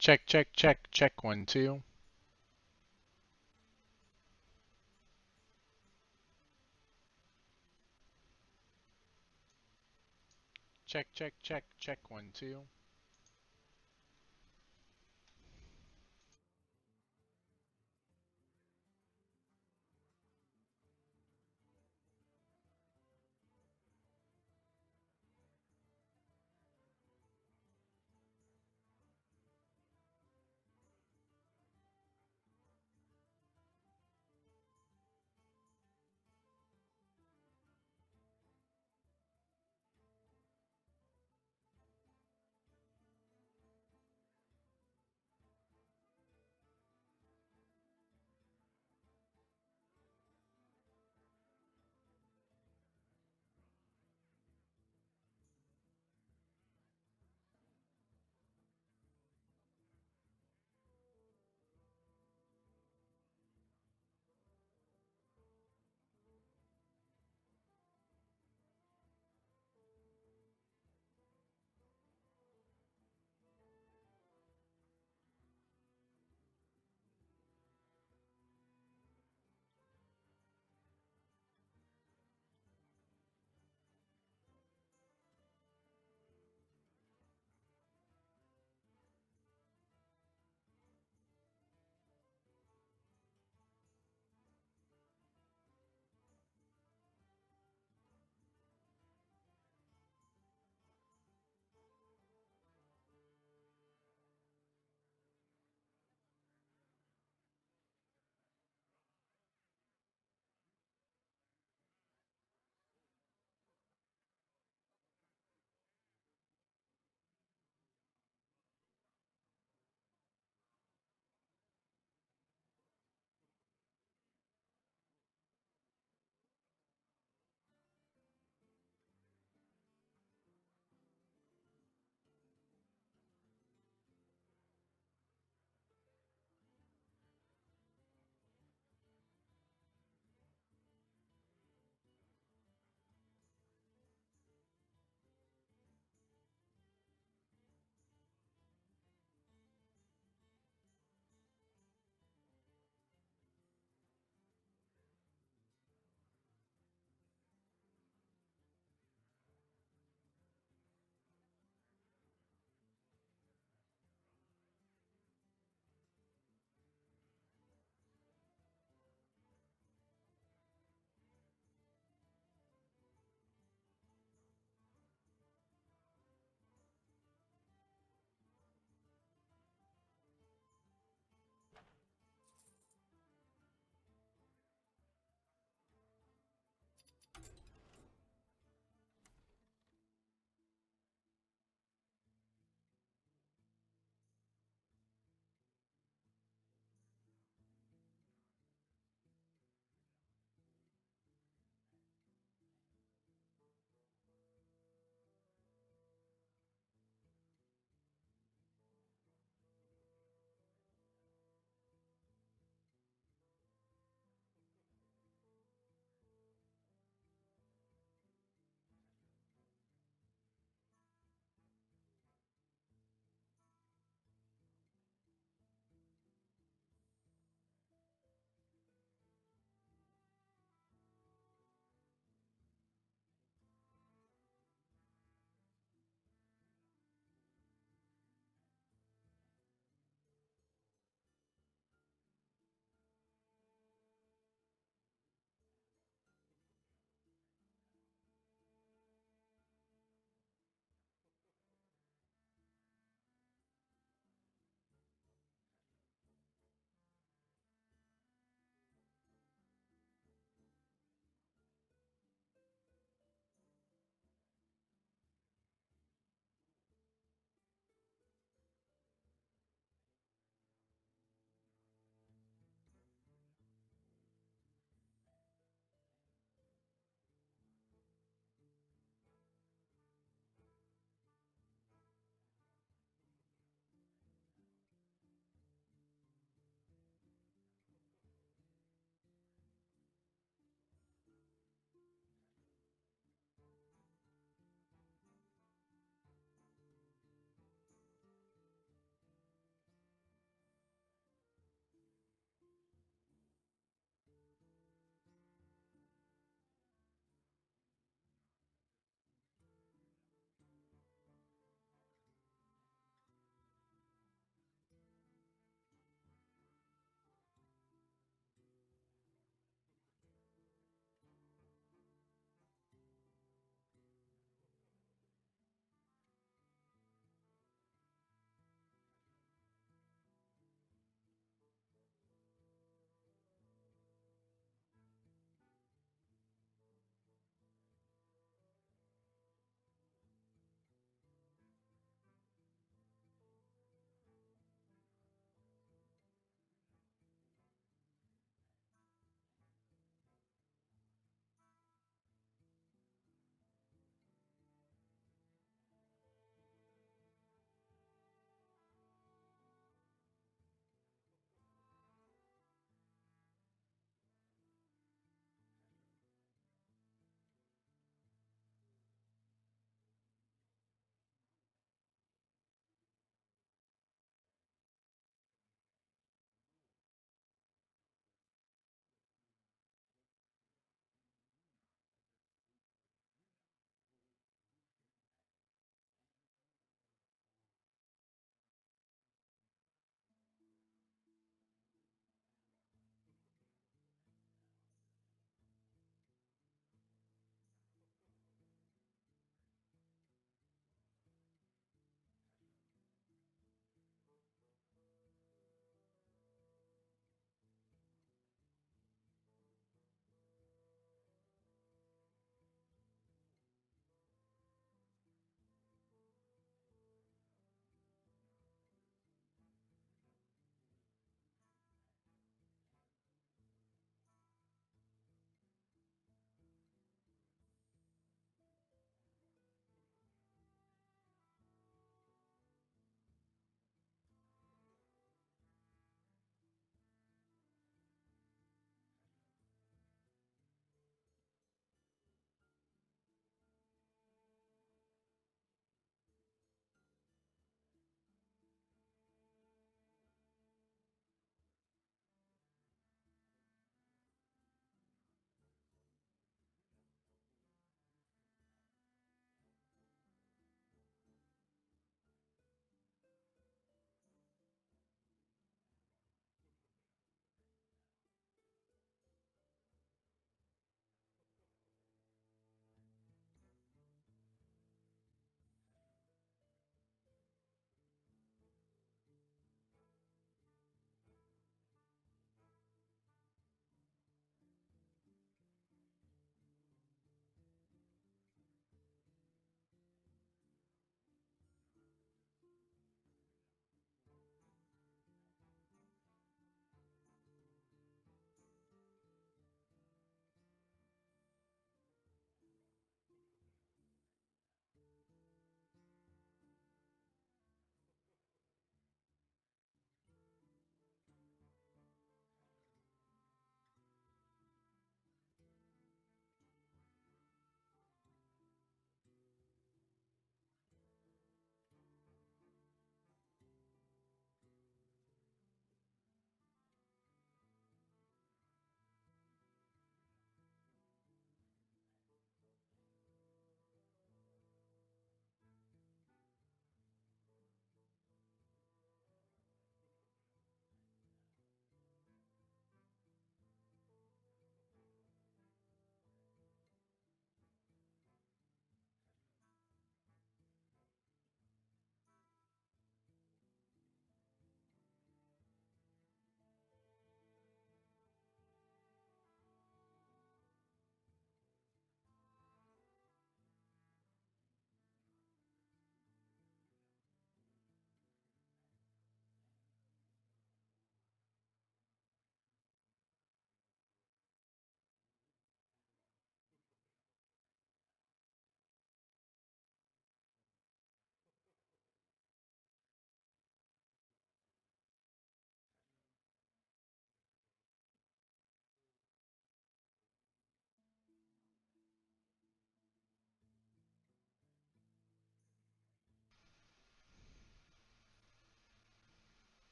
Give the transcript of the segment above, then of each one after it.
Check, check, check, check, 1, 2. Check, check, check, check, 1, 2.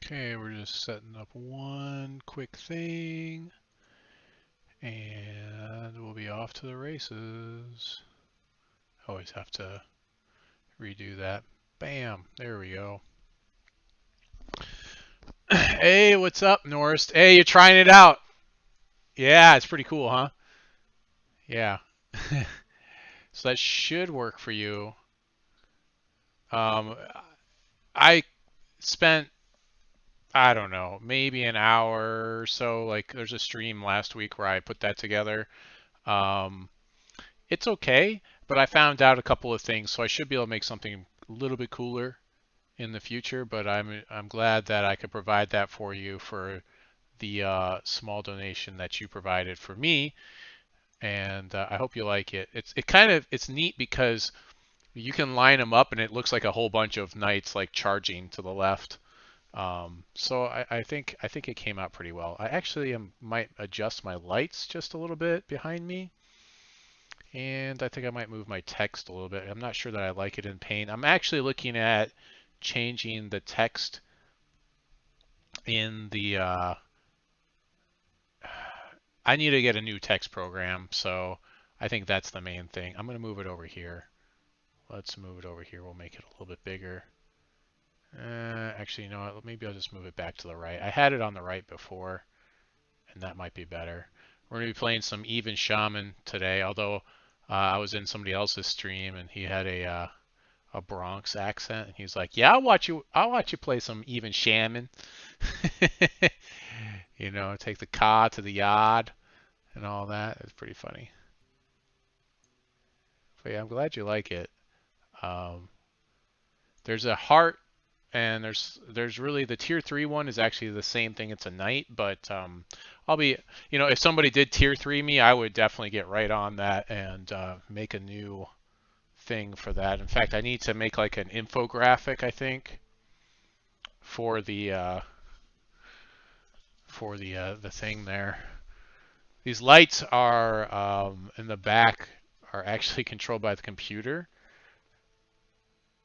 Okay, we're just setting up one quick thing, and we'll be off to the races. Always have to redo that. Bam, there we go. Hey, what's up, Norris? Hey, you're trying it out. Yeah, it's pretty cool, huh? Yeah. So that should work for you. Um, I spent, I don't know, maybe an hour or so. Like, there's a stream last week where I put that together. Um, it's okay, but I found out a couple of things, so I should be able to make something a little bit cooler in the future. But I'm glad that I could provide that for you for the small donation that you provided for me, and I hope you like it. It's neat because you can line them up, and it looks like a whole bunch of knights like charging to the left. So I think it came out pretty well. I actually might adjust my lights just a little bit behind me, and I think I might move my text a little bit. I'm not sure that I like it in Paint. I'm actually looking at changing the text in the. I need to get a new text program, so I think that's the main thing. I'm going to move it over here. Let's move it over here. We'll make it a little bit bigger. Actually, you know what? Maybe I'll just move it back to the right. I had it on the right before, and that might be better. We're going to be playing some even Shaman today, although I was in somebody else's stream and he had a Bronx accent, and he's like, "Yeah, I'll watch you play some even Shaman." You know, take the ka to the yard and all that. It's pretty funny. But yeah, I'm glad you like it. Um, there's a heart, and there's really the tier 3 one is actually the same thing. It's a knight, but I'll be, if somebody did tier 3 me, I would definitely get right on that and make a new thing for that. In fact, I need to make like an infographic, I think, for the thing there. These lights are in the back are actually controlled by the computer,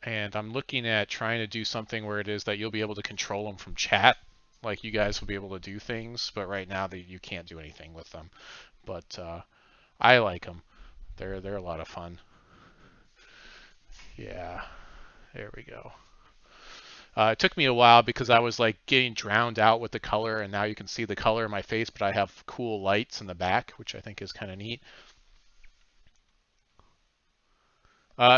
and I'm looking at trying to do something where it is that you'll be able to control them from chat. Like you guys will be able to do things, but right now you can't do anything with them. But I like them. They're a lot of fun. Yeah, there we go. It took me a while because I was like getting drowned out with the color, and now you can see the color in my face, but I have cool lights in the back, which I think is kind of neat.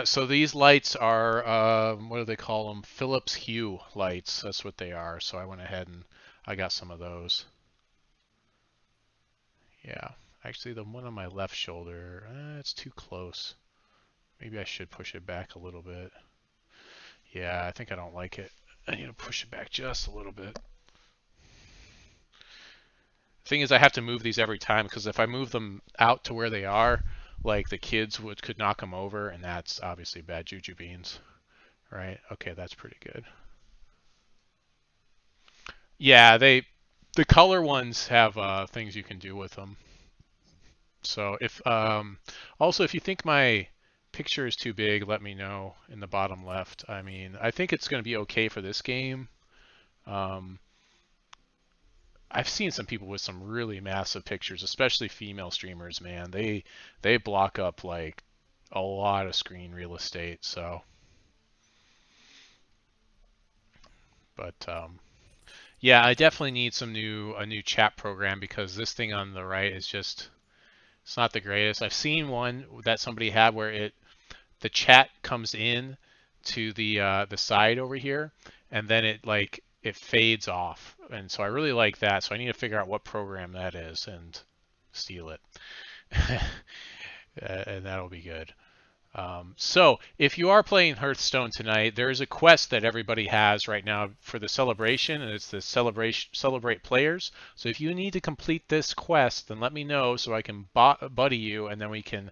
So these lights are, what do they call them? Philips Hue lights. That's what they are. So I went ahead and I got some of those. Yeah, actually the one on my left shoulder, it's too close. Maybe I should push it back a little bit. Yeah, I think I don't like it. I need to push it back just a little bit. Thing is, I have to move these every time because if I move them out to where they are, like the kids could knock them over, and that's obviously bad juju beans, right? Okay, that's pretty good. Yeah, the color ones have things you can do with them. So if also if you think my picture is too big, let me know in the bottom left. I mean, I think it's going to be okay for this game. Um, I've seen some people with some really massive pictures, especially female streamers, man. They block up like a lot of screen real estate, so but yeah, I definitely need a new chat program because this thing on the right is just it's not the greatest. I've seen one that somebody had where the chat comes in to the side over here, and then it fades off. And so I really like that. So I need to figure out what program that is and steal it, and that'll be good. So if you are playing Hearthstone tonight, there is a quest that everybody has right now for the celebration, and it's the celebrate players. So if you need to complete this quest, then let me know so I can buddy you, and then we can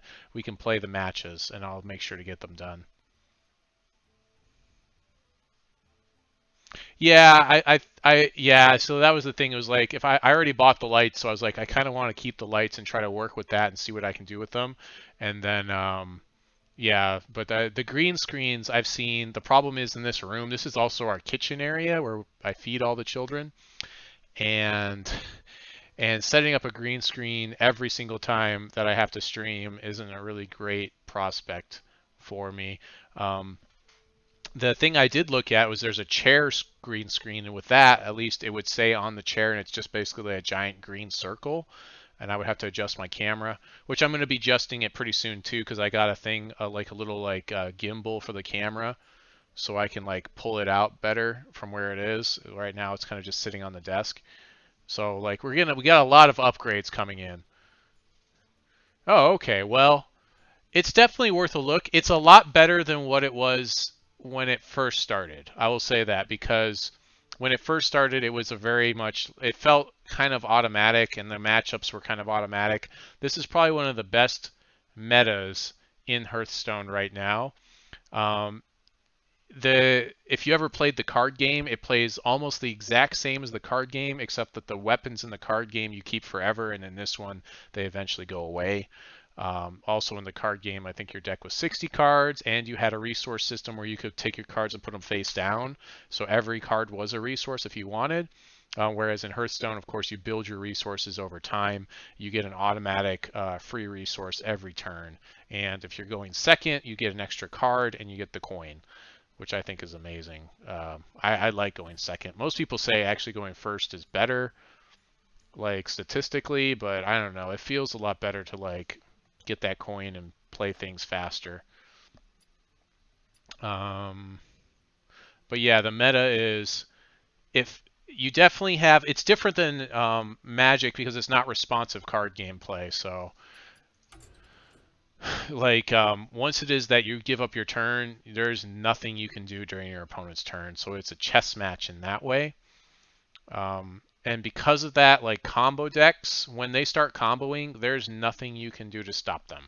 play the matches, and I'll make sure to get them done. Yeah, yeah. So that was the thing. It was like if I already bought the lights, so I was like I kind of want to keep the lights and try to work with that and see what I can do with them, and then Yeah, but the green screens I've seen, the problem is in this room, this is also our kitchen area where I feed all the children, and and setting up a green screen every single time that I have to stream isn't a really great prospect for me. Um, the thing I did look at was there's a chair green screen, and with that, at least it would say on the chair, and it's just basically a giant green circle. And I would have to adjust my camera, which I'm going to be adjusting it pretty soon too, because I got a thing like a little like gimbal for the camera, so I can like pull it out better from where it is. Right now, it's kind of just sitting on the desk. So like we got a lot of upgrades coming in. Oh, okay. Well, it's definitely worth a look. It's a lot better than what it was when it first started. I will say that because when it first started, it was a very much, it felt kind of automatic and the matchups were kind of automatic. This is probably one of the best metas in Hearthstone right now. Um, the if you ever played the card game, it plays almost the exact same as the card game, except that the weapons in the card game you keep forever, and in this one they eventually go away. Also in the card game, I think your deck was 60 cards, and you had a resource system where you could take your cards and put them face down. So every card was a resource if you wanted. Whereas in Hearthstone, of course, you build your resources over time. You get an automatic free resource every turn. And if you're going second, you get an extra card and you get the coin, which I think is amazing. I like going second. Most people say actually going first is better, like statistically, but I don't know. It feels a lot better to like get that coin and play things faster. Um, but yeah, the meta is if you definitely have it's different than Magic because it's not responsive card gameplay. So like once it is that you give up your turn, there's nothing you can do during your opponent's turn. So it's a chess match in that way. And because of that, like combo decks, when they start comboing, there's nothing you can do to stop them.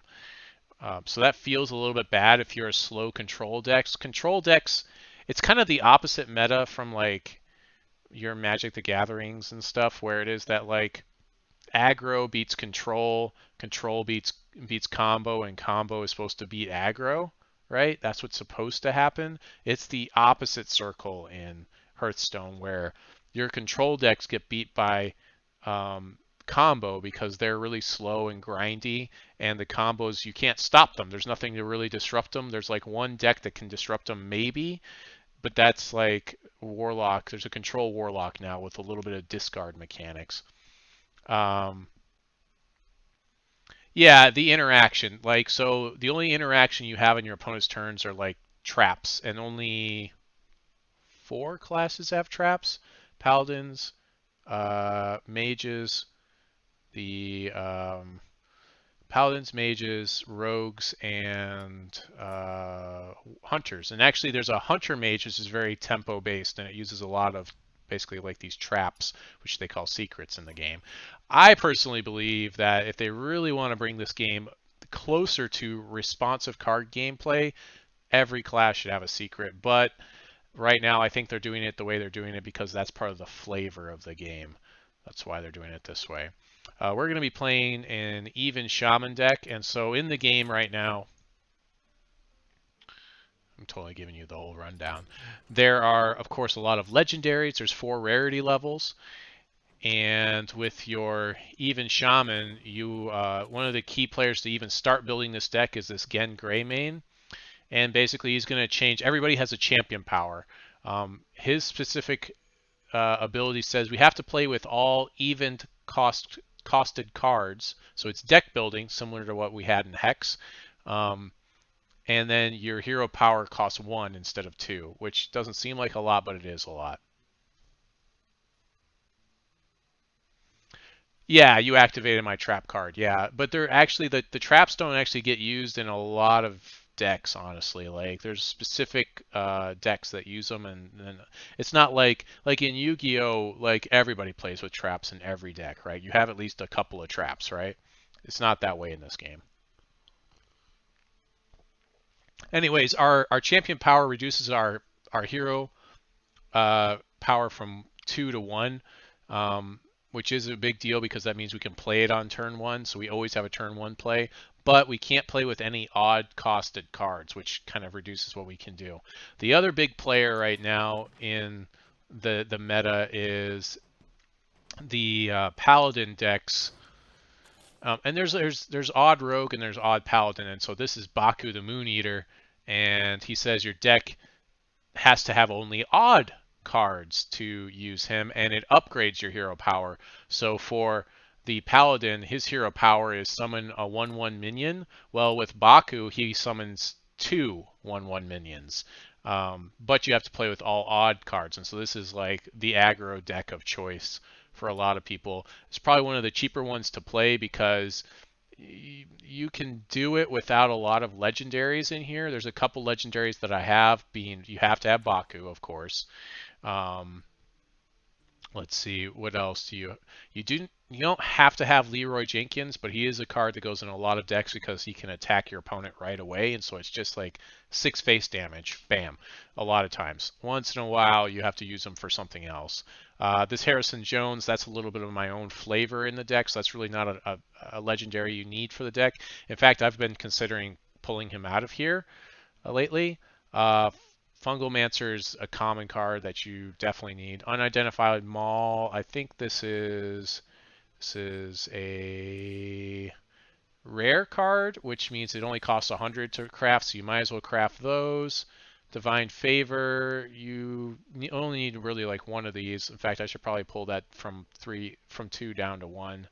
So that feels a little bit bad if you're a slow control decks. Control decks, it's kind of the opposite meta from like your Magic the Gatherings and stuff, where it is that like aggro beats control, control beats combo, and combo is supposed to beat aggro, right? That's what's supposed to happen. It's the opposite circle in Hearthstone where your control decks get beat by combo because they're really slow and grindy, and the combos you can't stop them. There's nothing to really disrupt them. There's like one deck that can disrupt them maybe, but that's like Warlock. There's a control Warlock now with a little bit of discard mechanics. Um, yeah, the interaction. Like, so the only interaction you have in your opponent's turns are like traps, and only 4 classes have traps: paladins, mages, the paladins, mages, rogues, and hunters. And actually, there's a hunter mage which is very tempo based, and it uses a lot of basically like these traps, which they call secrets in the game. I personally believe that if they really want to bring this game closer to responsive card gameplay, every class should have a secret. But right now, I think they're doing it the way they're doing it because that's part of the flavor of the game. That's why they're doing it this way. We're going to be playing an even Shaman deck, and so in the game right now, I'm totally giving you the whole rundown. There are, of course, a lot of legendaries. There's 4 rarity levels, and with your even Shaman, you one of the key players to even start building this deck is this Gen Greymane, and basically he's going to change. Everybody has a champion power. His specific ability says we have to play with all even costed cards. So it's deck building, similar to what we had in Hex. And then your hero power costs 1 instead of 2, which doesn't seem like a lot, but it is a lot. Yeah, you activated my trap card. Yeah, but they're actually the traps don't actually get used in a lot of decks, honestly. Like there's specific decks that use them, and it's not like in Yu-Gi-Oh, like everybody plays with traps in every deck, right? You have at least a couple of traps, right? It's not that way in this game. Anyways, our champion power reduces our hero power from 2 to 1. which is a big deal because that means we can play it on turn one. So we always have a turn one play, but we can't play with any odd costed cards, which kind of reduces what we can do. The other big player right now in the meta is the Paladin decks. And there's odd rogue and there's odd paladin, and so this is Baku the Moon Eater, and he says your deck has to have only odd cards to use him, and it upgrades your hero power. So for the paladin, his hero power is summon a 1/1 minion. Well, with Baku, he summons two 1/1 minions. But you have to play with all odd cards, and so this is like the aggro deck of choice for a lot of people. It's probably one of the cheaper ones to play because you can do it without a lot of legendaries in here. There's a couple legendaries that I have, being you have to have Baku, of course. Let's see, what else do you don't have to have Leroy Jenkins, but he is a card that goes in a lot of decks because he can attack your opponent right away, and so it's just like 6 face damage, bam, a lot of times. Once in a while, you have to use them for something else. This Harrison Jones, that's a little bit of my own flavor in the deck, so that's really not a legendary you need for the deck. In fact, I've been considering pulling him out of here lately. Fungalmancer's a common card that you definitely need. Unidentified Maul, I think this is a rare card, which means it only costs 100 to craft, so you might as well craft those. Divine Favor, you only need really like one of these. In fact, I should probably pull that from 2 down to 1.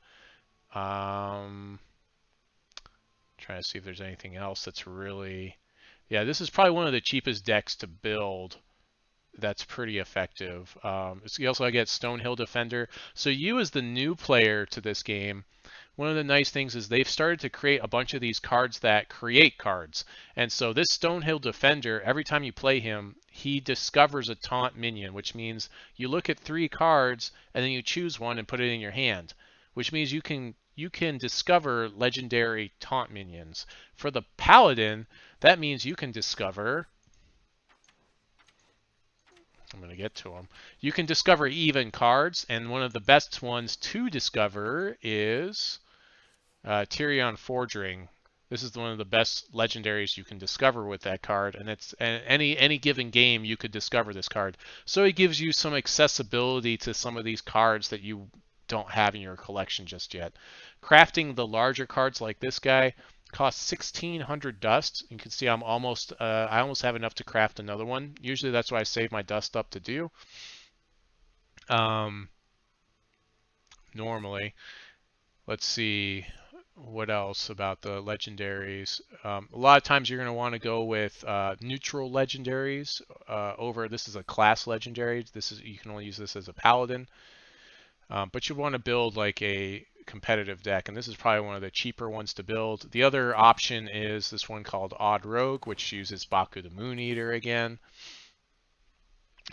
Trying to see if there's anything else that's really... Yeah, this is probably one of the cheapest decks to build that's pretty effective. You also get Stonehill Defender. So you as the new player to this game, one of the nice things is they've started to create a bunch of these cards that create cards. And so this Stonehill Defender, every time you play him, he discovers a taunt minion, which means you look at 3 cards and then you choose one and put it in your hand, which means you can discover legendary taunt minions. For the Paladin, that means you can discover... I'm going to get to them. You can discover even cards, and one of the best ones to discover is Tyrion Forging. This is one of the best legendaries you can discover with that card, and it's any given game you could discover this card. So it gives you some accessibility to some of these cards that you don't have in your collection just yet. Crafting the larger cards like this guy costs 1,600 dust. You can see I almost have enough to craft another one. Usually that's what I save my dust up to do. Normally, let's see what else about the legendaries. A lot of times you're going to want to go with neutral legendaries over. This is a class legendary. You can only use this as a paladin. But you want to build like a competitive deck, and this is probably one of the cheaper ones to build. The other option is this one called Odd Rogue, which uses Baku the Moon Eater again.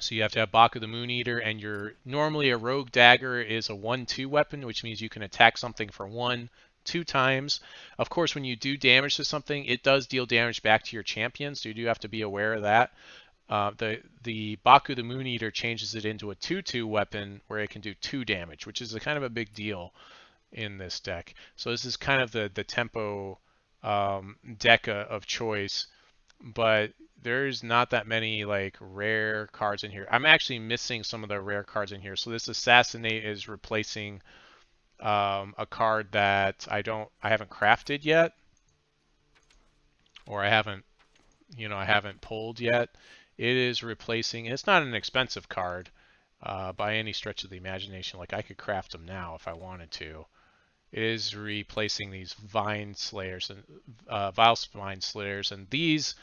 So you have to have Baku the Moon Eater, and normally a Rogue Dagger is a 1/2 weapon, which means you can attack something for 2 times. Of course, when you do damage to something, it does deal damage back to your champion, so you do have to be aware of that. The Baku the Moon Eater changes it into a 2/2 weapon where it can do 2 damage, which is a kind of a big deal in this deck. So this is kind of the tempo deck of choice, but there's not that many like rare cards in here. I'm actually missing some of the rare cards in here. So this Assassinate is replacing a card that I haven't crafted yet, or I haven't pulled yet. It is replacing, it's not an expensive card by any stretch of the imagination. Like I could craft them now if I wanted to. It is replacing these Vine Slayers and Vile Vine Slayers, and these,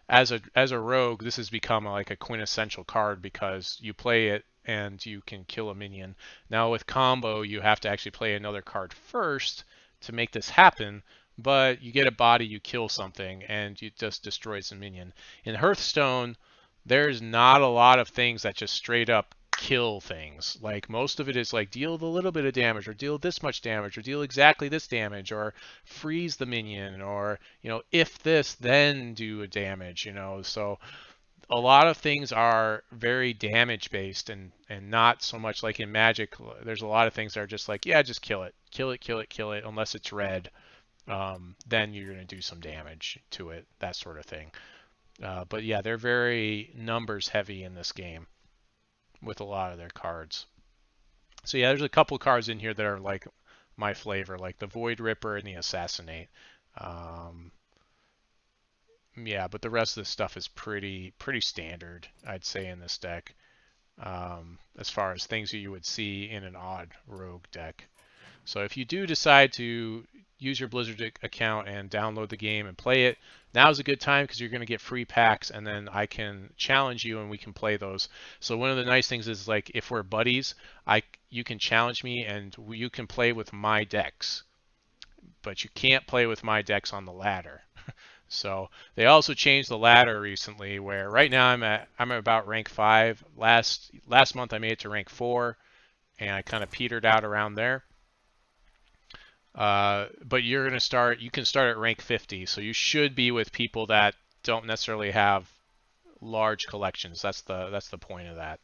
as a rogue, this has become like a quintessential card because you play it and you can kill a minion. Now with combo, you have to actually play another card first to make this happen. But you get a body, you kill something, and you just destroys a minion. In Hearthstone, there's not a lot of things that just straight up kill things. Like most of it is like deal a little bit of damage, or deal this much damage, or deal exactly this damage, or freeze the minion, or if this then do a damage. So a lot of things are very damage based and not so much like in Magic. There's a lot of things that are just like, yeah, just kill it, kill it, kill it, kill it, unless it's red. Then you're going to do some damage to it, that sort of thing. But yeah, they're very numbers heavy in this game with a lot of their cards. So yeah, there's a couple cards in here that are like my flavor, like the Void Ripper and the Assassinate. Um, yeah, but the rest of the stuff is pretty standard, I'd say, in this deck, as far as things that you would see in an odd rogue deck. So if you do decide to use your Blizzard account and download the game and play it, now's a good time because you're going to get free packs, and then I can challenge you and we can play those. So one of the nice things is, like, if we're buddies, you can challenge me and you can play with my decks, but you can't play with my decks on the ladder. So they also changed the ladder recently, where right now I'm at about rank 5. Last month I made it to rank 4, and I kind of petered out around there. But you can start at rank 50, so you should be with people that don't necessarily have large collections. That's the point of that.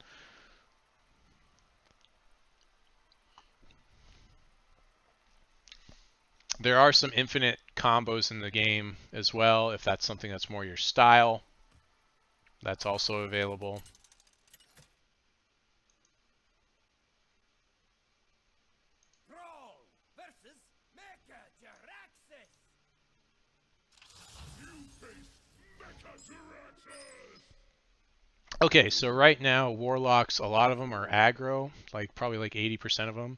There are some infinite combos in the game as well, if that's something that's more your style. That's also available. Okay, so right now warlocks, a lot of them are aggro, like probably like 80% of them.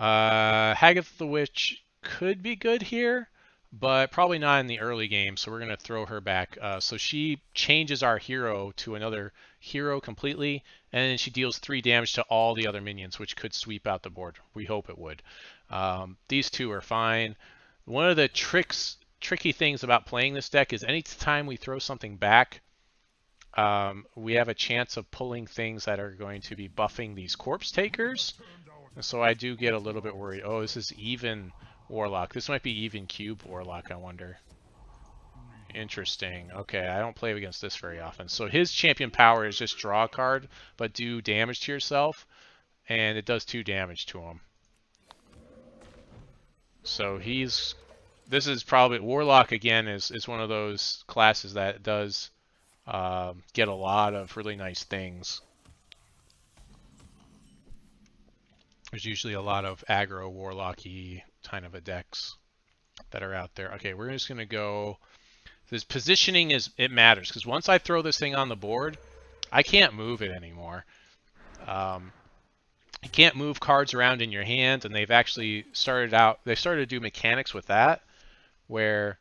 Hagatha the Witch could be good here, but probably not in the early game, so we're going to throw her back. So she changes our hero to another hero completely, and then she deals 3 damage to all the other minions, which could sweep out the board. We hope it would. These two are fine. One of the tricky things about playing this deck is anytime we throw something back, we have a chance of pulling things that are going to be buffing these corpse takers. So I do get a little bit worried. Oh, this is even Warlock. This might be even Cube Warlock, I wonder. Interesting. Okay, I don't play against this very often. So his champion power is just draw a card, but do damage to yourself. And it does 2 damage to him. So this is probably, Warlock again is one of those classes that does get a lot of really nice things. There's usually a lot of aggro warlocky kind of a decks that are out there. Okay, we're just gonna go. This positioning it matters, because once I throw this thing on the board, I can't move it anymore. You can't move cards around in your hand, and they've actually started to do mechanics with that, where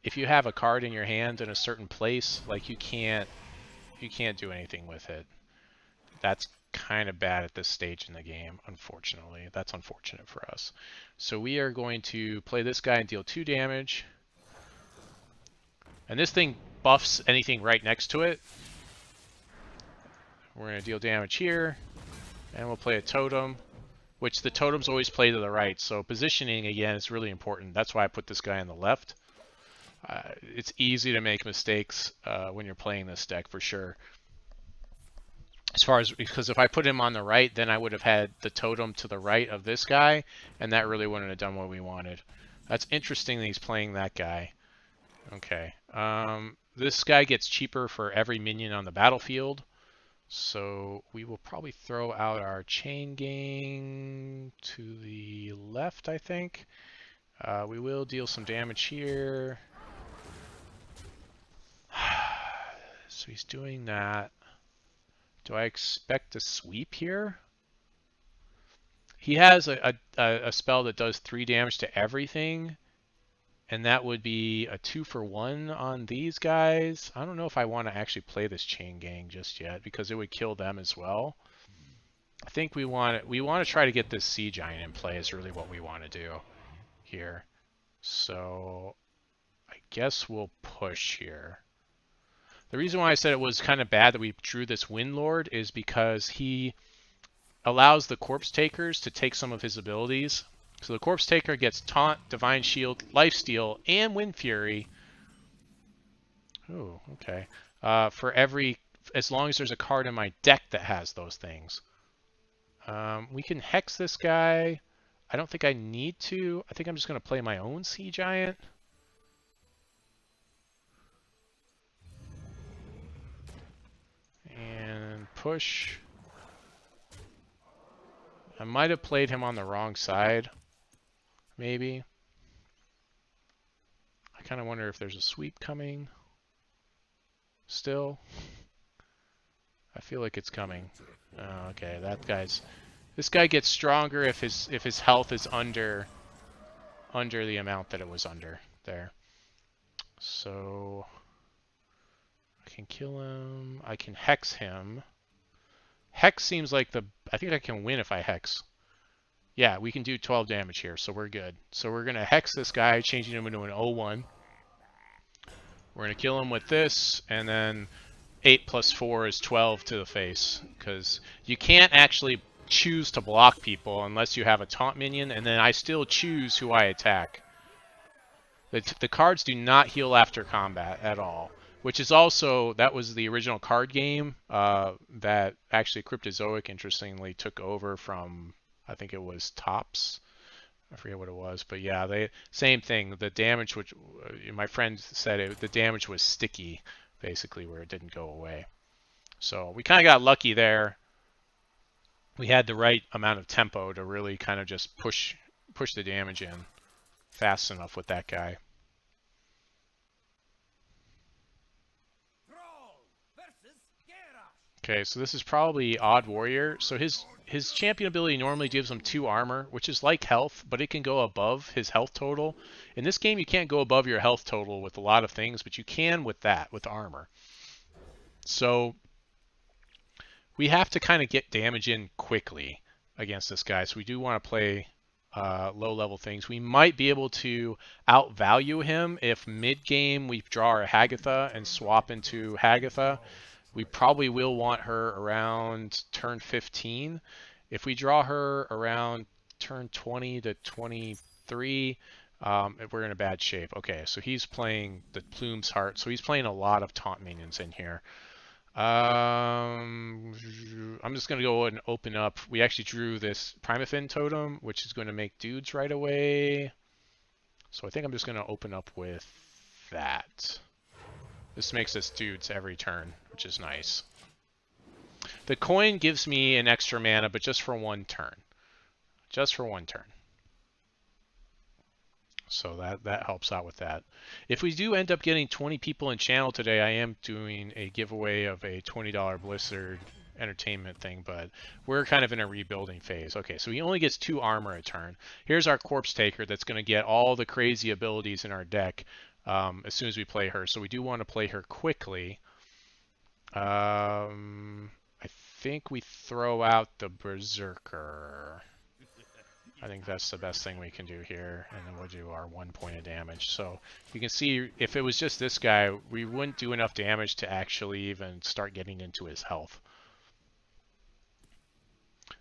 if you have a card in your hand in a certain place, like you can't do anything with it. That's kind of bad at this stage in the game, unfortunately. That's unfortunate for us. So we are going to play this guy and deal 2 damage. And this thing buffs anything right next to it. We're going to deal damage here. And we'll play a totem, which the totems always play to the right. So positioning, again, is really important. That's why I put this guy on the left. It's easy to make mistakes when you're playing this deck, for sure. Because if I put him on the right, then I would have had the totem to the right of this guy, and that really wouldn't have done what we wanted. That's interesting that he's playing that guy. Okay. This guy gets cheaper for every minion on the battlefield, so we will probably throw out our chain gang to the left, I think. We will deal some damage here. So he's doing that. Do I expect a sweep here? He has a spell that does 3 damage to everything, and that would be a 2-for-1 on these guys. I don't know if I want to actually play this chain gang just yet, because it would kill them as well. I think we want to try to get this sea giant in play is really what we want to do here. So I guess we'll push here. The reason why I said it was kind of bad that we drew this Windlord is because he allows the Corpse Takers to take some of his abilities. So the Corpse Taker gets Taunt, Divine Shield, Lifesteal, and Wind Fury. Oh, okay. as long as there's a card in my deck that has those things. We can hex this guy. I don't think I need to. I think I'm just going to play my own Sea Giant. And push. I might have played him on the wrong side. Maybe. I kind of wonder if there's a sweep coming. Still. I feel like it's coming. Oh, okay, this guy gets stronger if his health is under the amount that it was under there. So I can kill him. I can hex him. Hex seems like I think I can win if I hex. Yeah, we can do 12 damage here, so we're good. So we're going to hex this guy, changing him into an 0-1. We're going to kill him with this, and then 8 plus 4 is 12 to the face, because you can't actually choose to block people unless you have a taunt minion, and then I still choose who I attack. The cards do not heal after combat at all, which is also, that was the original card game that actually Cryptozoic, interestingly, took over from, I think it was Topps. I forget what it was, but yeah, same thing. The damage, which my friend said, the damage was sticky, basically, where it didn't go away. So we kind of got lucky there. We had the right amount of tempo to really kind of just push the damage in fast enough with that guy. Okay, so this is probably Odd Warrior. So his champion ability normally gives him 2 armor, which is like health, but it can go above his health total. In this game, you can't go above your health total with a lot of things, but you can with armor. So we have to kind of get damage in quickly against this guy. So we do want to play low-level things. We might be able to outvalue him if mid-game we draw our Hagatha and swap into Hagatha. We probably will want her around turn 15. If we draw her around turn 20 to 23, we're in a bad shape. Okay, so he's playing the Plume's Heart. So he's playing a lot of taunt minions in here. I'm just going to go and open up. We actually drew this Primafin Totem, which is going to make dudes right away. So I think I'm just going to open up with that. This makes us dudes every turn, which is nice. The coin gives me an extra mana, but just for 1 turn. Just for 1 turn. So that helps out with that. If we do end up getting 20 people in channel today, I am doing a giveaway of a $20 Blizzard Entertainment thing, but we're kind of in a rebuilding phase. Okay, so he only gets 2 armor a turn. Here's our Corpse Taker that's going to get all the crazy abilities in our deck as soon as we play her. So we do want to play her quickly. I think we throw out the Berserker. I think that's the best thing we can do here, and then we'll do our 1 point of damage. So you can see if it was just this guy, we wouldn't do enough damage to actually even start getting into his health.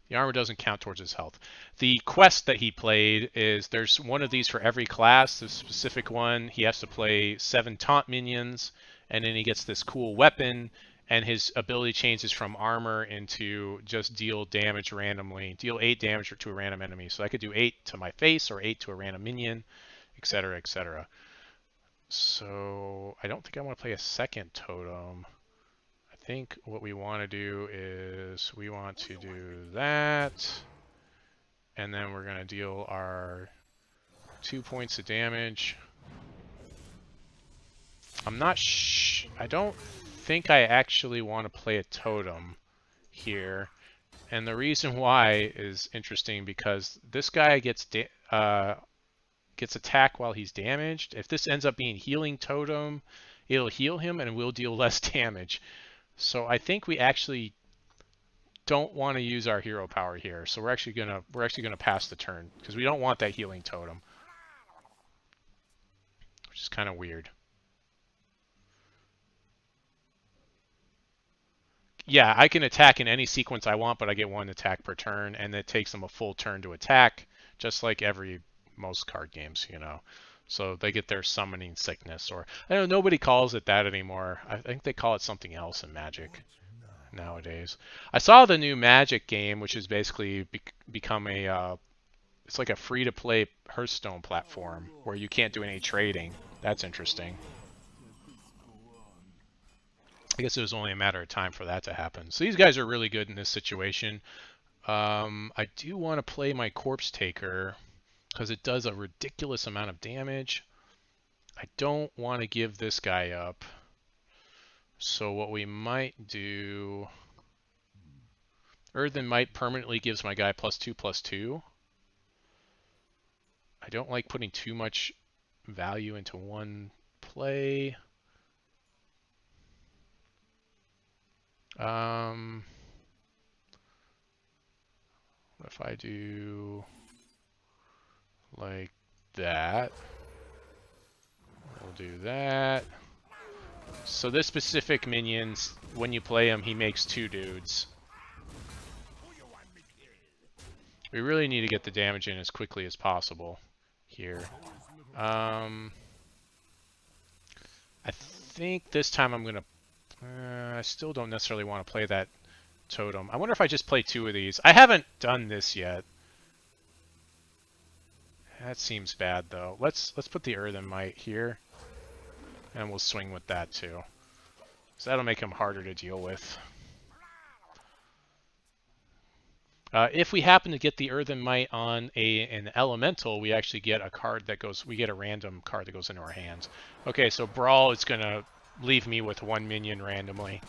The armor doesn't count towards his health. The quest that he played is there's one of these for every class. The specific one, he has to play 7 taunt minions, and then he gets this cool weapon, and his ability changes from armor into just deal damage randomly. Deal 8 damage to a random enemy. So I could do 8 to my face or 8 to a random minion, etc., etc. So I don't think I want to play a second totem. I think what we want to do is we want to do that, and then we're going to deal our 2 points of damage. I don't think I actually want to play a totem here, and the reason why is interesting because this guy gets attacked while he's damaged. If this ends up being healing totem, it'll heal him and we'll deal less damage. So I think we actually don't want to use our hero power here. So we're actually gonna pass the turn because we don't want that healing totem, which is kind of weird. Yeah, I can attack in any sequence I want, but I get 1 attack per turn, and it takes them a full turn to attack, just like most card games, you know. So they get their summoning sickness, or I don't know, nobody calls it that anymore. I think they call it something else in Magic nowadays. I saw the new Magic game, which has basically become a it's like a free-to-play Hearthstone platform where you can't do any trading. That's interesting. I guess it was only a matter of time for that to happen. So these guys are really good in this situation. I do want to play my Corpse Taker because it does a ridiculous amount of damage. I don't want to give this guy up. So what we might do... Earthen Might permanently gives my guy +2/+2. I don't like putting too much value into one play. What if I do like that? We'll do that. So this specific minion, when you play him, he makes 2 dudes. We really need to get the damage in as quickly as possible here. I think this time I'm going to... I still don't necessarily want to play that totem. I wonder if I just play 2 of these. I haven't done this yet. That seems bad, though. Let's put the Earthen Might here. And we'll swing with that, too. So that'll make him harder to deal with. If we happen to get the Earthen Might on an elemental, we actually get a card that goes... We get a random card that goes into our hands. Okay, so Brawl is going to leave me with 1 minion randomly.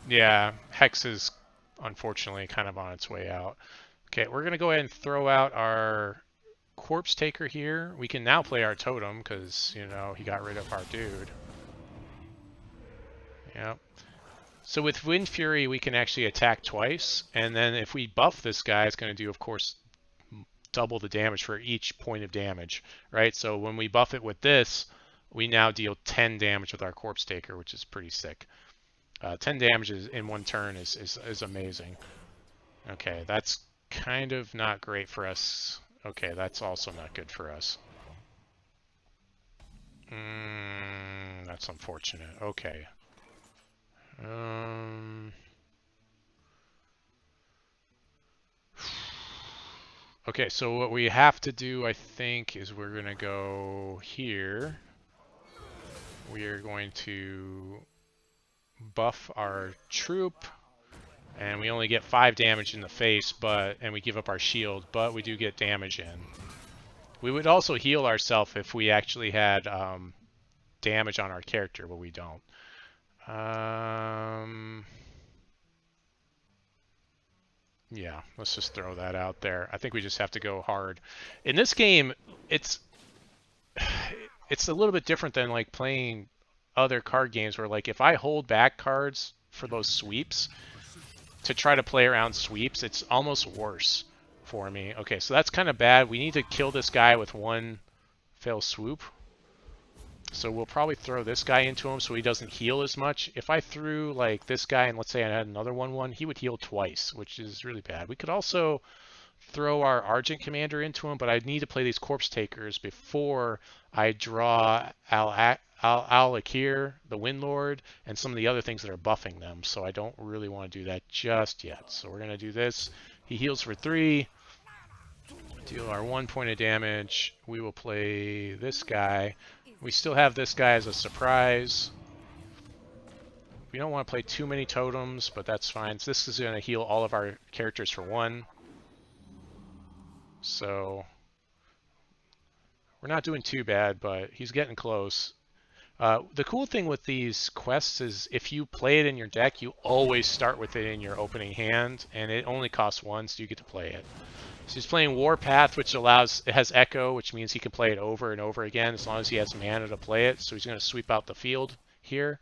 Yeah, Hex is unfortunately kind of on its way out. Okay, we're going to go ahead and throw out our Corpse Taker here. We can now play our Totem because, you know, he got rid of our dude. Yep. So with Wind Fury, we can actually attack twice, and then if we buff this guy, it's going to do, of course, double the damage for each point of damage, right? So when we buff it with this, we now deal 10 damage with our Corpse Taker, which is pretty sick. 10 damage in 1 turn is amazing. Okay, that's kind of not great for us. Okay, that's also not good for us. That's unfortunate. Okay. Okay, so what we have to do, I think, is we're going to go here. We are going to buff our troop, and we only get 5 damage in the face, and we give up our shield, but we do get damage in. We would also heal ourselves if we actually had damage on our character, but we don't. Yeah, let's just throw that out there. I think we just have to go hard. In this game, it's a little bit different than like playing other card games where like if I hold back cards for those sweeps to try to play around sweeps, it's almost worse for me. Okay, so that's kind of bad. We need to kill this guy with 1 fell swoop. So we'll probably throw this guy into him so he doesn't heal as much. If I threw like this guy and let's say I had another 1/1, he would heal twice, which is really bad. We could also throw our Argent Commander into him, but I'd need to play these Corpse Takers before I draw Al-Akir, the Windlord, and some of the other things that are buffing them. So I don't really want to do that just yet. So we're going to do this. He heals for 3. Deal our 1 point of damage. We will play this guy. We still have this guy as a surprise. We don't want to play too many totems, but that's fine. So this is going to heal all of our characters for 1. So we're not doing too bad, but he's getting close. The cool thing with these quests is if you play it in your deck, you always start with it in your opening hand, and it only costs 1, so you get to play it. So he's playing Warpath, which it has Echo, which means he can play it over and over again as long as he has mana to play it. So he's going to sweep out the field here.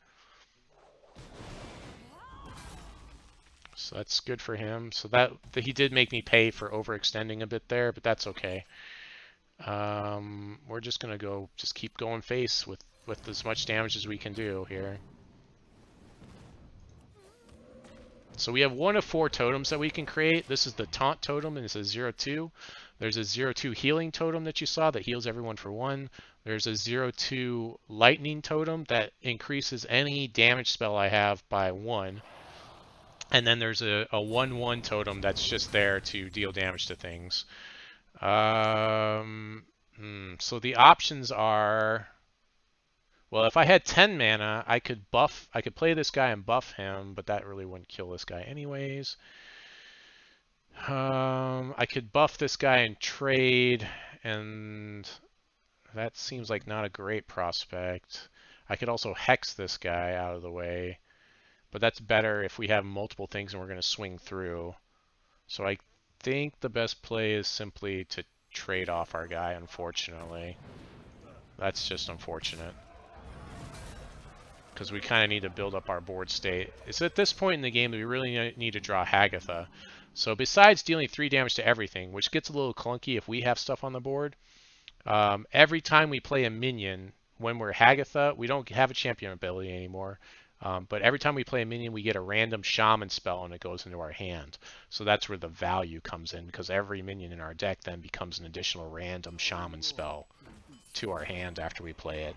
So that's good for him. So that he did make me pay for overextending a bit there, but that's okay. We're just going to just keep going face with as much damage as we can do here. So we have 1 of 4 totems that we can create. This is the Taunt Totem, and it's a 0/2. There's a 0-2 healing totem that you saw that heals everyone for 1. There's a 0-2 lightning totem that increases any damage spell I have by 1. And then there's a 1-1 totem that's just there to deal damage to things. So the options are, well, if I had 10 mana, I could play this guy and buff him, but that really wouldn't kill this guy anyways. I could buff this guy and trade, and that seems like not a great prospect. I could also hex this guy out of the way, but that's better if we have multiple things and we're going to swing through. So I think the best play is simply to trade off our guy, unfortunately. That's just unfortunate, because we kind of need to build up our board state. It's at this point in the game that we really need to draw Hagatha. So besides dealing 3 damage to everything, which gets a little clunky if we have stuff on the board, every time we play a minion, when we're Hagatha, we don't have a champion ability anymore. But every time we play a minion, we get a random Shaman spell and it goes into our hand. So that's where the value comes in, because every minion in our deck then becomes an additional random Shaman spell to our hand after we play it.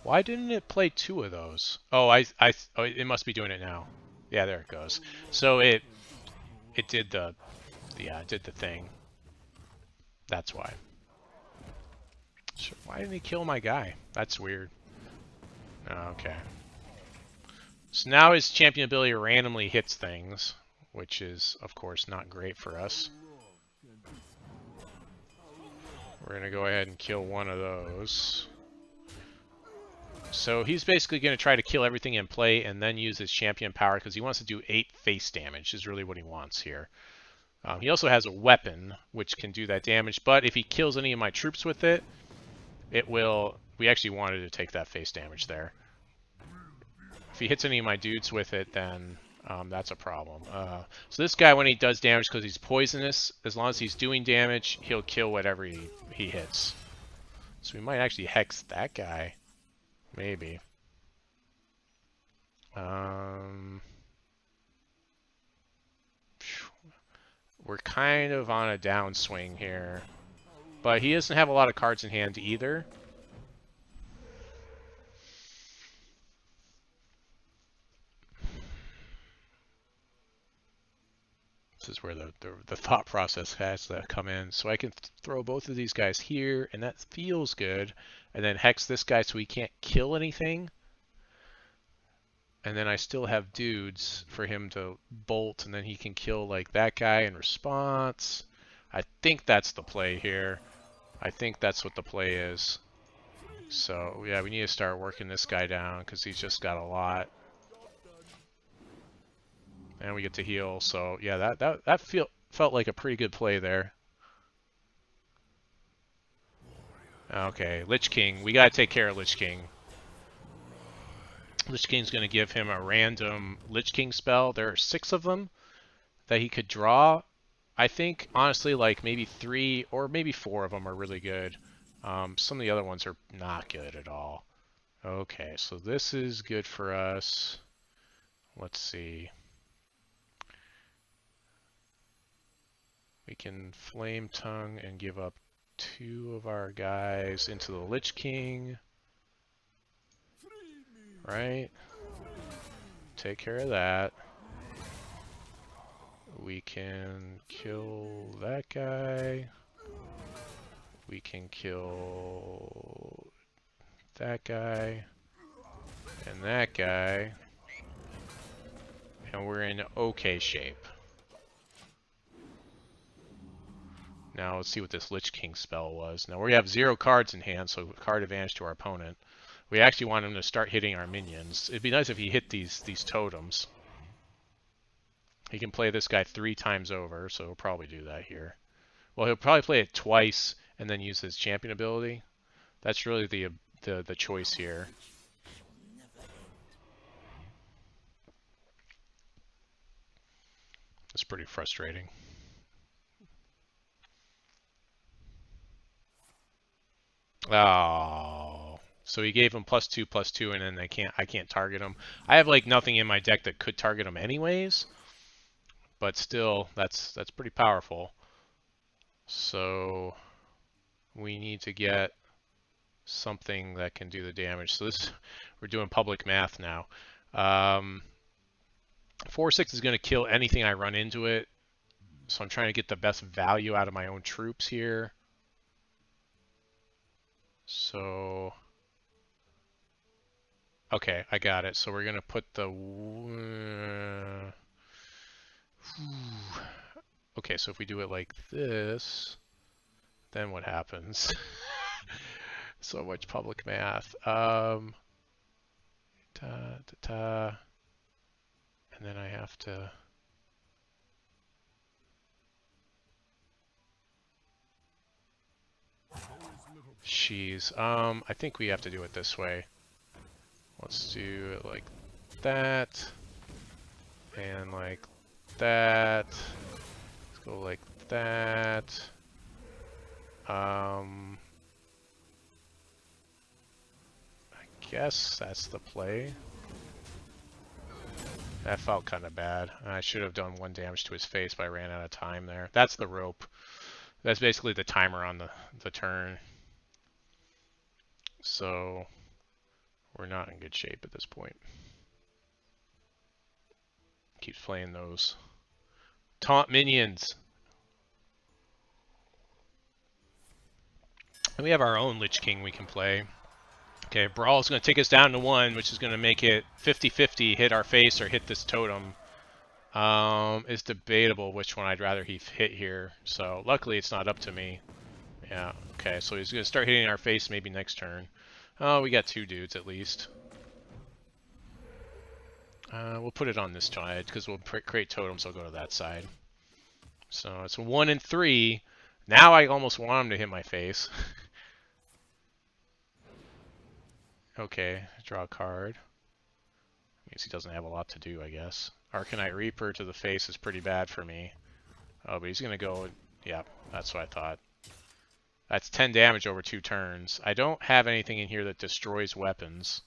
Why didn't it play 2 of those? Oh, it must be doing it now. Yeah, there it goes. So it did the thing. That's why. So why didn't he kill my guy? That's weird. Okay. So now his champion ability randomly hits things, which is, of course, not great for us. We're going to go ahead and kill one of those. So he's basically going to try to kill everything in play and then use his champion power, because he wants to do 8 face damage is really what he wants here. He also has a weapon which can do that damage, but if he kills any of my troops with it, it will... We actually wanted to take that face damage there. If he hits any of my dudes with it, then that's a problem. So this guy, when he does damage, because he's poisonous, as long as he's doing damage, he'll kill whatever he hits. So we might actually hex that guy. Maybe. We're kind of on a downswing here. But he doesn't have a lot of cards in hand either. This is where the thought process has to come in. So I can throw both of these guys here, and that feels good. And then hex this guy so he can't kill anything. And then I still have dudes for him to bolt, and then he can kill like that guy in response. I think that's the play here. I think that's what the play is. So yeah, we need to start working this guy down because he's just got a lot. And we get to heal. So yeah, that felt like a pretty good play there. Okay, Lich King. We gotta take care of Lich King. Lich King's going to give him a random Lich King spell. There are 6 of them that he could draw. I think, honestly, like maybe 3 or maybe 4 of them are really good. Some of the other ones are not good at all. Okay, so this is good for us. Let's see. We can Flame Tongue and give up 2 of our guys into the Lich King. Right? Take care of that. We can kill that guy. We can kill that guy. And that guy. And we're in okay shape. Now let's see what this Lich King spell was. Now we have 0 cards in hand, so card advantage to our opponent. We actually want him to start hitting our minions. It'd be nice if he hit these totems. He can play this guy 3 times over, so he'll probably do that here. Well, he'll probably play it twice and then use his champion ability. That's really the choice here. It's pretty frustrating. Oh, so he gave him +2/+2, and then I can't target him. I have like nothing in my deck that could target him anyways. but still, that's pretty powerful. So we need to get something that can do the damage. So this, we're doing public math now. 4/6 is going to kill anything I run into it. So I'm trying to get the best value out of my own troops here. So, okay, I got it. So we're going to put the... okay, so if we do it like this, then what happens? So much public math. And then I have to... Jeez. I think we have to do it this way. Let's do it like that. And like that. Let's go like that. I guess that's the play. That felt kind of bad. I should have done 1 damage to his face, but I ran out of time there. That's the rope. That's basically the timer on the turn. So we're not in good shape at this point. Keeps playing those taunt minions. And we have our own Lich King we can play. Okay, Brawl is going to take us down to 1, which is going to make it 50-50 hit our face or hit this totem. It's debatable which one I'd rather he hit here. So luckily it's not up to me. Yeah, okay, so he's going to start hitting our face maybe next turn. Oh, we got 2 dudes at least. We'll put it on this side because we'll create totems. I'll go to that side. So it's a 1 and 3. Now I almost want him to hit my face. Okay, draw a card. Means he doesn't have a lot to do, I guess. Arcanite Reaper to the face is pretty bad for me. Oh, but he's going to go... Yeah, that's what I thought. That's 10 damage over 2 turns. I don't have anything in here that destroys weapons.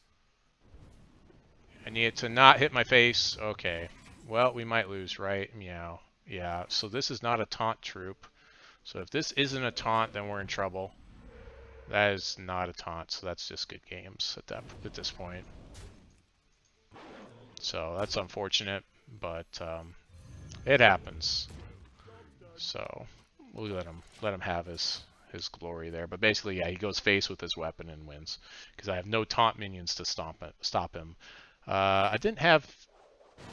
I need it to not hit my face. Okay. Well, we might lose, right? Meow. Yeah, so this is not a taunt troop. So if this isn't a taunt, then we're in trouble. That is not a taunt, so that's just good games at this point. So that's unfortunate, but it happens. So we'll let him have his glory there. But basically, yeah, he goes face with his weapon and wins because I have no taunt minions to stop him. I didn't have.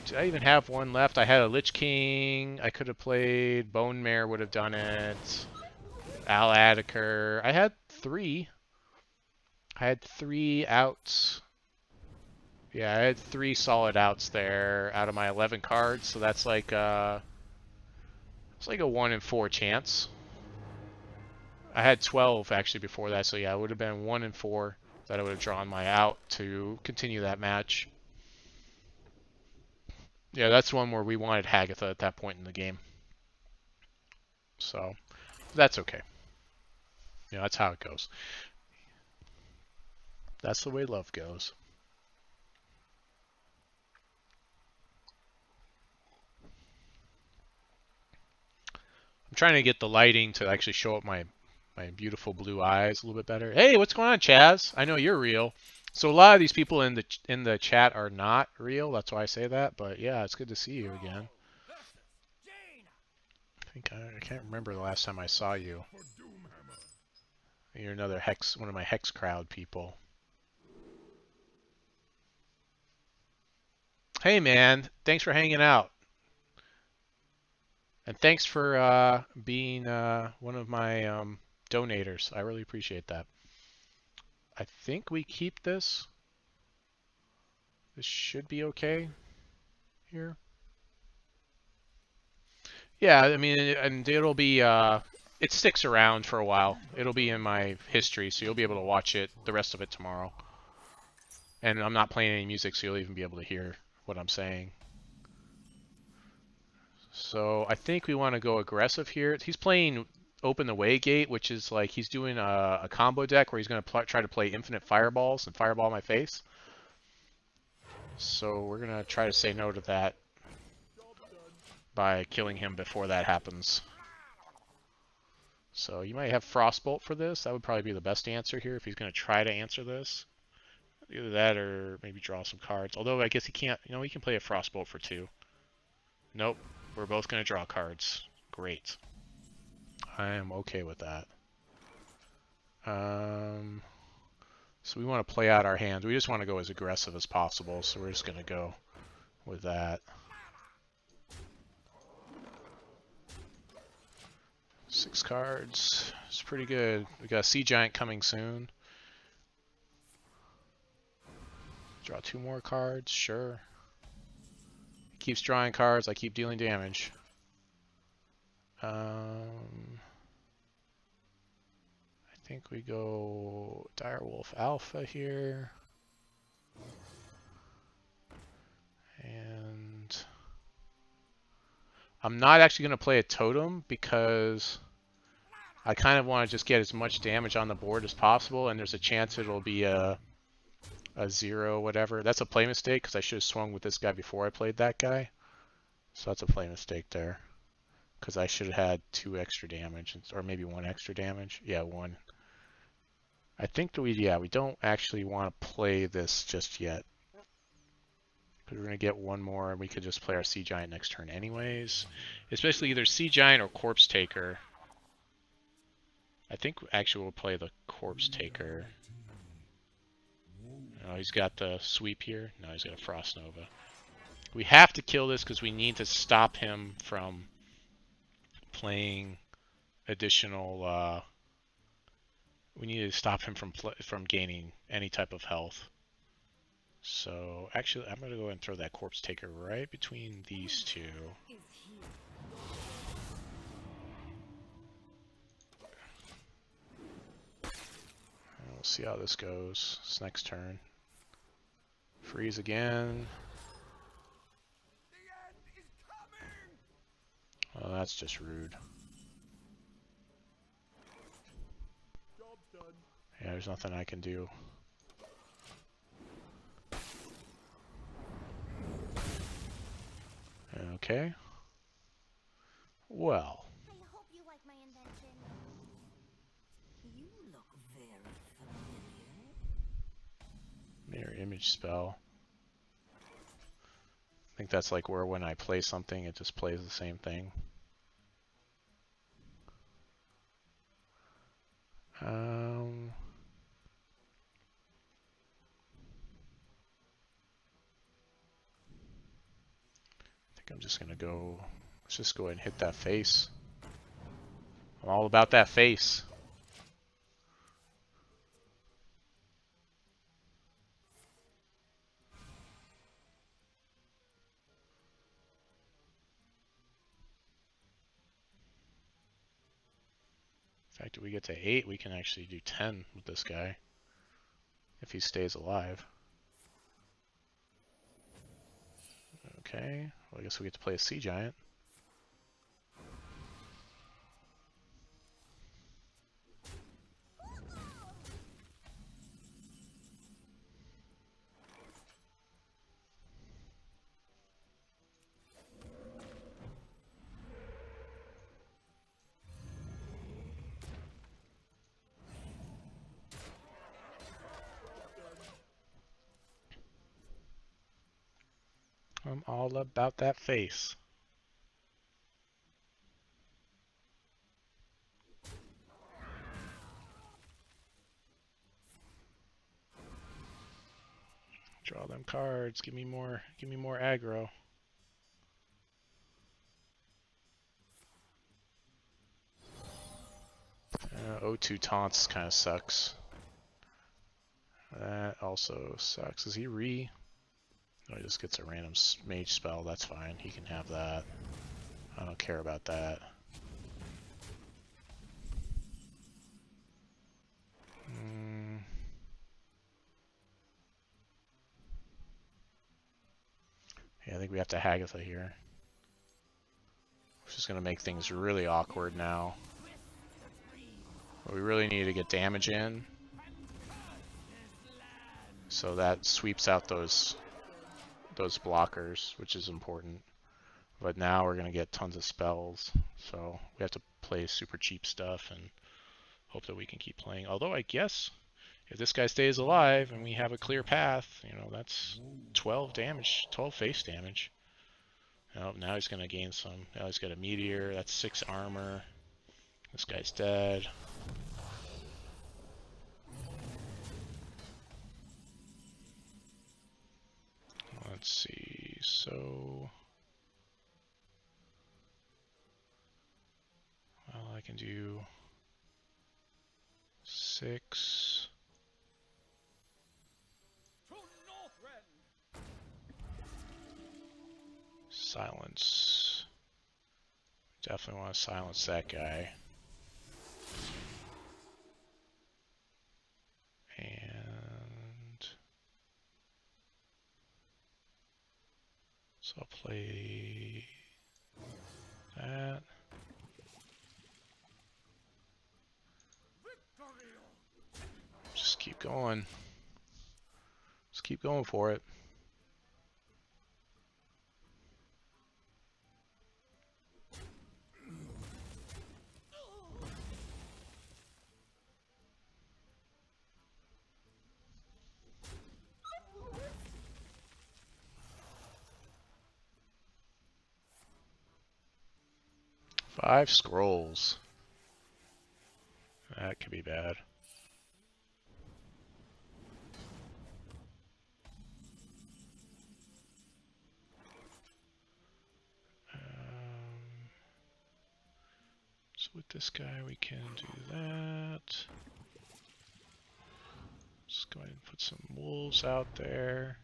Did I even have one left? I had a Lich King. I could have played Bone Mare. Would have done it. Al Addaker. I had 3. I had 3 outs. Yeah, I had 3 solid outs there out of my 11 cards. So that's like it's like a 1 in 4 chance. I had 12 actually before that. So yeah, it would have been 1 in 4 that I would have drawn my out to continue that match. Yeah, that's one where we wanted Hagatha at that point in the game. So that's okay. Yeah, that's how it goes. That's the way love goes. I'm trying to get the lighting to actually show up my beautiful blue eyes a little bit better. Hey, what's going on, Chaz? I know you're real. So a lot of these people in the chat are not real. That's why I say that. But yeah, it's good to see you again. I can't remember the last time I saw you. You're another Hex, one of my Hex crowd people. Hey man, thanks for hanging out. And thanks for being one of my donators. I really appreciate that. I think we keep this. This should be okay here. Yeah, I mean, and it'll be, it sticks around for a while. It'll be in my history, so you'll be able to watch it, the rest of it tomorrow. And I'm not playing any music, so you'll even be able to hear what I'm saying. So I think we want to go aggressive here. He's playing Open the Way Gate, which is like he's doing a combo deck where he's going to try to play infinite fireballs and fireball my face. So we're going to try to say no to that. by killing him before that happens. So you might have Frostbolt for this. That would probably be the best answer here if he's going to try to answer this. Either that or maybe draw some cards. Although I guess he can't, he can play a Frostbolt for 2. Nope, we're both going to draw cards. Great. I am okay with that. So we want to play out our hands. We just want to go as aggressive as possible, so we're just going to go with that. 6 cards. It's pretty good. We got a Sea Giant coming soon. Draw 2 more cards, sure. He keeps drawing cards, I keep dealing damage. I think we go Direwolf Alpha here. And I'm not actually going to play a Totem because I kind of want to just get as much damage on the board as possible, and there's a chance it'll be a 0 whatever. That's a play mistake because I should have swung with this guy before I played that guy. So that's a play mistake there. Because I should have had 2 extra damage, or maybe 1 extra damage. Yeah, 1. I think that we don't actually want to play this just yet. Because we're going to get 1 more, and we could just play our Sea Giant next turn anyways. Especially either Sea Giant or Corpse Taker. I think actually we'll play the Corpse Taker. Oh, he's got the sweep here. No, he's got a Frost Nova. We have to kill this because we need to stop him from playing additional. We need to stop him from gaining any type of health. So actually, I'm gonna go ahead and throw that Corpse Taker right between these 2. And we'll see how this goes. This next turn. Freeze again. Oh, that's just rude. Yeah, there's nothing I can do. Okay. Well. I hope you like my invention. You look very familiar. Mirror image spell. I think that's like where when I play something, it just plays the same thing. I think I'm just gonna go. Let's just go ahead and hit that face. I'm all about that face. In fact, if we get to 8, we can actually do 10 with this guy. If he stays alive. Okay, well I guess we get to play a Sea Giant. I'm all about that face. Draw them cards. Give me more aggro. O2 taunts kind of sucks. That also sucks. Is he re? No, he just gets a random mage spell. That's fine. He can have that. I don't care about that. Yeah, I think we have to Hagatha here. Which is going to make things really awkward now. But we really need to get damage in. So that sweeps out those blockers, which is important. But now we're gonna get tons of spells, so we have to play super cheap stuff and hope that we can keep playing. Although I guess if this guy stays alive and we have a clear path, you know, that's 12 damage, 12 face damage. Oh, now he's gonna gain some. Now he's got a meteor. That's 6 armor. This guy's dead. Let's see. So, well, I can do 6. Silence. Definitely want to silence that guy. And so I'll play that. Just keep going. Just keep going for it. Five scrolls. That could be bad. So with this guy we can do that. Just go ahead and put some wolves out there.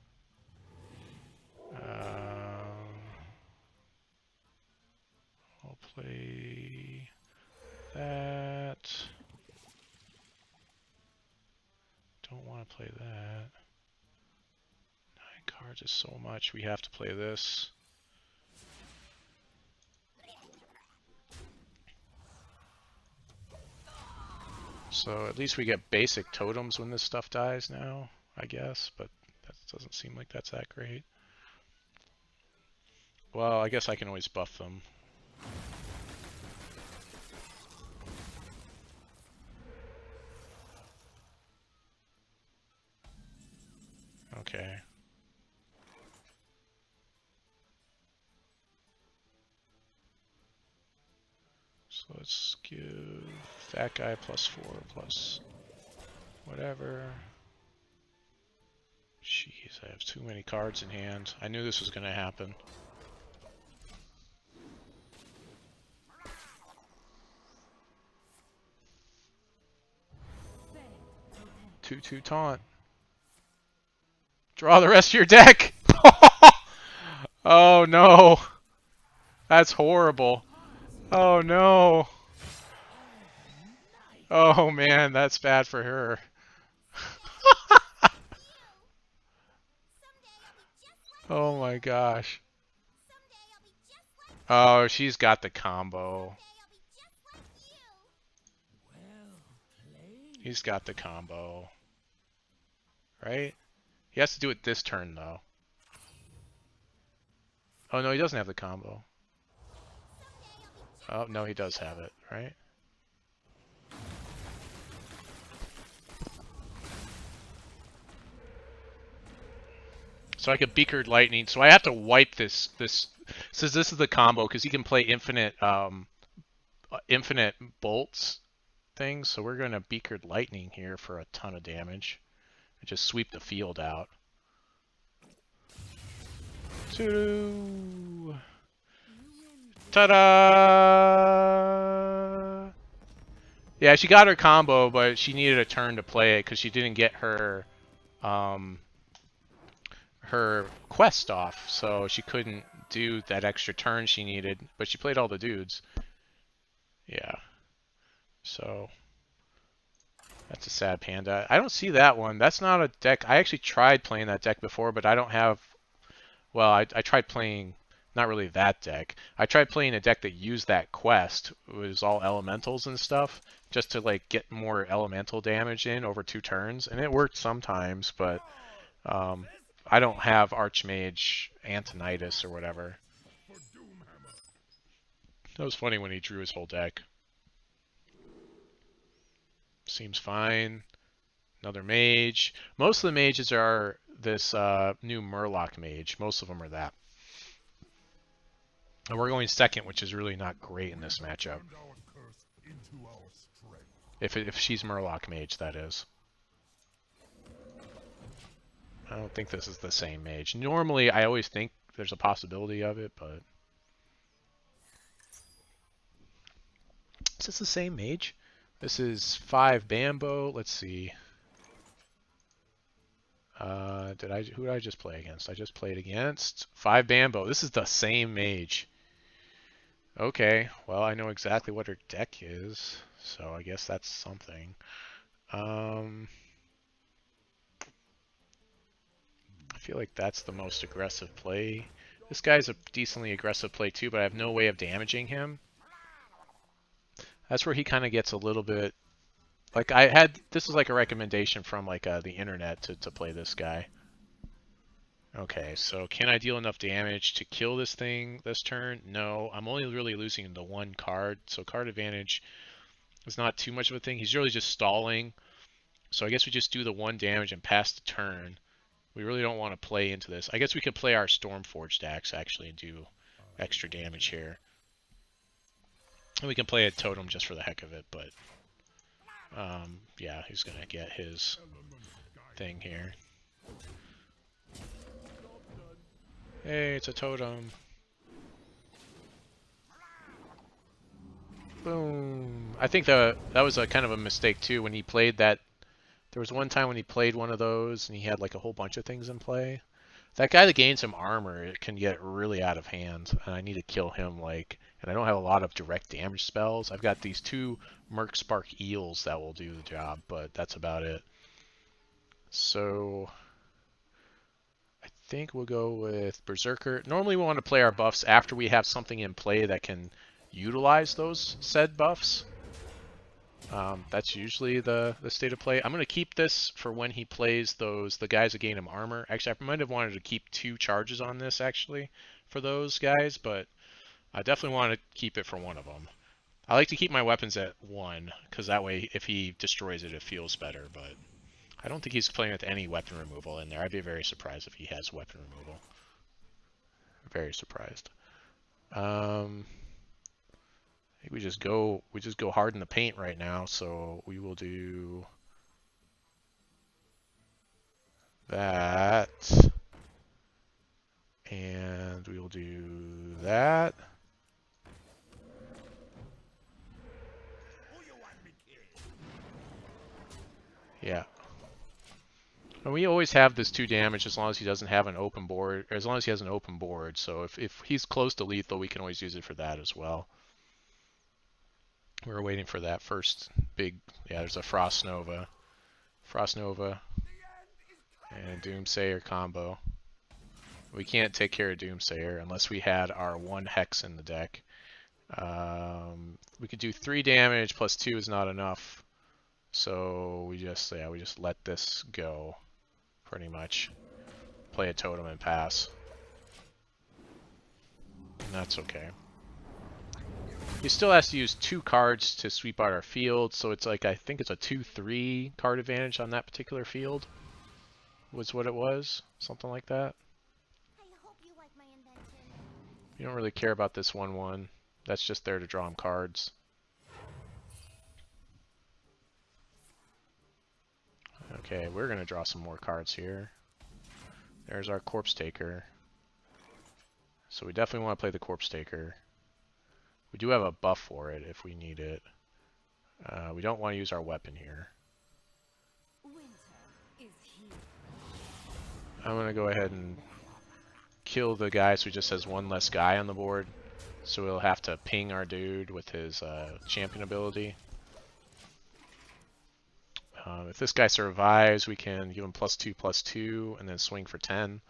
I'll play that. Don't want to play that. 9 cards is so much. We have to play this. So at least we get basic totems when this stuff dies now, I guess, but that doesn't seem like that's that great. Well, I guess I can always buff them. Okay. So let's give that guy +4 plus whatever. Jeez, I have too many cards in hand. I knew this was going to happen. Two taunt. Draw the rest of your deck. Oh no. That's horrible. Oh no. Oh man, that's bad for her. Oh my gosh. Oh, she's got the combo. He's got the combo. Right? He has to do it this turn though. Oh no, he doesn't have the combo. Oh no, he does have it, right? So I could Beakered Lightning. So I have to wipe this. Says this is the combo because he can play infinite bolts things. So we're gonna Beakered Lightning here for a ton of damage. And just sweep the field out. Ta-da! Yeah, she got her combo, but she needed a turn to play it because she didn't get her her quest off, so she couldn't do that extra turn she needed, but she played all the dudes. Yeah. So that's a sad panda. I don't see that one. That's not a deck. I actually tried playing that deck before, but I don't have... Well, I tried playing... Not really that deck. I tried playing a deck that used that quest. It was all elementals and stuff, just to like get more elemental damage in over 2 turns, and it worked sometimes, but I don't have Archmage Antonitis or whatever. That was funny when he drew his whole deck. Seems fine. Another mage. Most of the mages are this new Murloc mage. Most of them are that. And we're going second, which is really not great in this matchup. If she's Murloc mage, that is. I don't think this is the same mage. Normally, I always think there's a possibility of it, but... Is this the same mage? This is 5 Bambo. Let's see. Who did I just play against? I just played against 5 Bambo. This is the same mage. Okay, well, I know exactly what her deck is, so I guess that's something. I feel like that's the most aggressive play. This guy's a decently aggressive play too, but I have no way of damaging him. That's where he kind of gets a little bit... Like, this is like a recommendation from like the internet to play this guy. Okay, so can I deal enough damage to kill this thing this turn? No, I'm only really losing the 1 card, so card advantage is not too much of a thing. He's really just stalling, so I guess we just do the 1 damage and pass the turn. We really don't want to play into this. I guess we could play our Stormforged axe actually and do extra damage here. And we can play a totem just for the heck of it, but yeah, he's gonna get his thing here. Hey, it's a totem. Boom. I think that was a kind of a mistake too when he played that. There was one time when he played one of those and he had like a whole bunch of things in play. That guy that gains some armor, it can get really out of hand, and I need to kill him like. And I don't have a lot of direct damage spells. I've got these 2 Merc Spark Eels that will do the job, but that's about it. So I think we'll go with Berserker. Normally we want to play our buffs after we have something in play that can utilize those said buffs. That's usually the state of play. I'm going to keep this for when he plays the guys that gain him armor. Actually, I might have wanted to keep 2 charges on this actually for those guys, but I definitely want to keep it for one of them. I like to keep my weapons at 1, because that way if he destroys it, it feels better, but I don't think he's playing with any weapon removal in there. I'd be very surprised if he has weapon removal. Very surprised. I think we just go hard in the paint right now, so we will do that. And we will do that. Yeah. And we always have this 2 damage as long as he doesn't have an open board, or as long as he has an open board. So if he's close to lethal, we can always use it for that as well. We're waiting for that first big, yeah, there's a Frost Nova. Frost Nova and Doomsayer combo. We can't take care of Doomsayer unless we had our 1 Hex in the deck. We could do 3 damage plus 2 is not enough. So we just let this go, pretty much. Play a totem and pass. And that's okay. He still has to use 2 cards to sweep out our field, so it's like, I think it's a 2-3 card advantage on that particular field. Was what it was, something like that. I hope you like my invention. You don't really care about this 1/1. That's just there to draw him cards. Okay, we're gonna draw some more cards here. There's our Corpse Taker. So we definitely want to play the Corpse Taker. We do have a buff for it if we need it. We don't want to use our weapon here. I'm going to go ahead and kill the guy so he just has 1 less guy on the board. So we'll have to ping our dude with his champion ability. If this guy survives, we can give him +2/+2 and then swing for 10.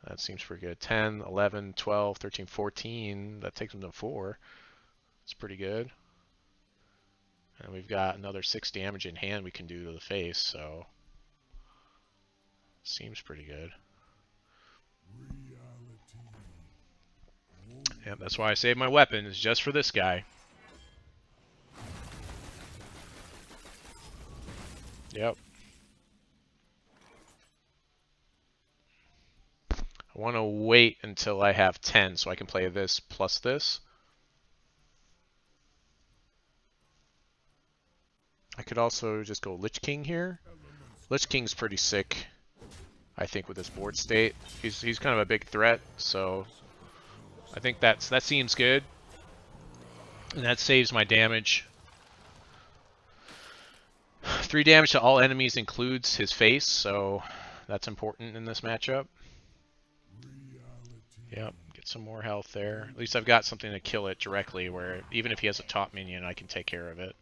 That seems pretty good. 10, 11, 12, 13, 14. That takes him to 4. It's pretty good. And we've got another 6 damage in hand we can do to the face, so seems pretty good. Yep, that's why I saved my weapons, just for this guy. Yep. I want to wait until I have 10 so I can play this plus this. I could also just go Lich King here. Lich King's pretty sick, I think, with this board state. He's kind of a big threat, so I think that seems good. And that saves my damage. 3 damage to all enemies includes his face, so that's important in this matchup. Yep, get some more health there. At least I've got something to kill it directly, where even if he has a top minion, I can take care of it.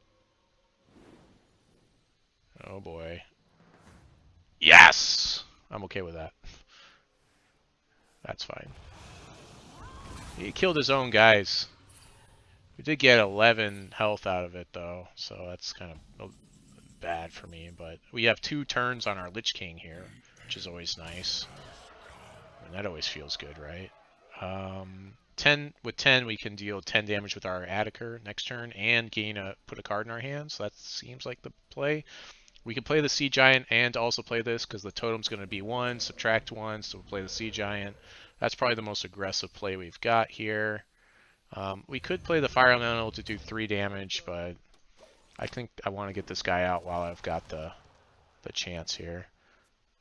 Oh boy. Yes! I'm okay with that. That's fine. He killed his own guys. We did get 11 health out of it, though, so that's kind of bad for me. But we have 2 turns on our Lich King here, which is always nice. And that always feels good, right? 10 we can deal 10 damage with our Attacker next turn and put a card in our hands. So that seems like the play. We can play the Sea Giant and also play this because the totem's going to be 1, subtract 1, so we'll play the Sea Giant. That's probably the most aggressive play we've got here. We could play the Fire Elemental to do 3 damage, but I think I want to get this guy out while I've got the chance here.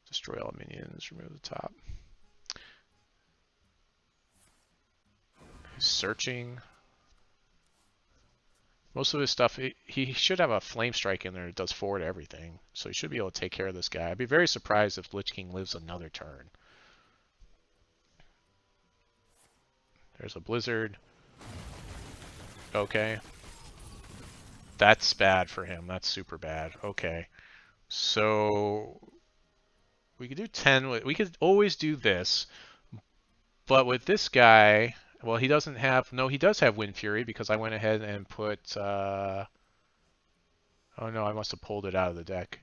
Destroy all minions, remove the top. He's searching. Most of his stuff, he should have a Flame Strike in there that does 4 to everything. So he should be able to take care of this guy. I'd be very surprised if Lich King lives another turn. There's a Blizzard. Okay. That's bad for him. That's super bad. Okay. So we could do 10. We could always do this. But with this guy, well, he doesn't have... No, he does have Wind Fury because I went ahead and put... Oh no, I must have pulled it out of the deck.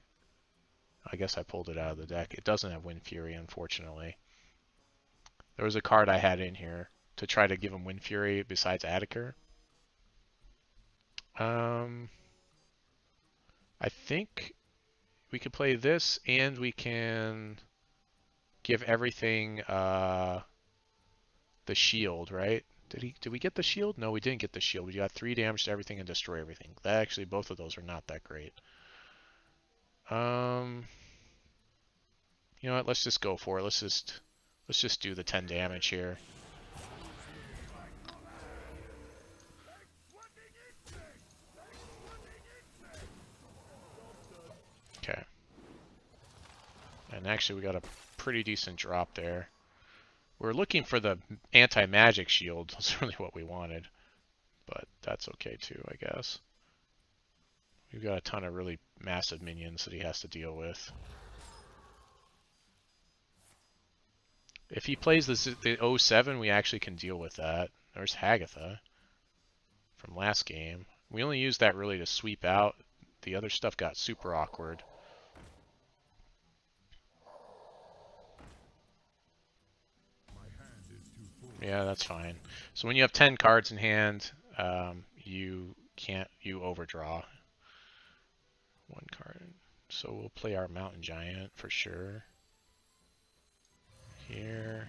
I guess I pulled it out of the deck. It doesn't have Wind Fury, unfortunately. There was a card I had in here to try to give him Wind Fury besides Attacker. I think we could play this and we can give everything the shield, right? Did we get the shield? No, we didn't get the shield. We got 3 damage to everything and destroy everything. That actually, both of those are not that great. You know what? Let's just go for it. Let's just do the 10 damage here. Okay. And actually, we got a pretty decent drop there. We're looking for the anti-magic shield. That's really what we wanted. But that's okay too, I guess. We've got a ton of really massive minions that he has to deal with. If he plays the 07, we actually can deal with that. There's Hagatha from last game. We only used that really to sweep out. The other stuff got super awkward. Yeah, that's fine. So when you have 10 cards in hand, you overdraw 1 card. So we'll play our Mountain Giant for sure. Here.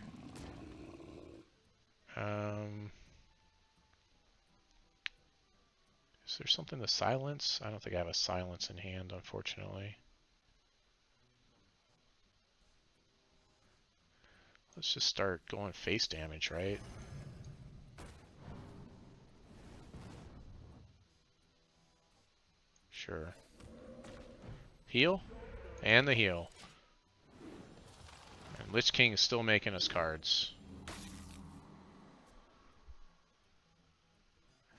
Is there something to silence? I don't think I have a silence in hand, unfortunately. Let's just start going face damage, right? Sure. Heal? And the heal. And Lich King is still making us cards.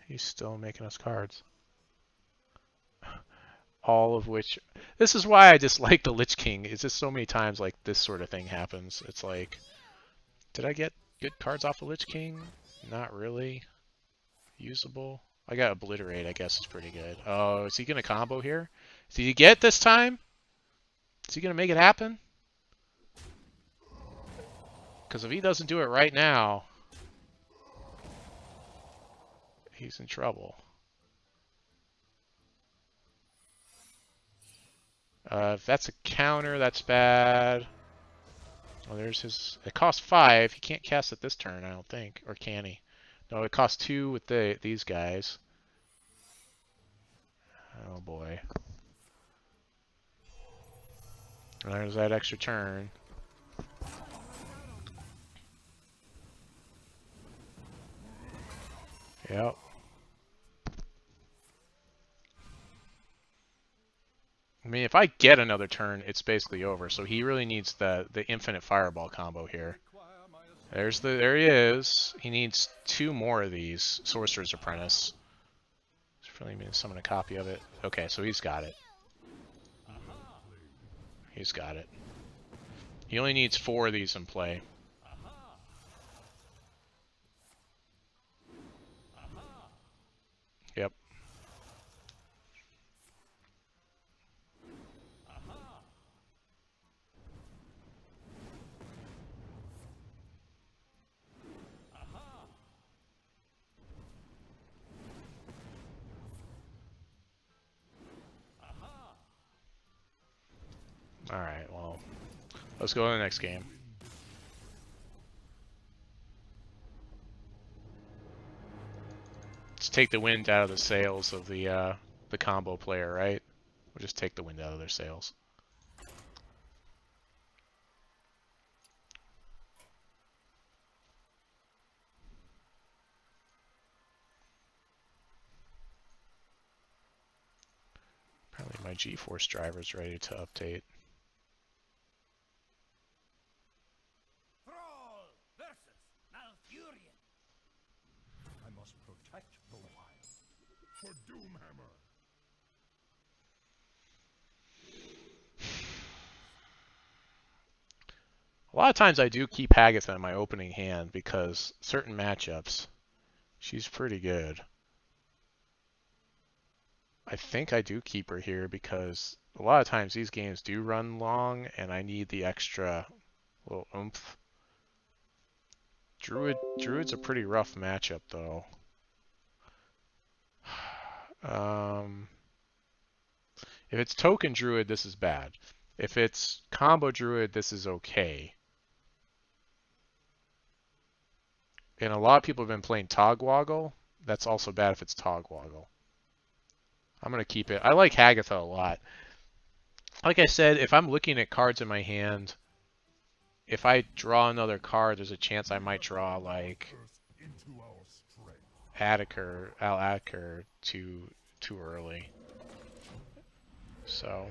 He's still making us cards. All of which... This is why I dislike the Lich King. It's just so many times like this sort of thing happens. It's like... Did I get good cards off of Lich King? Not really. Usable. I got Obliterate, I guess is pretty good. Oh, is he going to combo here? Did he get it this time? Is he going to make it happen? Because if he doesn't do it right now... He's in trouble. If that's a counter, that's bad. Oh, there's his... It costs 5. He can't cast it this turn, I don't think. Or can he? No, it costs 2 with these guys. Oh, boy. There's that extra turn. Yep. I mean, if I get another turn, it's basically over. So he really needs the infinite fireball combo here. There he is. He needs 2 more of these. Sorcerer's Apprentice. Just really means summon a copy of it. Okay, so he's got it. He's got it. He only needs 4 of these in play. Yep. Alright, well, let's go to the next game. Let's take the wind out of the sails of the combo player, right? We'll just take the wind out of their sails. Apparently my GeForce driver's ready to update. I must protect the wild. For Doomhammer. A lot of times I do keep Hagatha in my opening hand because certain matchups, she's pretty good. I think I do keep her here because a lot of times these games do run long and I need the extra little oomph. Druid's a pretty rough matchup though. If it's token Druid, this is bad. If it's combo Druid, this is okay. And a lot of people have been playing Togwaggle. That's also bad if it's Togwaggle. I'm going to keep it. I like Hagatha a lot. Like I said, if I'm looking at cards in my hand, if I draw another card, there's a chance I might draw like Attica too early. So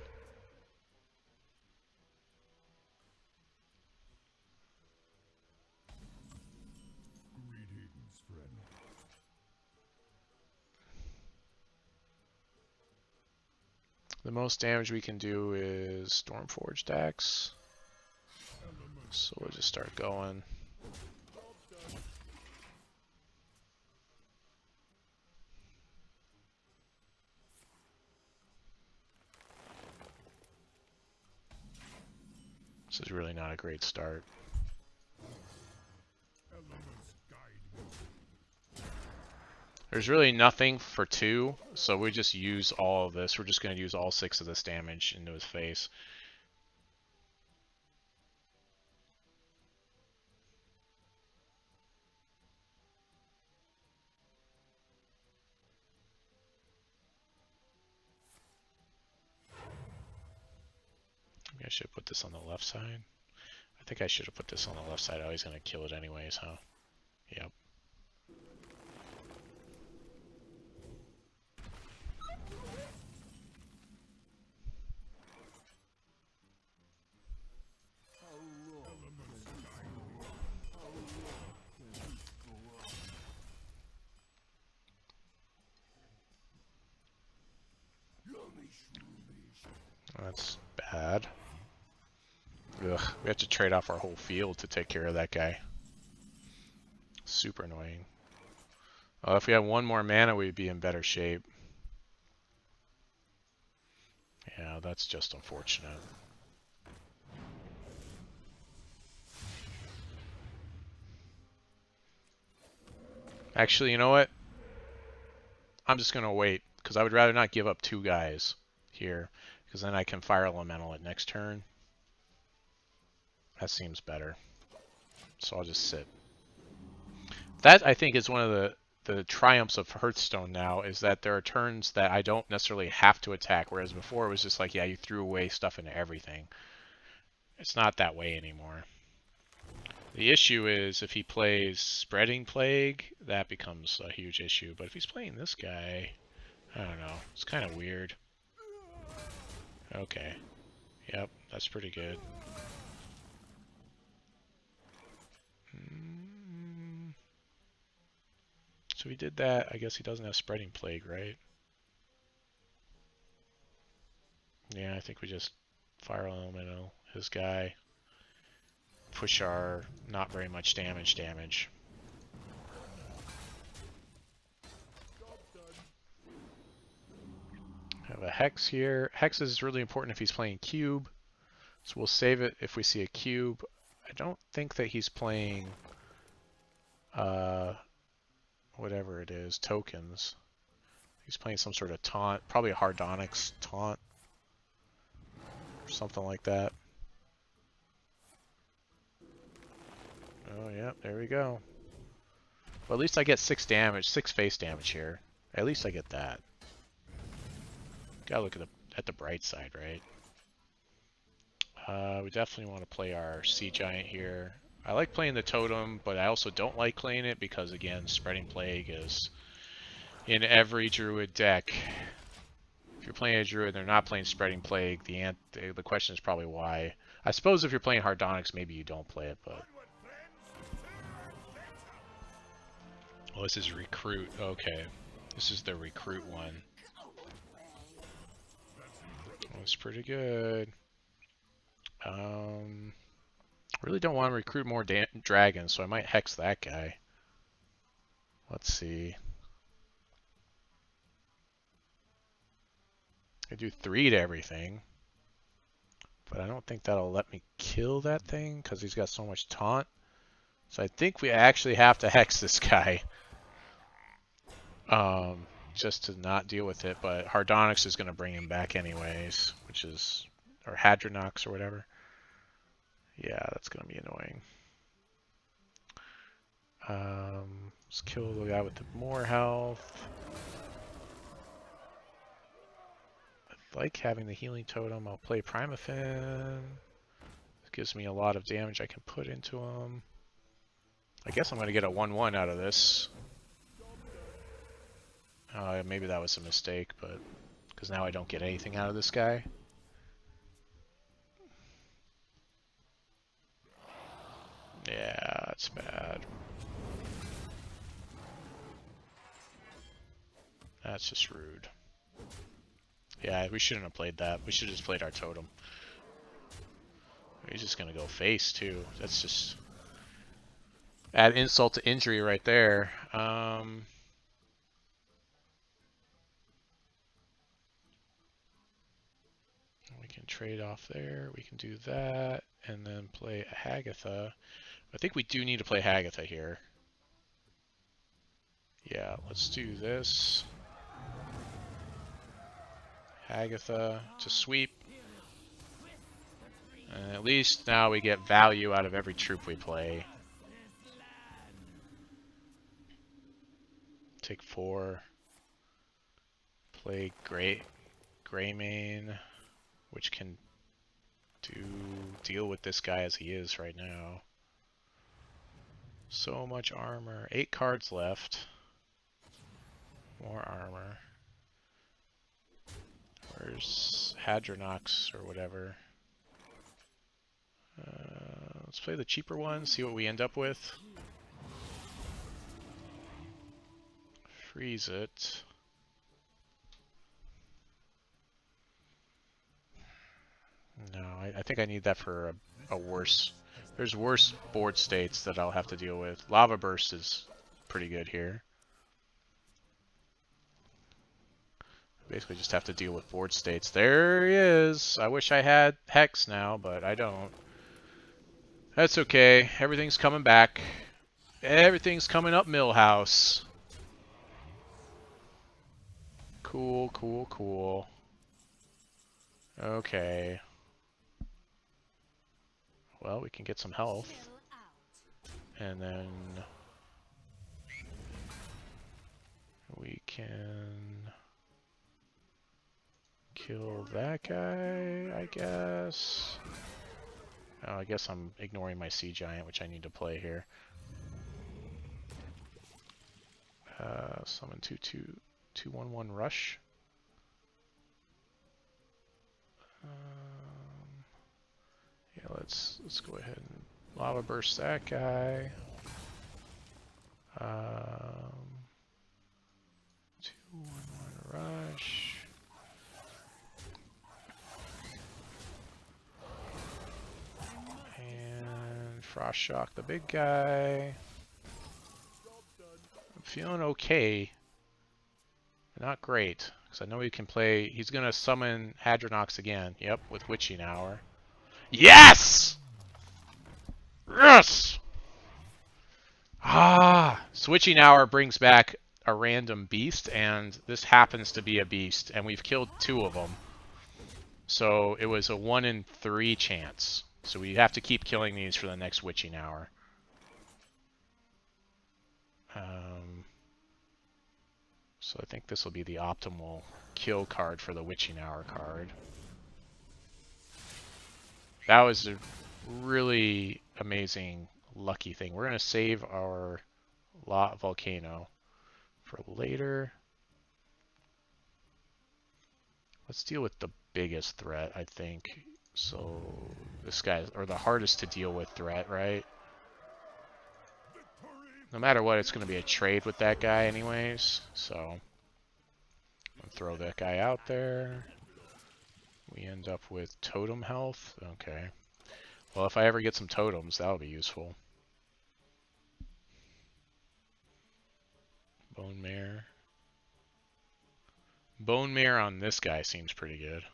Greetings, friend. the most damage we can do is Stormforged Axe. So we'll just start going. This is really not a great start. There's really nothing for 2, so we just use all of this. We're just going to use all 6 of this damage into his face. Maybe I should put this on the left side. I think I should have put this on the left side. I was going to kill it anyways, huh? Yep. That's bad. Ugh, we have to trade off our whole field to take care of that guy. Super annoying. If we had 1 more mana, we'd be in better shape. Yeah, that's just unfortunate. Actually, you know what? I'm just going to wait because I would rather not give up 2 guys here because then I can fire elemental at next turn. That seems better. So I'll just sit. That, I think, is one of the triumphs of Hearthstone now, is that there are turns that I don't necessarily have to attack, whereas before it was just like, yeah, you threw away stuff into everything. It's not that way anymore. The issue is if he plays Spreading Plague, that becomes a huge issue. But if he's playing this guy, I don't know. It's kind of weird. Okay. Yep, that's pretty good. So he did that. I guess he doesn't have Spreading Plague, right? Yeah, I think we just fire elemental his guy. Push our not very much damage. Have a Hex here. Hex is really important if he's playing Cube. So we'll save it if we see a Cube. I don't think that he's playing whatever it is, tokens. He's playing some sort of taunt, probably a Hardonics taunt. Or something like that. Oh yeah, there we go. Well, at least I get 6 damage, 6 face damage here. At least I get that. Gotta look at the bright side, right? We definitely want to play our Sea Giant here. I like playing the Totem, but I also don't like playing it because, again, Spreading Plague is in every Druid deck. If you're playing a Druid and they're not playing Spreading Plague, the question is probably why. I suppose if you're playing Hardonics, maybe you don't play it, but... Oh, this is Recruit. Okay. This is the Recruit one. That's pretty good. Really don't want to recruit more dragons, so I might hex that guy. Let's see. I do 3 to everything, but I don't think that'll let me kill that thing because he's got so much taunt. So I think we actually have to hex this guy, just to not deal with it. But Hardonics is going to bring him back anyways, which is, or Hadronox or whatever. Yeah, that's going to be annoying. Let's kill the guy with the more health. I like having the healing totem. I'll play Primafin. It gives me a lot of damage I can put into him. I guess I'm going to get a 1-1 out of this. Maybe that was a mistake, but because now I don't get anything out of this guy. Yeah, that's bad. That's just rude. Yeah, we shouldn't have played that. We should have just played our totem. He's just gonna go face too. That's just add insult to injury right there. We can trade off there. We can do that and then play a Hagatha. I think we do need to play Hagatha here. Yeah, let's do this. Hagatha to sweep. And at least now we get value out of every troop we play. Take 4. Play Greymane, which can deal with this guy as he is right now. So much armor. 8 cards left. More armor. Where's Hadronox or whatever? Let's play the cheaper one, see what we end up with. Freeze it. No, I think I need that for a worse... There's worse board states that I'll have to deal with. Lava Burst is pretty good here. Basically just have to deal with board states. There he is! I wish I had Hex now, but I don't. That's okay. Everything's coming back. Everything's coming up Millhouse. Cool, cool, cool. Okay. Well, we can get some health. And then we can kill that guy, I guess. Oh, I guess I'm ignoring my Sea Giant, which I need to play here. Summon 2/2/2/1/1 rush. Yeah, let's go ahead and lava burst that guy. 2/1/1 rush. And frost shock the big guy. I'm feeling okay. Not great, because I know he can play. He's gonna summon Hadronox again. Yep, with Witching Hour. Yes! Yes! Ah! Switching Hour brings back a random beast, and this happens to be a beast, and we've killed 2 of them. So it was a 1 in 3 chance. So we have to keep killing these for the next Witching Hour. So I think this will be the optimal kill card for the Witching Hour card. That was a really amazing lucky thing. We're going to save our Lot Volcano for later. Let's deal with the biggest threat, I think. So this guy, or the hardest to deal with threat, right? No matter what, it's going to be a trade with that guy anyways. So I'll throw that guy out there. We end up with totem health. Okay. Well, if I ever get some totems, that'll be useful. Bone Mare. Bone Mare on this guy seems pretty good.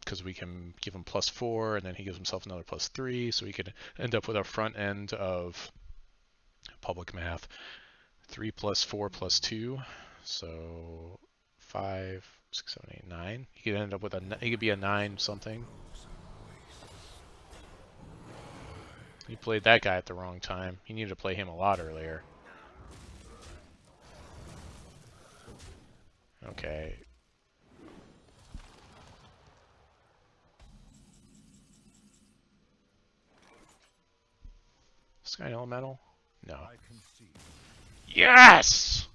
Because we can give him +4, and then he gives himself another +3, so we could end up with our front end of public math. 3 + 4 + 2, so 5, 6, 7, 8, 9. He could end up with he could be a 9 something. He played that guy at the wrong time. He needed to play him a lot earlier. Okay. Sky Elemental? No. Yes!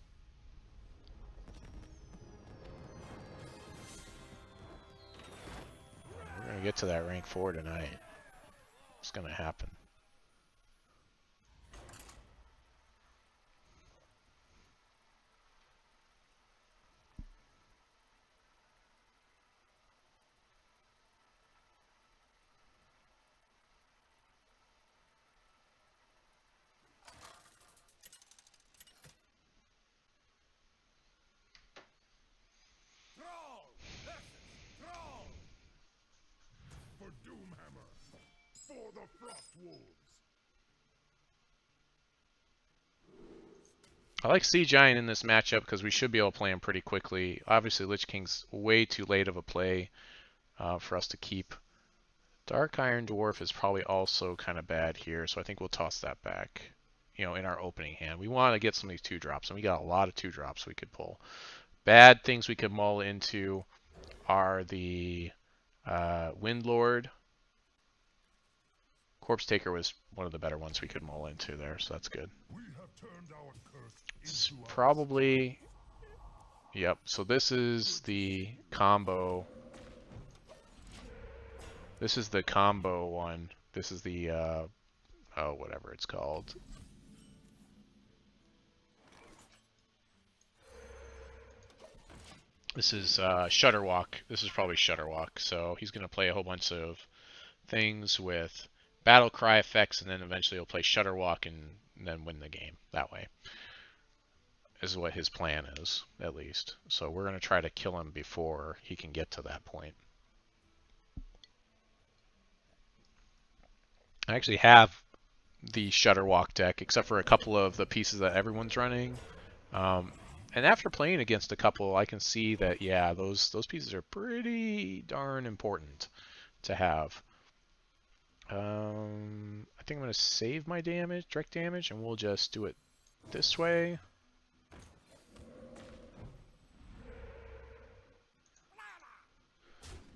We're gonna get to that rank 4 tonight. It's gonna happen. For the Frost Wolves. I like Sea Giant in this matchup because we should be able to play him pretty quickly. Obviously, Lich King's way too late of a play for us to keep. Dark Iron Dwarf is probably also kind of bad here, so I think we'll toss that back, you know, in our opening hand. We want to get some of these 2-drops, and we got a lot of 2-drops we could pull. Bad things we could mull into are the Windlord. Corpse Taker was one of the better ones we could mull into there, so that's good. It's probably... Yep, so this is the combo. This is the combo one. This is the, oh, whatever it's called. This is Shutterwalk. This is probably Shutterwalk, so he's going to play a whole bunch of things with battle cry effects, and then eventually he'll play Shutterwalk and then win the game that way. Is what his plan is, at least. So we're going to try to kill him before he can get to that point. I actually have the Shutterwalk deck, except for a couple of the pieces that everyone's running. And And after playing against a couple, I can see that, yeah, those pieces are pretty darn important to have. I think I'm going to save my damage, direct damage, and we'll just do it this way.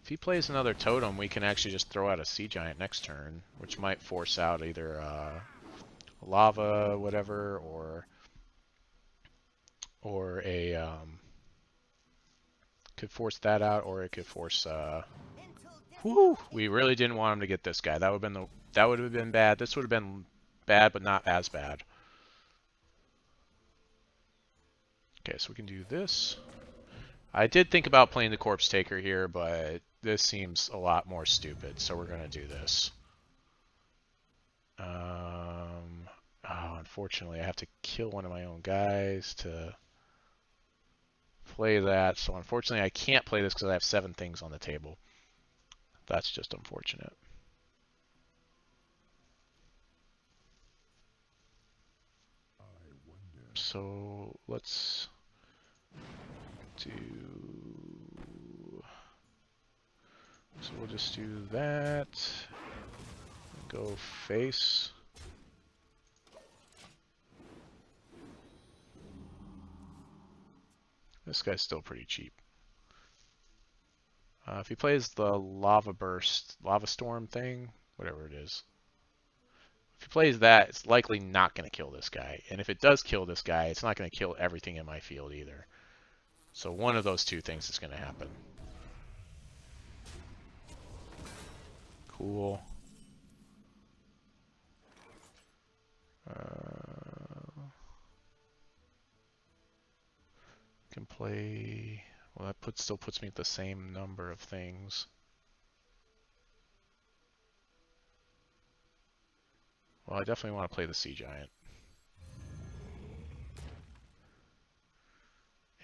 If he plays another totem, we can actually just throw out a sea giant next turn, which might force out either lava, whatever, or a could force that out, or it could force. Whew, we really didn't want him to get this guy. That would have been bad. This would have been bad, but not as bad. Okay, so we can do this. I did think about playing the Corpse Taker here, but this seems a lot more stupid, so we're going to do this. Oh, unfortunately, I have to kill one of my own guys to play that, so unfortunately I can't play this because I have 7 things on the table. That's just unfortunate. So let's do... So we'll just do that. Go face. This guy's still pretty cheap. If he plays the lava burst, lava storm thing, whatever it is. If he plays that, it's likely not going to kill this guy. And if it does kill this guy, it's not going to kill everything in my field either. So one of those two things is going to happen. Cool. Can play... Well, that still puts me at the same number of things. Well, I definitely want to play the Sea Giant.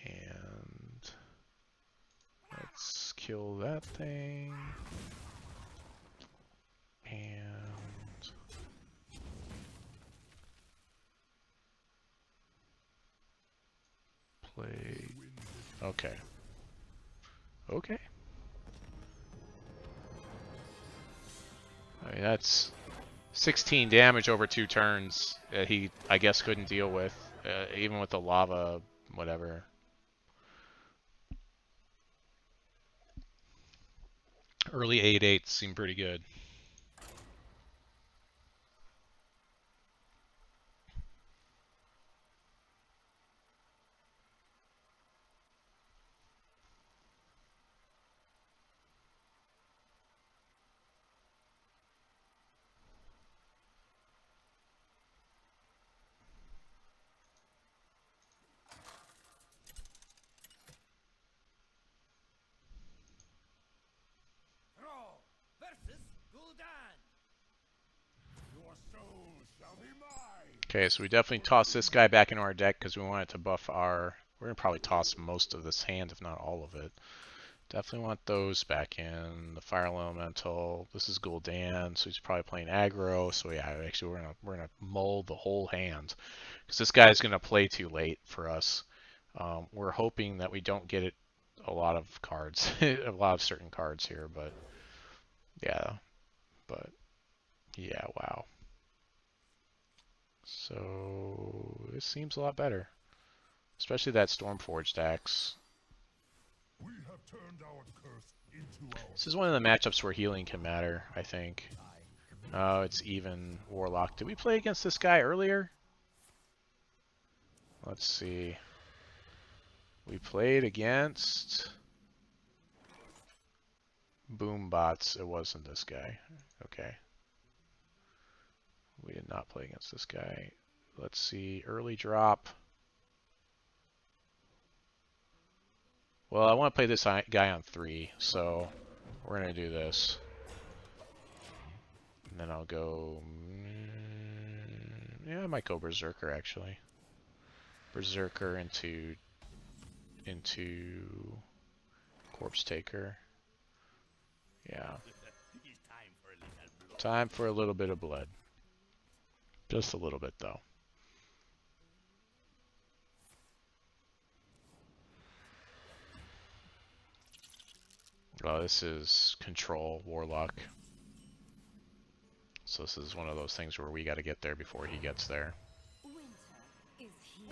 And let's kill that thing. And play. Okay. Okay. I mean, that's 16 damage over 2 turns that he, I guess, couldn't deal with, even with the lava, whatever. Early 8/8 seemed pretty good. Okay, so we definitely toss this guy back into our deck because we want it to buff our... We're going to probably toss most of this hand, if not all of it. Definitely want those back in. The Fire Elemental. This is Gul'dan, so he's probably playing aggro. So yeah, actually we're gonna mull the whole hand because this guy's gonna play too late for us. We're hoping that we don't get a lot of cards, a lot of certain cards here, but yeah, wow. So this seems a lot better, especially that Stormforged axe. We have turned our curse into our... This is one of the matchups where healing can matter, I think. Oh, it's even Warlock. Did we play against this guy earlier? Let's see. We played against Boombots. It wasn't this guy. Okay. We did not play against this guy. Let's see. Early drop. Well, I want to play this guy on 3, so we're going to do this. And then I'll go... Yeah, I might go Berserker, actually. Berserker into Corpse Taker. Yeah. Time for a little bit of blood. Just a little bit, though. Well, this is control warlock. So this is one of those things where we got to get there before he gets there. Winter is here.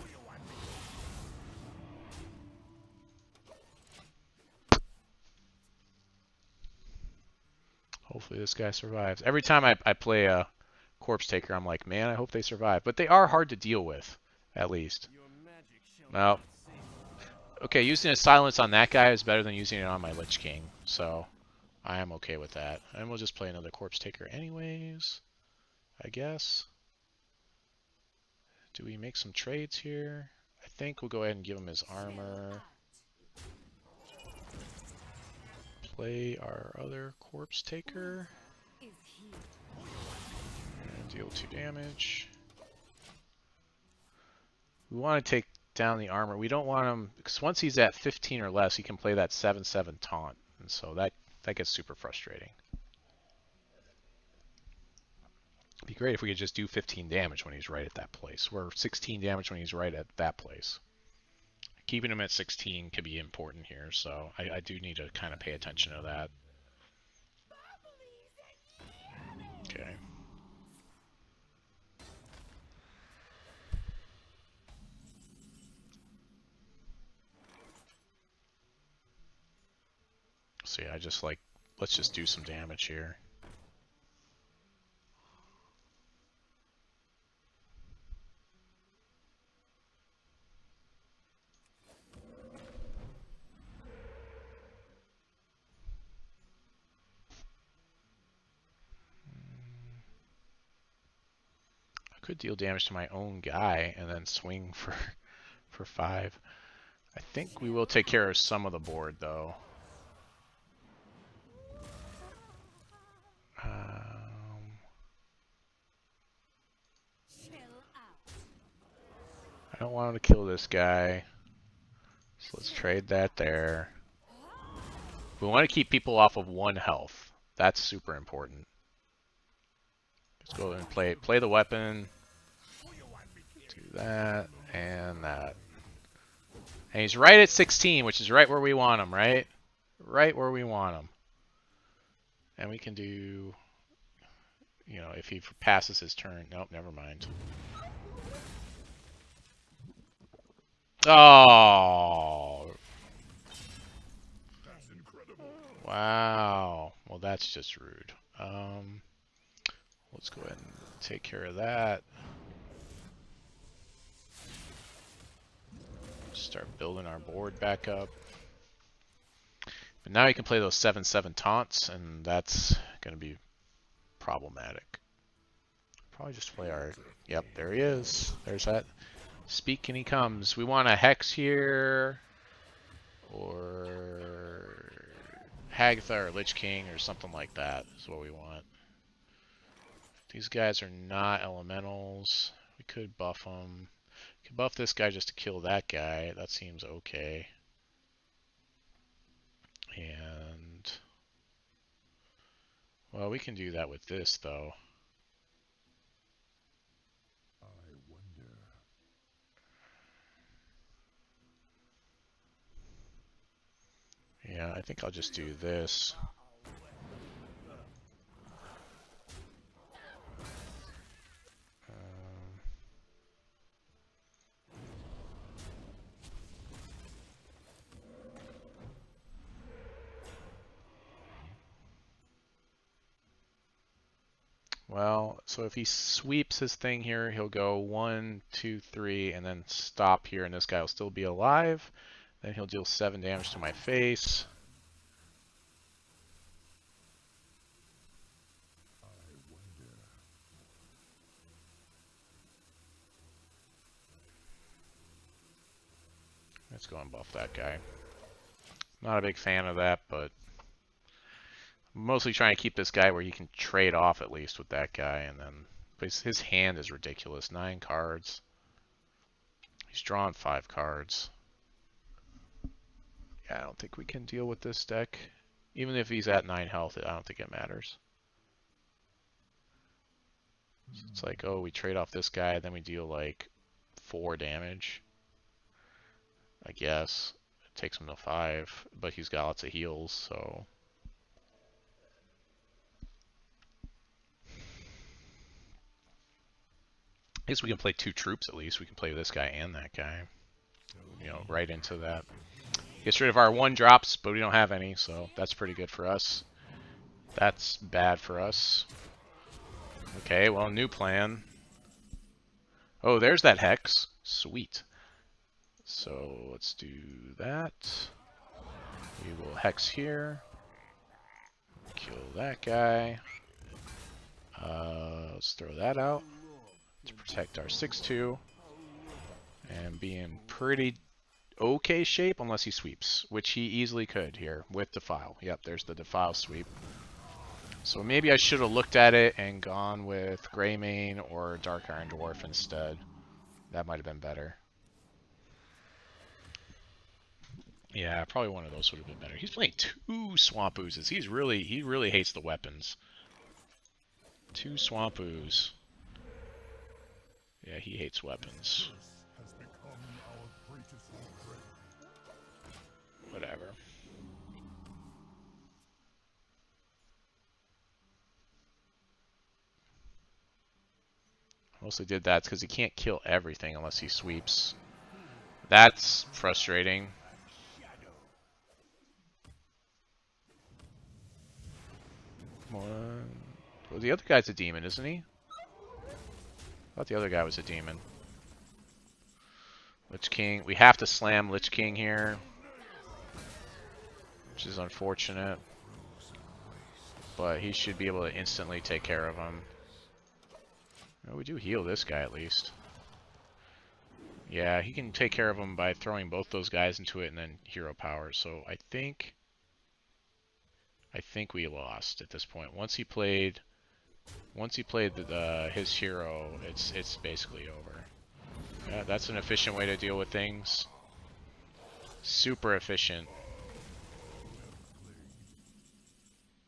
Hopefully this guy survives. Every time I play a corpse taker, I'm like, man, I hope they survive. But they are hard to deal with, at least. Well, okay, using a silence on that guy is better than using it on my Lich King. So I am okay with that. And we'll just play another corpse taker anyways, I guess. Do we make some trades here? I think we'll go ahead and give him his armor. Play our other corpse taker. Is here. And deal 2 damage. We want to take down the armor. We don't want him, because once he's at 15 or less, he can play that 7/7 taunt. And so that gets super frustrating. It'd be great if we could just do 15 damage when he's right at that place, or 16 damage when he's right at that place. Keeping him at 16 could be important here, so I do need to kind of pay attention to that. Okay. So yeah, let's just do some damage here. I could deal damage to my own guy and then swing for 5. I think we will take care of some of the board though. I don't want him to kill this guy, so let's trade that there. We want to keep people off of 1 health. That's super important. Let's go and play the weapon. Do that and that. And he's right at 16, which is right where we want him, right? Right where we want him. And we can do, you know, if he passes his turn. Nope, never mind. Oh. That's incredible. Wow. Well, that's just rude. Let's go ahead and take care of that. Start building our board back up. But now you can play those 7/7 taunts, and that's going to be problematic. Probably just play our... Yep, there he is. There's that. Speak and he comes. We want a Hex here, or Hagatha or Lich King or something like that is what we want. These guys are not elementals. We could buff them. We could buff this guy just to kill that guy. That seems okay. And well, we can do that with this though. I wonder. Yeah, I think I'll just do this. Well, so if he sweeps his thing here, he'll go 1, 2, 3, and then stop here, and this guy will still be alive. Then he'll deal 7 damage to my face. I wonder. Let's go and buff that guy. Not a big fan of that, but I'm mostly trying to keep this guy where he can trade off at least with that guy, and then but his hand is ridiculous. 9 cards. He's drawn 5 cards. Yeah, I don't think we can deal with this deck. Even if he's at 9 health, I don't think it matters. So it's like, oh, we trade off this guy, then we deal like 4 damage. I guess. It takes him to 5, but he's got lots of heals, so I guess we can play 2 troops at least. We can play this guy and that guy. You know, right into that. Gets rid of our 1 drops, but we don't have any, so that's pretty good for us. That's bad for us. Okay, well, new plan. Oh, there's that Hex. Sweet. So let's do that. We will Hex here. Kill that guy. Let's throw that out to protect our 6-2. And be in pretty okay shape unless he sweeps, which he easily could here with Defile. Yep, there's the Defile sweep. So maybe I should have looked at it and gone with Greymane or Dark Iron Dwarf instead. That might have been better. Yeah, probably one of those would have been better. He's playing 2 Swamp Oozes. He really hates the weapons. 2 Swamp Ooze. Yeah, he hates weapons. Has become our greatest regret. Whatever. Mostly did that because he can't kill everything unless he sweeps. That's frustrating. Come on. Well, the other guy's a demon, isn't he? I thought the other guy was a demon. Lich King. We have to slam Lich King here, which is unfortunate. But he should be able to instantly take care of him. Well, we do heal this guy at least. Yeah, he can take care of him by throwing both those guys into it and then hero power. So I think we lost at this point. Once he played his hero, it's basically over. Yeah, that's an efficient way to deal with things. Super efficient.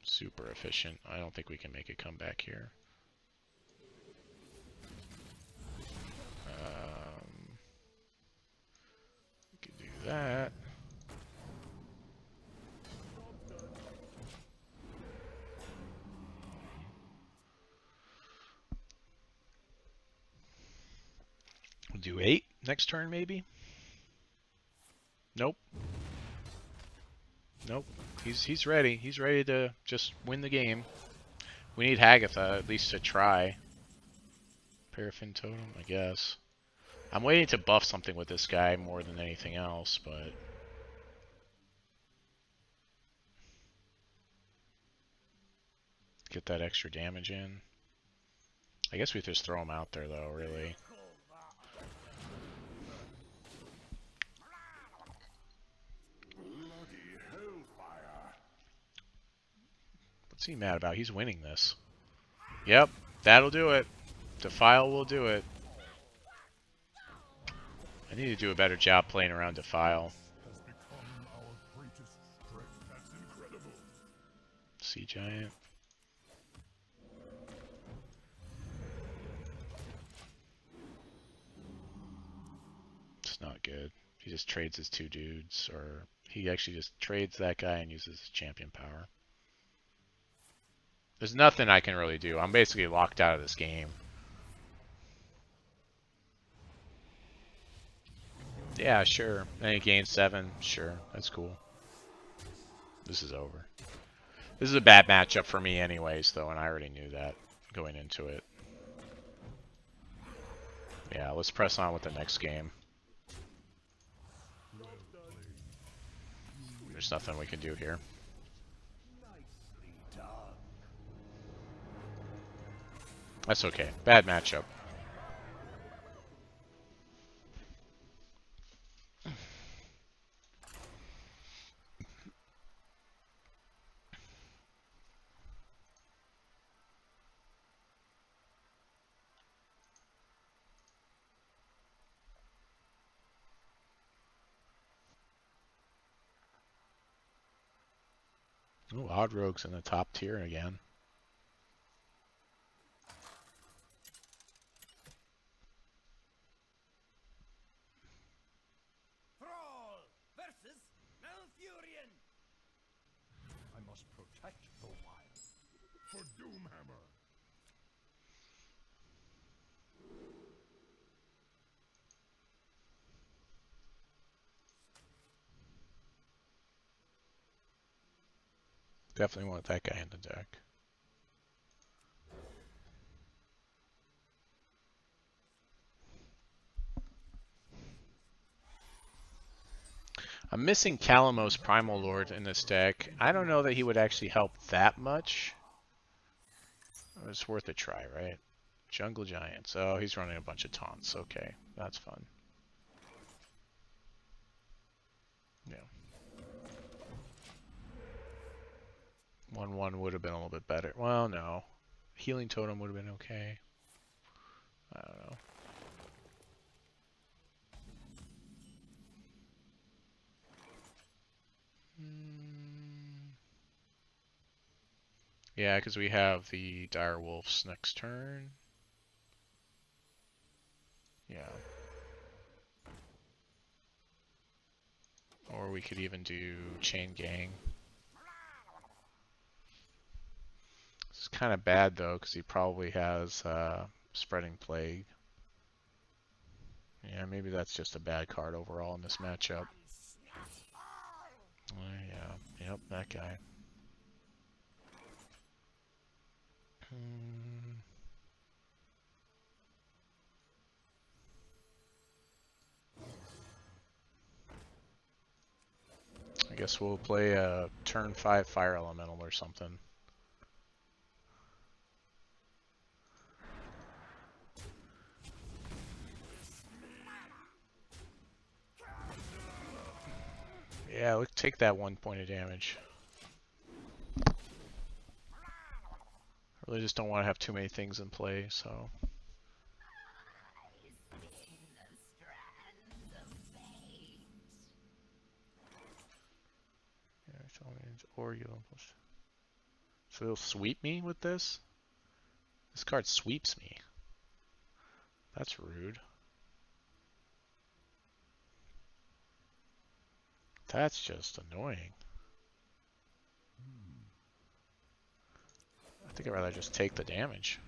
Super efficient. I don't think we can make a comeback here. We can do that. We'll do 8 next turn, maybe? Nope. Nope. He's ready. He's ready to just win the game. We need Hagatha at least to try. Paraffin Totem, I guess. I'm waiting to buff something with this guy more than anything else, but... Get that extra damage in. I guess we just throw him out there, though, really. What's he mad about? He's winning this. Yep, that'll do it. Defile will do it. I need to do a better job playing around Defile. Has become our greatest strength. That's incredible. Sea Giant. It's not good. He just trades his 2 dudes, or he actually just trades that guy and uses his champion power. There's nothing I can really do. I'm basically locked out of this game. Yeah, sure. And he gains 7. Sure, that's cool. This is over. This is a bad matchup for me anyways, though, and I already knew that going into it. Yeah, let's press on with the next game. There's nothing we can do here. That's okay. Bad matchup. Oh, Odd Rogue's in the top tier again. Thrall versus Malfurion. I must protect the wild. For Doomhammer. Definitely want that guy in the deck. I'm missing Calamos Primal Lord in this deck. I don't know that he would actually help that much. It's worth a try, right? Jungle Giants. Oh, he's running a bunch of taunts. Okay, that's fun. Yeah. 1/1 would have been a little bit better. Well, no. Healing Totem would have been okay. I don't know. Yeah, because we have the Dire Wolves next turn. Yeah. Or we could even do Chain Gang. It's kind of bad though, because he probably has Spreading Plague. Yeah, maybe that's just a bad card overall in this matchup. Yeah, yep, that guy. I guess we'll play a turn 5 Fire Elemental or something. Yeah, let's take that 1 point of damage. I really just don't want to have too many things in play, so. Or you'll. So he'll sweep me with this? This card sweeps me. That's rude. That's just annoying. I think I'd rather just take the damage.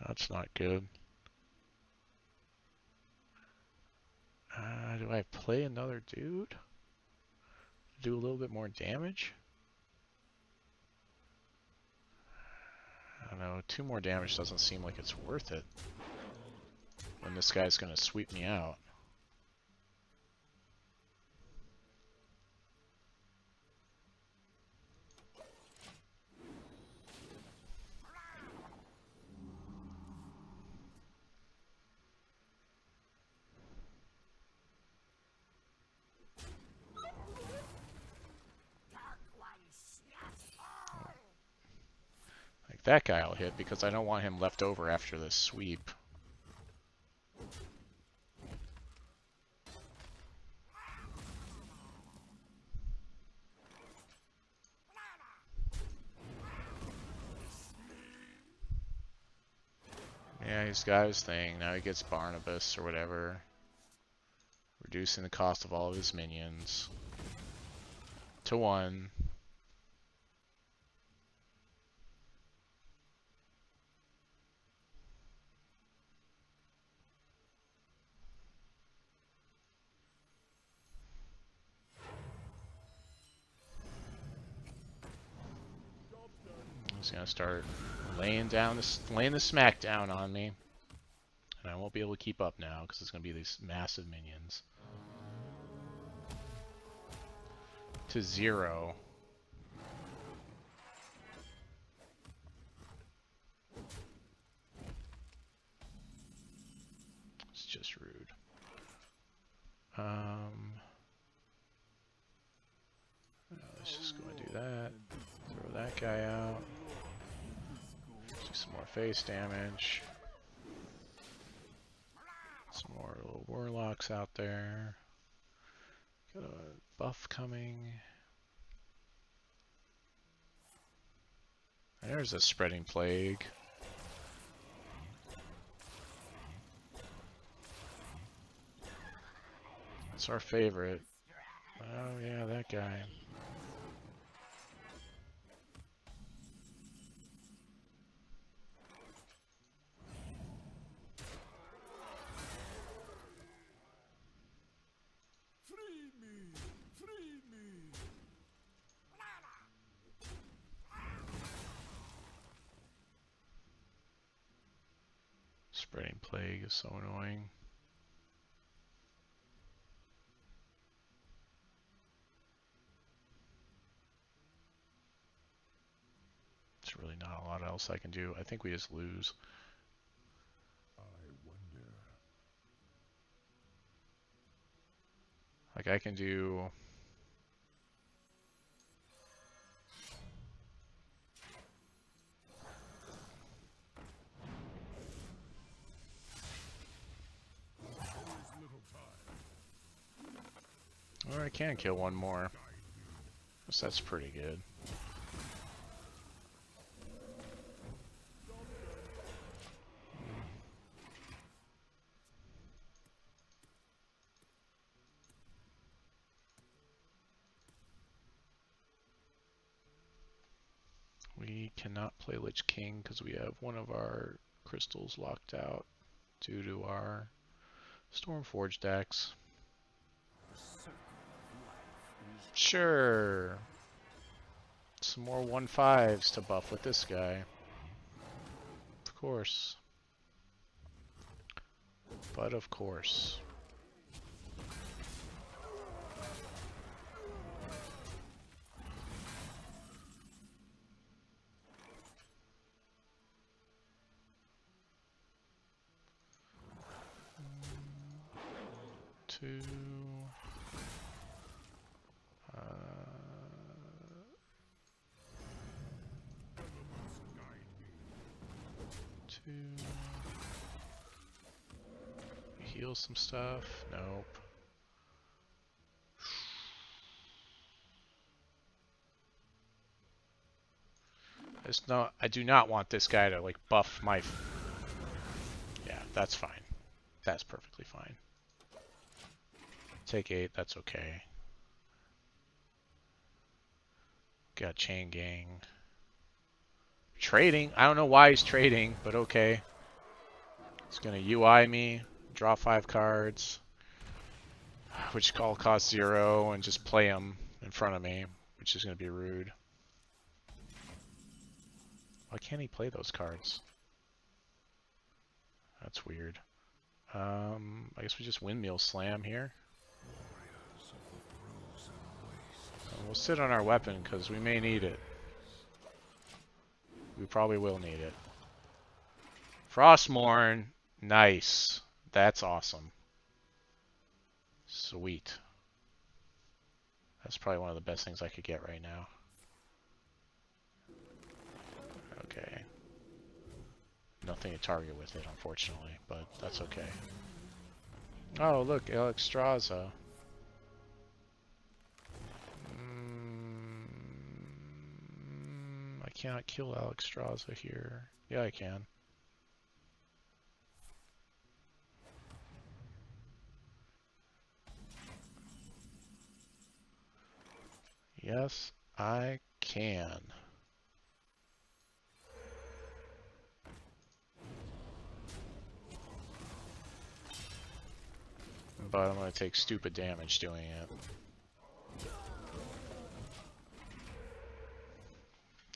That's not good. Do I play another dude? Do a little bit more damage? I don't know, 2 more damage doesn't seem like it's worth it when this guy's gonna sweep me out. Like that guy I'll hit because I don't want him left over after this sweep. Yeah, he's got his thing. Now he gets Barnabas or whatever. Reducing the cost of all of his minions to 1. He's gonna start laying the smackdown on me, and I won't be able to keep up now because it's gonna be these massive minions. To 0. It's just rude. Let's just go and do that. Throw that guy out. Do some more face damage. Some more little warlocks out there. Got a buff coming. There's a Spreading Plague. It's our favorite. Oh yeah, that guy. Spreading plague is so annoying. There's really not a lot else I can do. I think we just lose. I wonder. Like I can do... Or I can kill one more. So that's pretty good. We cannot play Lich King because we have one of our crystals locked out due to our Stormforge decks. Sure. Some more 1/5s to buff with this guy. Of course. But of course. Two. Two. Heal some stuff. Nope. I do not want this guy to like buff my. Yeah, that's fine. That's perfectly fine. Take 8. That's okay. Got chain gang. Trading. I don't know why he's trading, but okay. He's gonna UI me, draw 5 cards, which all cost 0, and just play them in front of me, which is gonna be rude. Why can't he play those cards? That's weird. I guess we just windmill slam here. We'll sit on our weapon because we may need it. We probably will need it. Frostmourne. Nice. That's awesome. Sweet. That's probably one of the best things I could get right now. Okay. Nothing to target with it, unfortunately, but that's okay. Oh, look, Alexstrasza. I cannot kill Alexstrasza here. Yeah, I can. Yes, I can. But I'm going to take stupid damage doing it.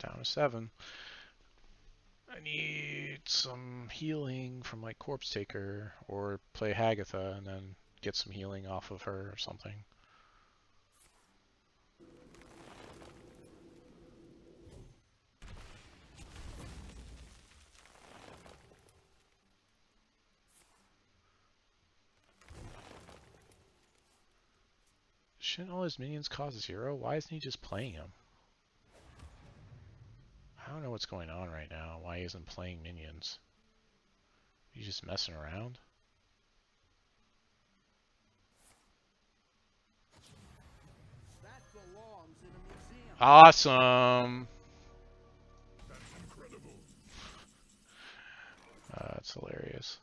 Down to 7. I need some healing from my Corpse Taker, or play Hagatha and then get some healing off of her or something. Shouldn't all his minions cause 0? Why isn't he just playing them? I don't know what's going on right now. Why he isn't playing minions? He's just messing around? That belongs in a museum. Awesome! That's incredible. That's hilarious.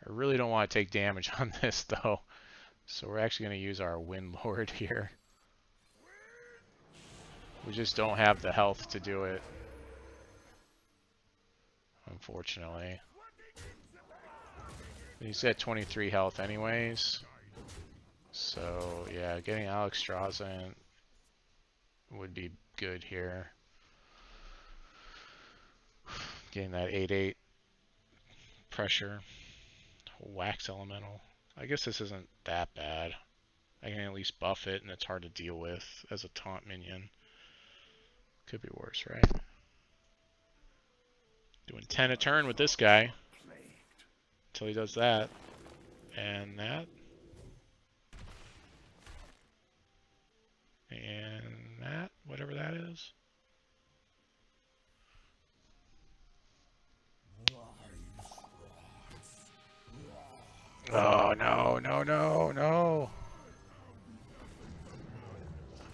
I really don't want to take damage on this, though. So we're actually going to use our Wind Lord here. We just don't have the health to do it, unfortunately. He's at 23 health anyways. So, yeah, getting Alexstrasza would be good here. Getting that 8/8 pressure. Wax elemental. I guess this isn't that bad. I can at least buff it, and it's hard to deal with as a taunt minion. Could be worse, right? Doing 10 a turn with this guy. Until he does that. And that. And that. Whatever that is. Oh, no, no, no, no.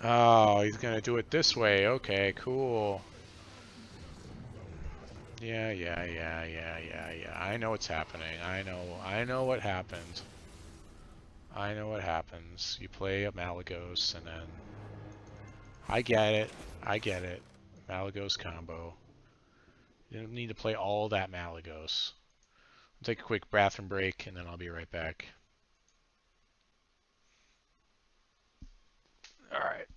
Oh, he's gonna do it this way. Okay, cool. Yeah. I know what's happening. I know what happened. I know what happens. You play a Malagos and then... I get it. Malagos combo. You don't need to play all that Malagos. I'll take a quick bathroom break and then I'll be right back. Alright.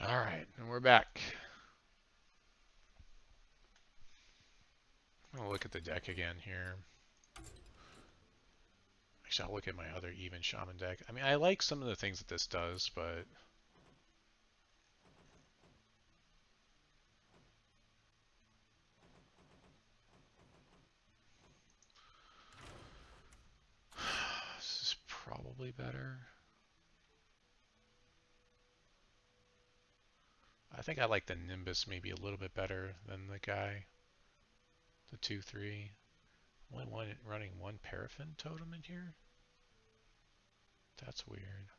Alright, and we're back. I'm gonna look at the deck again here. Actually, I'll look at my other even Shaman deck. I mean, I like some of the things that this does, but... this is probably better. I think I like the Nimbus maybe a little bit better than the guy. The 2/3. Only running one Paraffin Totem in here? That's weird.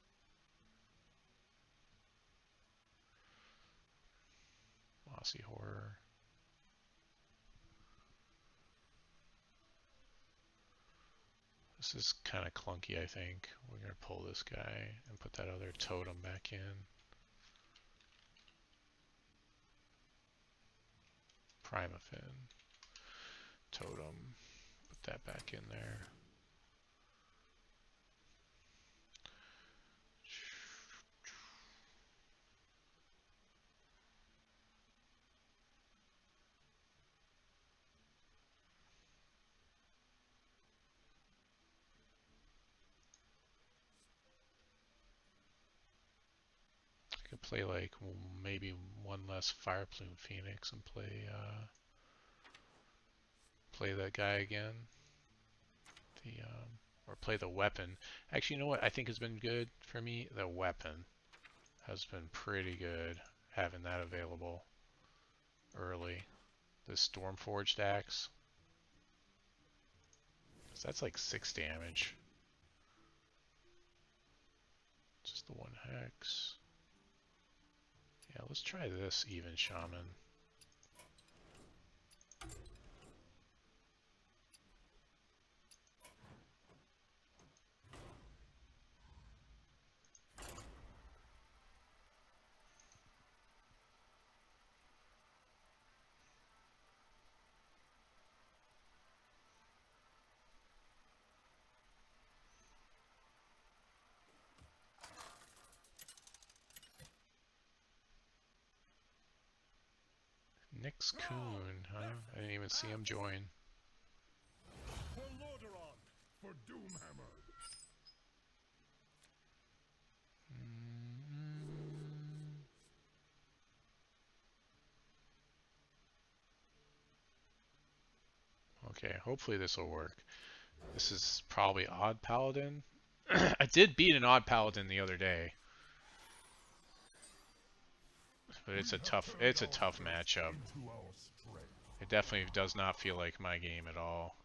Mossy Horror. This is kind of clunky, I think. We're going to pull this guy and put that other totem back in. Primafin. Totem. Put that back in there. I could play like maybe one less Fire Plume Phoenix and play that guy again. Or play the weapon. Actually, you know what I think has been good for me? The weapon has been pretty good having that available early. The Stormforged Axe. So that's like 6 damage. Just the 1 hex. Yeah, let's try this even Shaman. Nix Coon, huh? I didn't even see him join. For Lordaeron, for Doomhammer. Okay, hopefully this will work. This is probably Odd Paladin. I did beat an Odd Paladin the other day, but it's a tough matchup. It definitely does not feel like my game at all.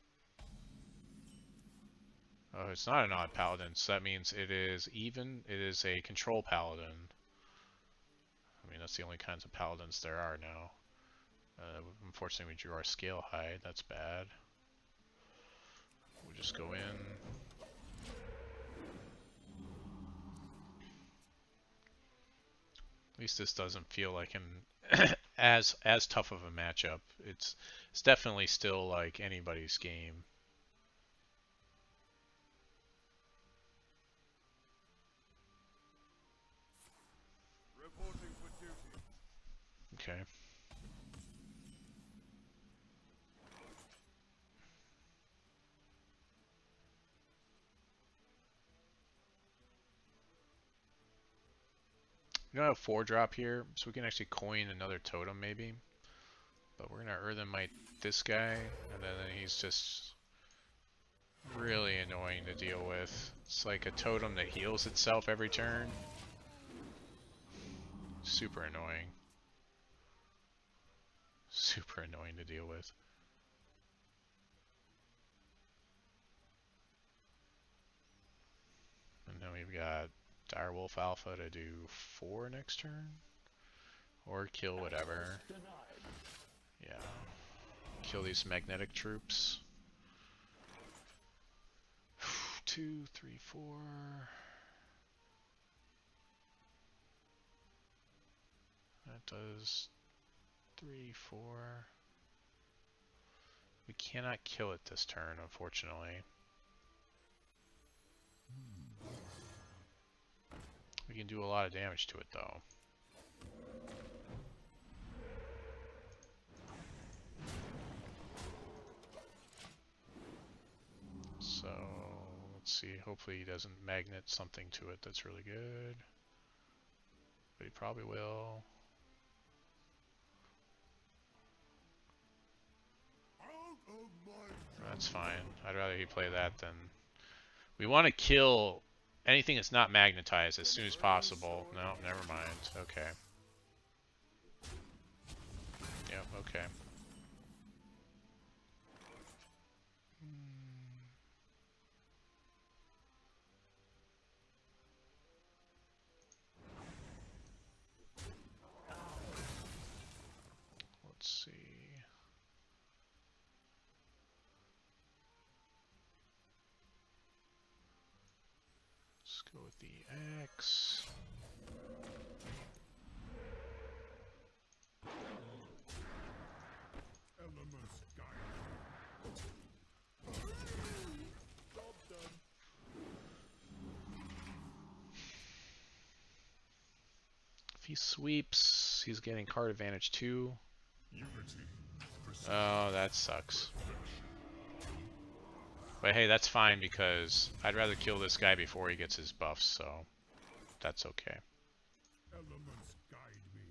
Oh, it's not an Odd Paladin, so that means it is even. It is a Control Paladin. I mean, that's the only kinds of Paladins there are now. Unfortunately, we drew our scale high. That's bad. We'll just go in. At least this doesn't feel like an as tough of a matchup. It's definitely still like anybody's game. Reporting for duty. Okay. We don't have 4-drop here, so we can actually coin another totem maybe. But we're gonna Earthenmite this guy, and then he's just really annoying to deal with. It's like a totem that heals itself every turn. Super annoying. Super annoying to deal with. And then we've got Direwolf Alpha to do 4 next turn. Or kill whatever. Yeah. Kill these magnetic troops. 2, 3, 4. That does 3, 4. We cannot kill it this turn, unfortunately. We can do a lot of damage to it, though. So, let's see. Hopefully he doesn't magnet something to it that's really good. But he probably will. That's fine. I'd rather he play that than... We want to kill anything that's not magnetized as soon as possible. No, never mind. Okay. Yep, okay. Let's see. Let's go with the X. Elements guide. Job done. If he sweeps, he's getting card advantage 2. Unity. Oh, that sucks. But hey, that's fine because I'd rather kill this guy before he gets his buffs, so that's okay. Elements guide me.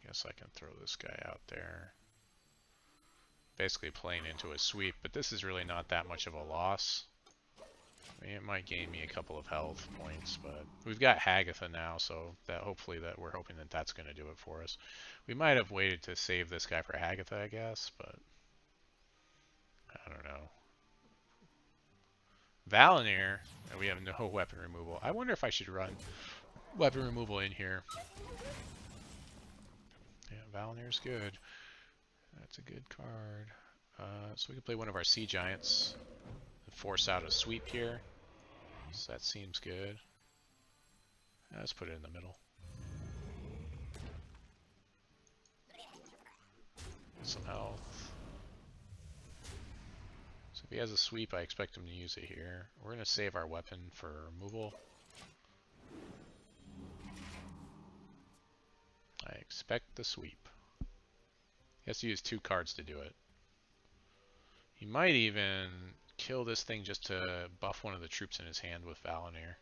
Guess I can throw this guy out there. Basically playing into a sweep, but this is really not that much of a loss. I mean, it might gain me a couple of health points, but we've got Hagatha now, so that hopefully we're hoping that that's going to do it for us. We might have waited to save this guy for Hagatha, I guess, but I don't know. Valinir, we have no weapon removal. I wonder if I should run weapon removal in here. Yeah, Valinir's good. That's a good card. So we can play one of our Sea Giants and force out a sweep here. So that seems good. Let's put it in the middle. If he has a sweep, I expect him to use it here. We're going to save our weapon for removal. I expect the sweep. He has to use 2 cards to do it. He might even kill this thing just to buff one of the troops in his hand with Valinir.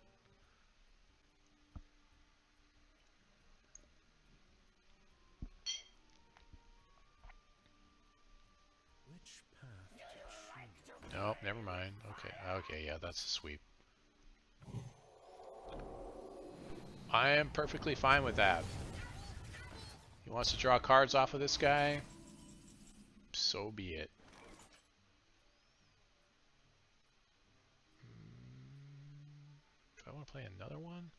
Which path to choose? Nope, never mind. Okay, okay, yeah, that's a sweep. I am perfectly fine with that. He wants to draw cards off of this guy. So be it. Do I want to play another one?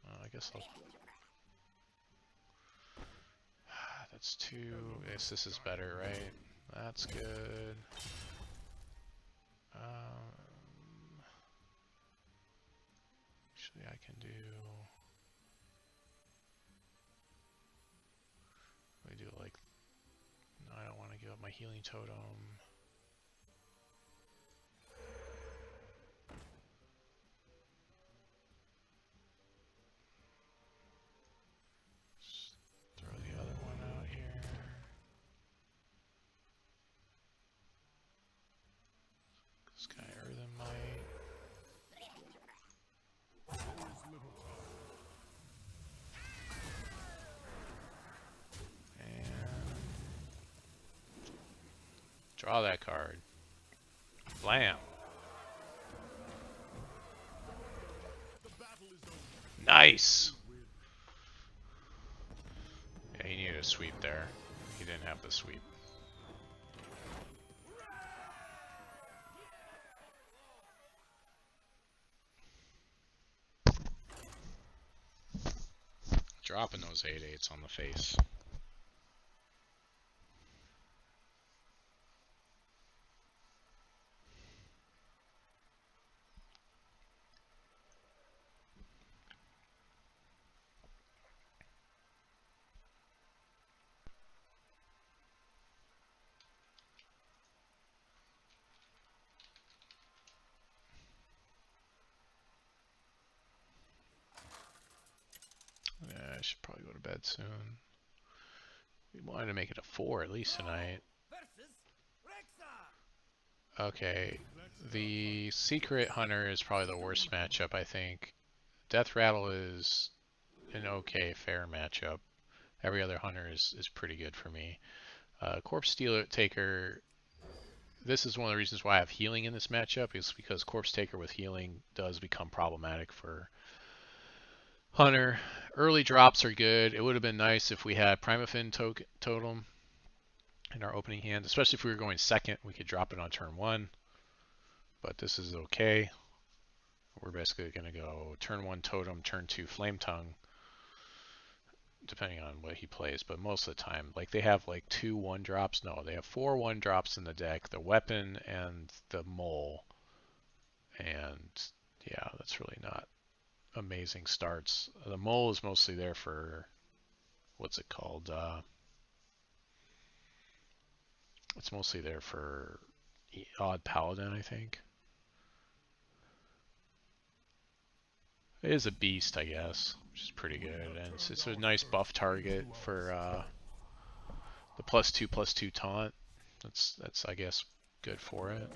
I guess I'll... That's 2. Yes, this is better, right? That's good. Actually, I can do... Let me do like... No, I don't want to give up my healing totem. Just throw the other one out here. This guy Earthen Might. There's little time. And draw that card. Blam. The battle is over. Nice. You win. Yeah, he needed a sweep there. He didn't have the sweep. Dropping those 8/8s on the face. Yeah, I should probably go to bed soon. We wanted to make it a 4 at least tonight. Okay, the Secret Hunter is probably the worst matchup, I think. Death Rattle is an okay, fair matchup. Every other Hunter is pretty good for me. Corpse Stealer Taker, this is one of the reasons why I have healing in this matchup, is because Corpse Taker with healing does become problematic for Hunter. Early drops are good. It would have been nice if we had Primafin Totem in our opening hand, especially if we were going second. We could drop it on turn 1, but this is okay. We're basically going to go turn 1 Totem, turn 2 Flame Tongue, depending on what he plays. But most of the time, like, they have like 2 1-drops. No, they have 4 1-drops in the deck: the Weapon and the Mole. And yeah, that's really not amazing starts. The Mole is mostly there for, what's it called? It's mostly there for Odd Paladin, I think. It is a beast, I guess, which is pretty good, and it's a nice buff target for the +2/+2 taunt. That's I guess good for it.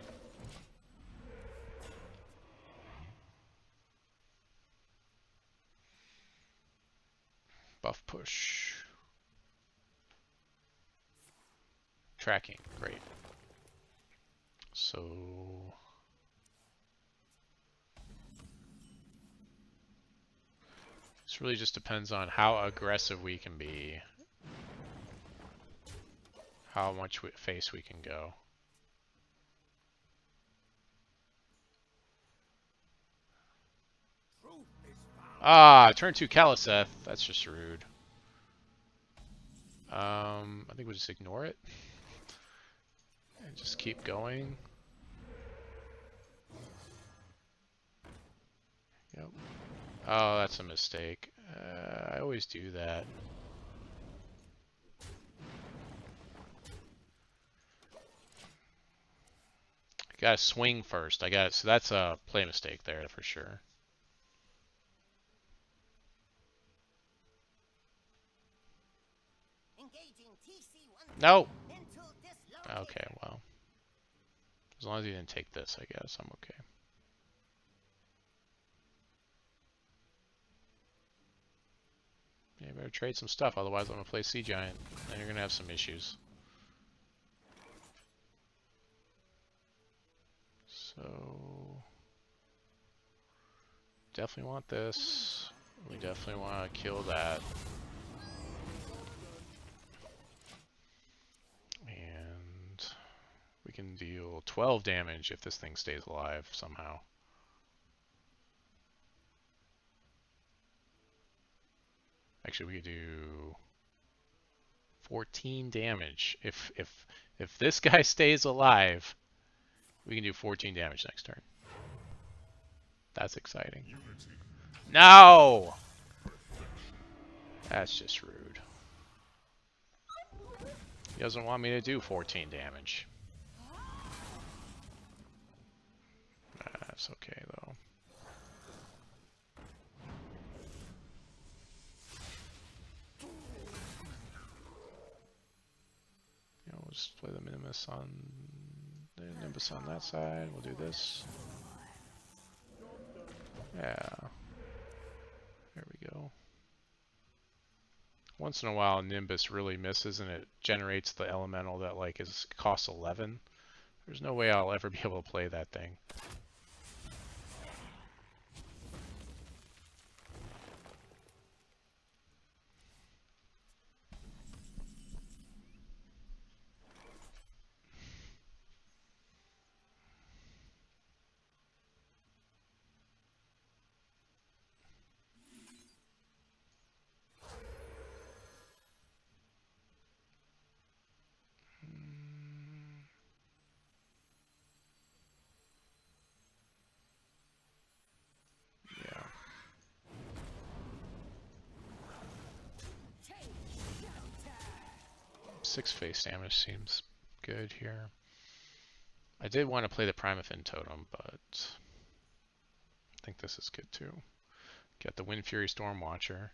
Buff push. Tracking, great. So this really just depends on how aggressive we can be, how much face we can go. Ah, turn 2 Kaliseth. That's just rude. I think we'll just ignore it and just keep going. Yep. Oh, that's a mistake. I always do that. Gotta swing first. So that's a play mistake there for sure. Engaging TC-1 No. mental dislocator. Okay, well, as long as he didn't take this, I guess I'm okay. Yeah, you better trade some stuff, otherwise I'm gonna play Sea Giant, and you're gonna have some issues. So definitely want this. We definitely want to kill that. And we can deal 12 damage if this thing stays alive somehow. Actually, we could do 14 damage. If this guy stays alive, we can do 14 damage next turn. That's exciting. No! That's just rude. He doesn't want me to do 14 damage. That's okay, though. You know, we'll just play the Nimbus on that side. We'll do this. Yeah. There we go. Once in a while, Nimbus really misses and it generates the elemental that like costs 11. There's no way I'll ever be able to play that thing. Yeah. 6 face damage seems good here. I did want to play the Primefin Totem, but I think this is good too. Got the Wind Fury Stormwatcher.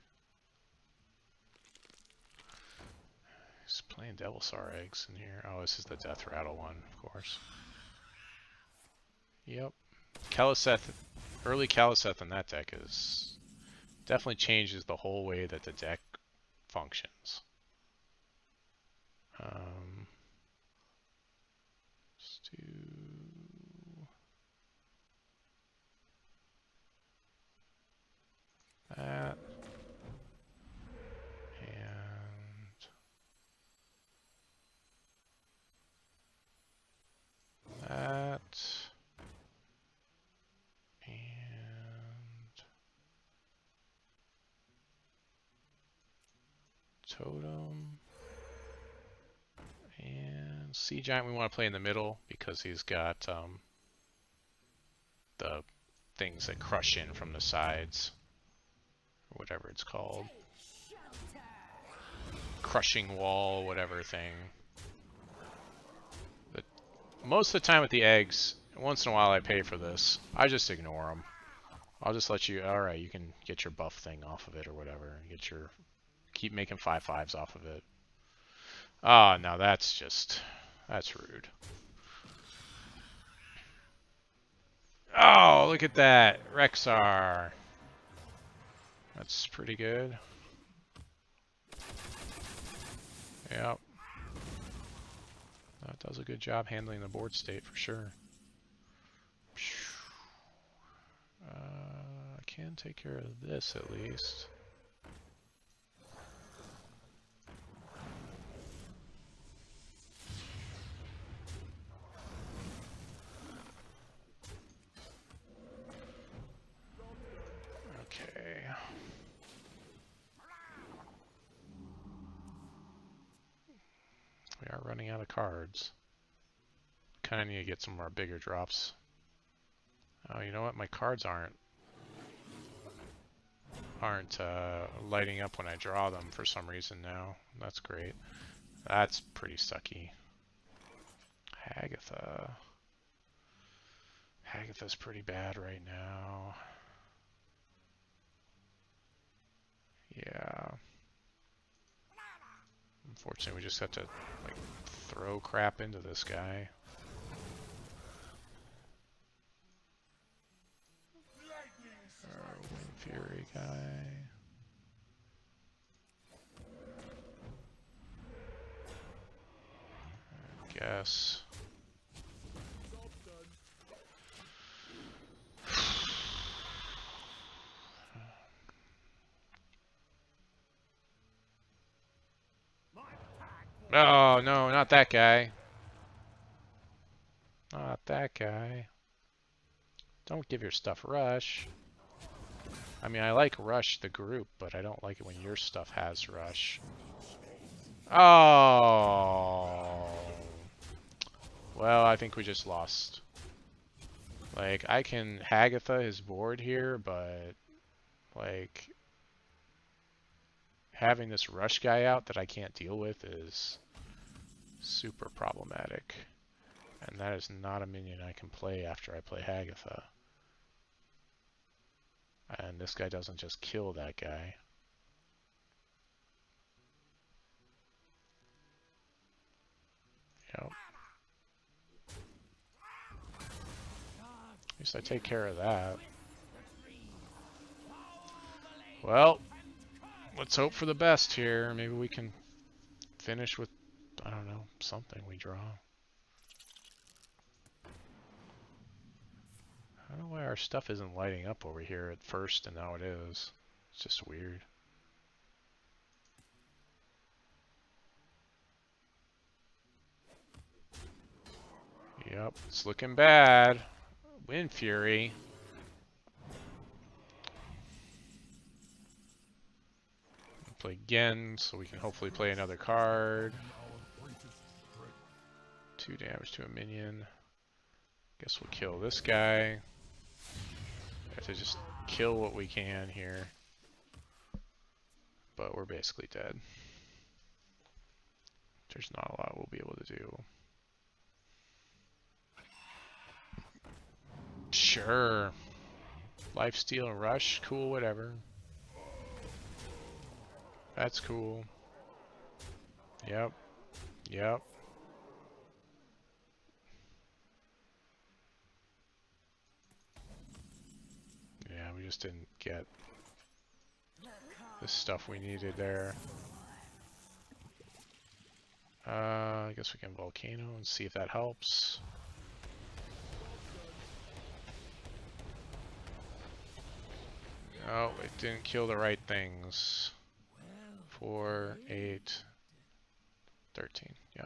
He's playing Devilsaur eggs in here. Oh, this is the Death Rattle one, of course. Yep. Kaliseth, early Kaliseth in that deck is definitely changes the whole way that the deck functions. Let's do that. And that. And Totem. And Sea Giant we want to play in the middle because he's got the things that crush in from the sides. Or whatever it's called. Crushing wall, whatever thing. But most of the time with the eggs, once in a while I pay for this. I just ignore them. I'll just let you, alright, you can get your buff thing off of it or whatever. Keep making 5/5s off of it. Ah, now that's rude. Oh, look at that. Rexar. That's pretty good. Yep. That does a good job handling the board state for sure. I can take care of this at least. Okay. We are running out of cards. Kind of need to get some more bigger drops. Oh, you know what? My cards aren't lighting up when I draw them for some reason now. That's great. That's pretty sucky. Hagatha. Agatha's pretty bad right now. Yeah. Unfortunately, we just have to like throw crap into this guy. Our Wind Fury guy. I guess. Oh, no, not that guy. Not that guy. Don't give your stuff Rush. I mean, I like Rush the group, but I don't like it when your stuff has Rush. Oh. Well, I think we just lost. Like, I can Hagatha his board here, but, like, having this Rush guy out that I can't deal with is super problematic. And that is not a minion I can play after I play Hagatha. And this guy doesn't just kill that guy. Yep. At least I take care of that. Well, let's hope for the best here. Maybe we can finish with, I don't know, something we draw. I don't know why our stuff isn't lighting up over here at first and now it is. It's just weird. Yep, it's looking bad. Wind Fury. Play again, so we can hopefully play another card. 2 damage to a minion. Guess we'll kill this guy. Have to just kill what we can here. But we're basically dead. There's not a lot we'll be able to do. Sure. Lifesteal and Rush, cool, whatever. That's cool. Yep. Yep. Yeah, we just didn't get the stuff we needed there. I guess we can Volcano and see if that helps. Oh, it didn't kill the right things. 4, 8, 13, yeah.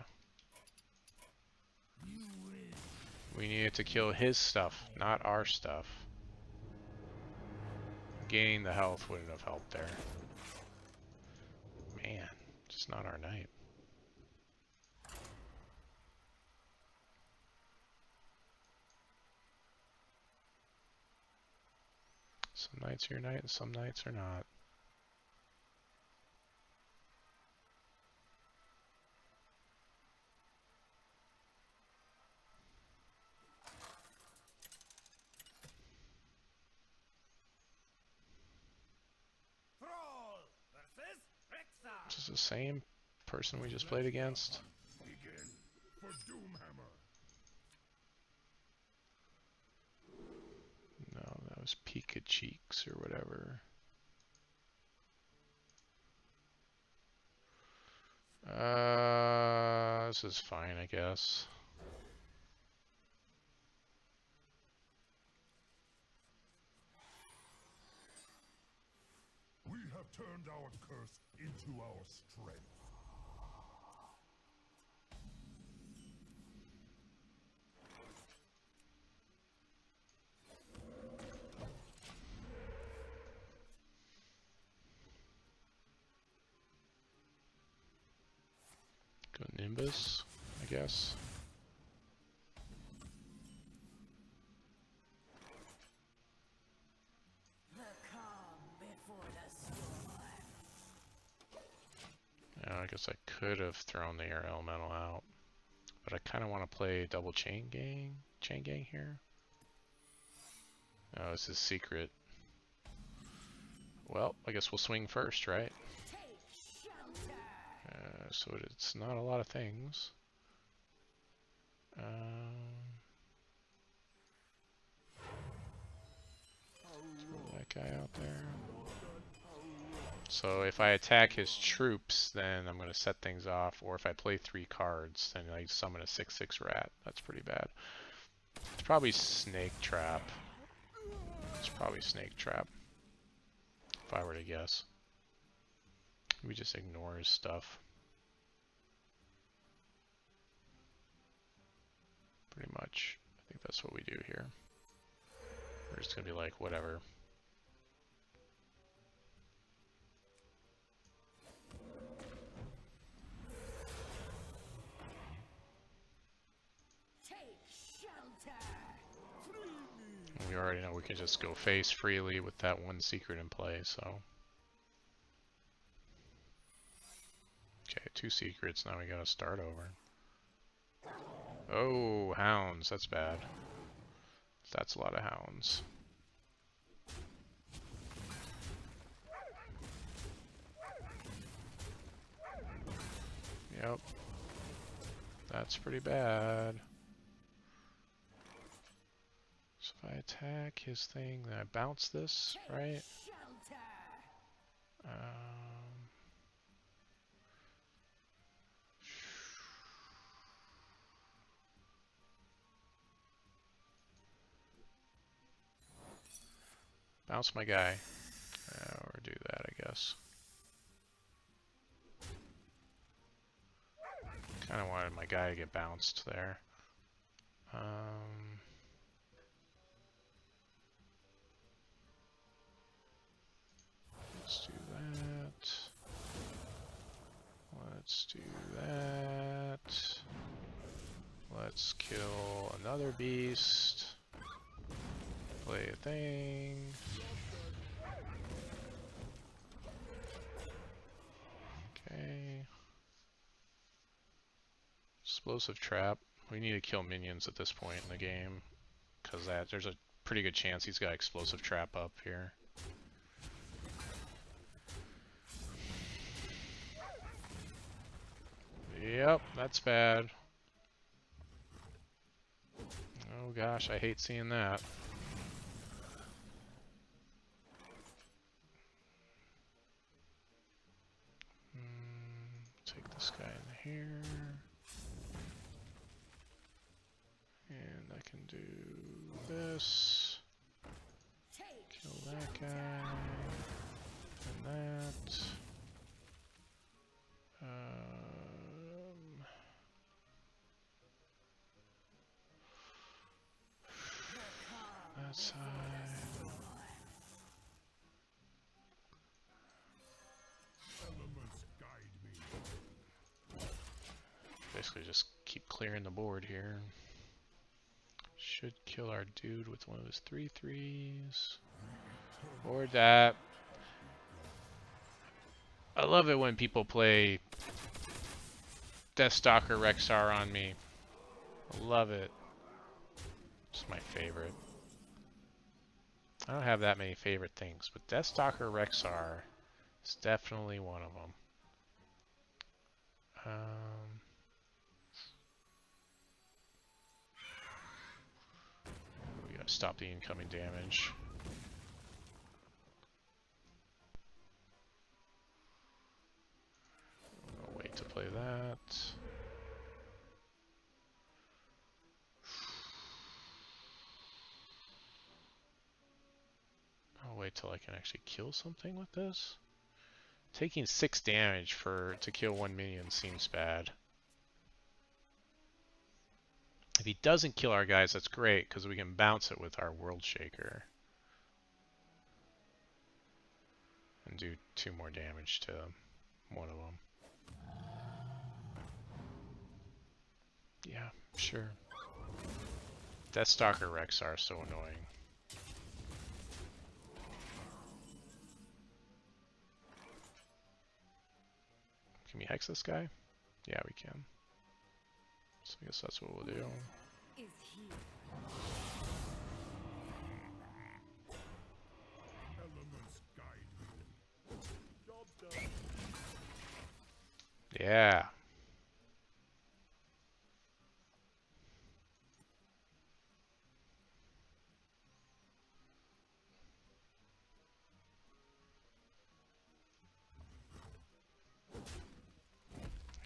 We needed to kill his stuff, not our stuff. Gaining the health wouldn't have helped there. Man, just not our night. Some nights are your night and some nights are not. This is the same person we just played against. Begin for Doomhammer. No, that was Pika Cheeks or whatever. This is fine, I guess. We have turned our curse into our strength. Go Nimbus, I guess. Yeah, I guess I could have thrown the air elemental out, but I kind of want to play double chain gang here. Oh, this is secret. Well, I guess we'll swing first, right? So it's not a lot of things. Throw that guy out there. So if I attack his troops, then I'm going to set things off. Or if I play 3 cards, then I summon a 6/6 rat. That's pretty bad. It's probably Snake Trap. It's probably Snake Trap, if I were to guess. We just ignore his stuff. Pretty much. I think that's what we do here. We're just going to be like, whatever. We already know we can just go face freely with that 1 secret in play, so. Okay, 2 secrets, now we gotta start over. Oh, hounds, that's bad. That's a lot of hounds. Yep. That's pretty bad. So if I attack his thing, then I bounce this, right? Bounce my guy. Or do that, I guess. Kind of wanted my guy to get bounced there. Let's do that. Let's do that. Let's kill another beast. Play a thing. Okay. Explosive trap. We need to kill minions at this point in the game, because there's a pretty good chance he's got explosive trap up here. Yep, that's bad. Oh gosh, I hate seeing that. Take this guy in here. And I can do this. Kill that guy. And that. That side. Basically just keep clearing the board here. Should kill our dude with one of his 3/3s. Or that. I love it when people play Deathstalker Rexar on me. I love it. It's my favorite. I don't have that many favorite things, but Deathstalker Rexar is definitely one of them. We gotta stop the incoming damage. I'll wait to play that. I'll wait till I can actually kill something with this. Taking 6 damage to kill 1 minion seems bad. If he doesn't kill our guys, that's great, because we can bounce it with our World Shaker. And do 2 more damage to one of them. Yeah, sure. Deathstalker Rexar are so annoying. Can we hex this guy? Yeah, we can. So I guess that's what we'll do. Yeah.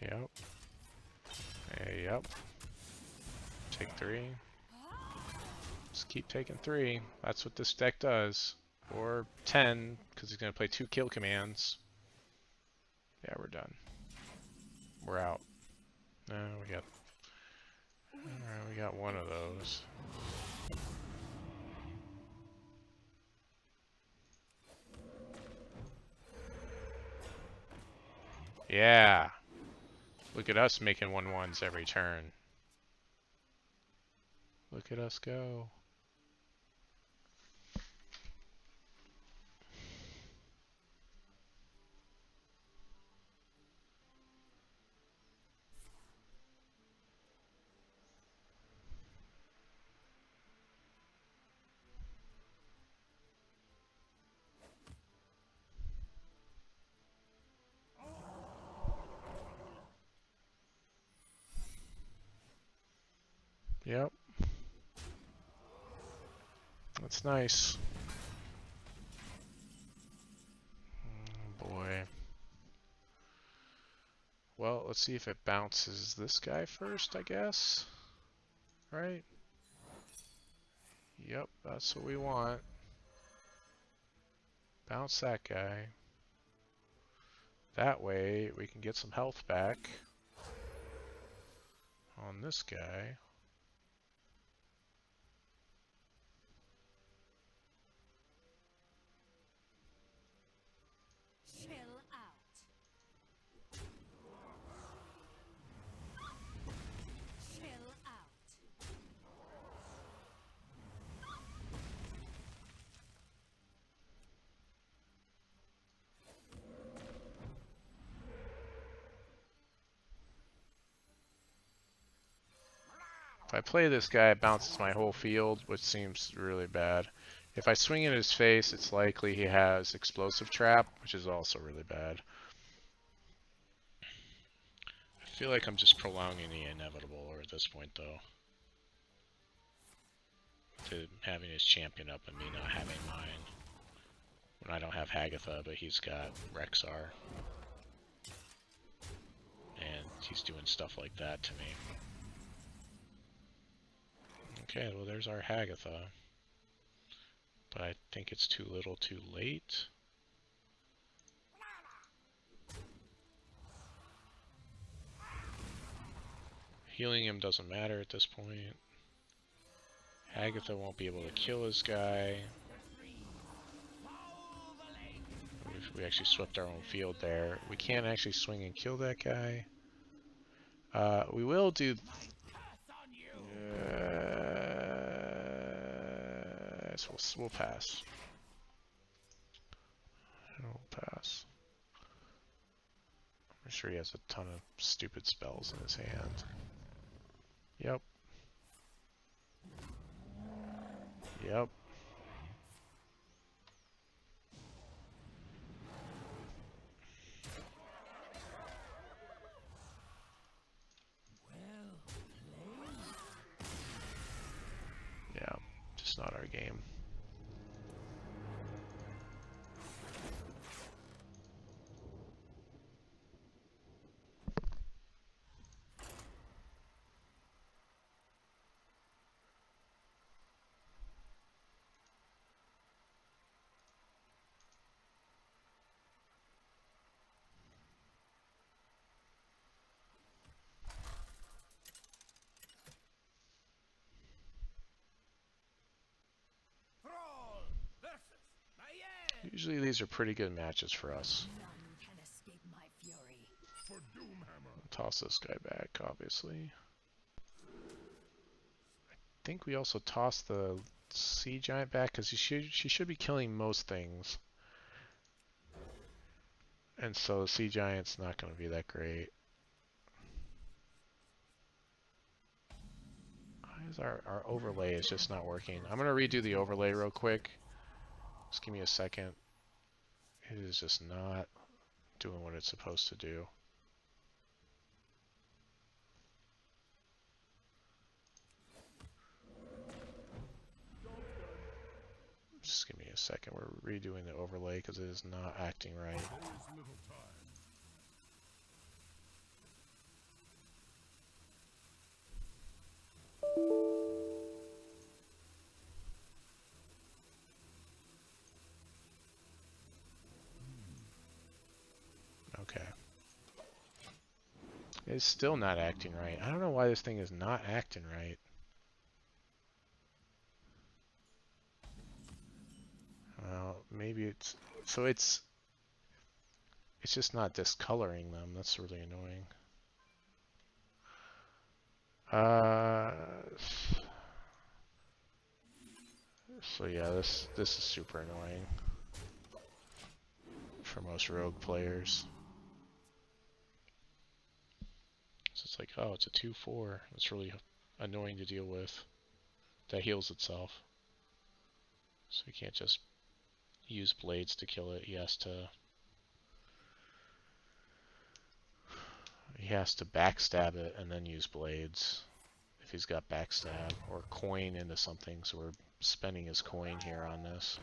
Yep. Yep. Take 3. Just keep taking 3. That's what this deck does. Or 10, because he's going to play 2 kill commands. Yeah, we're done. We're out. No, we got... Alright, we got one of those. Yeah. Look at us making 1/1s every turn. Look at us go. Yep. That's nice. Oh boy. Well, let's see if it bounces this guy first, I guess. Right? Yep, that's what we want. Bounce that guy. That way, we can get some health back on this guy. Chill out. Chill out. If I play this guy, it bounces my whole field, which seems really bad. If I swing in his face, it's likely he has Explosive Trap, which is also really bad. I feel like I'm just prolonging the inevitable at this point, though. To having his champion up and me not having mine. When I don't have Hagatha, but he's got Rexar. And he's doing stuff like that to me. Okay, well there's our Hagatha. But I think it's too little too late. Healing him doesn't matter at this point. Hagatha won't be able to kill his guy. We actually swept our own field there. We can't actually swing and kill that guy. We will do... so we'll pass. We'll pass. I'm sure he has a ton of stupid spells in his hand. Yep. Yep. Yeah, just not our game. Usually these are pretty good matches for us. None can escape my fury. For Doomhammer. Toss this guy back, obviously. I think we also toss the Sea Giant back because she should be killing most things. And so the Sea Giant's not going to be that great. Why is our overlay is just not working? I'm going to redo the overlay real quick. Just give me a second. It is just not doing what it's supposed to do. Just give me a second. We're redoing the overlay because it is not acting right. There is little time. Okay. It's still not acting right. I don't know why this thing is not acting right. Well, maybe it's... So it's just not discoloring them. That's really annoying. So yeah, this is super annoying for most rogue players. So it's like, oh, it's a 2/4. It's really annoying to deal with. That heals itself. So you can't just use blades to kill it. He has to backstab it and then use blades if he's got backstab, or coin into something. So we're spending his coin here on this.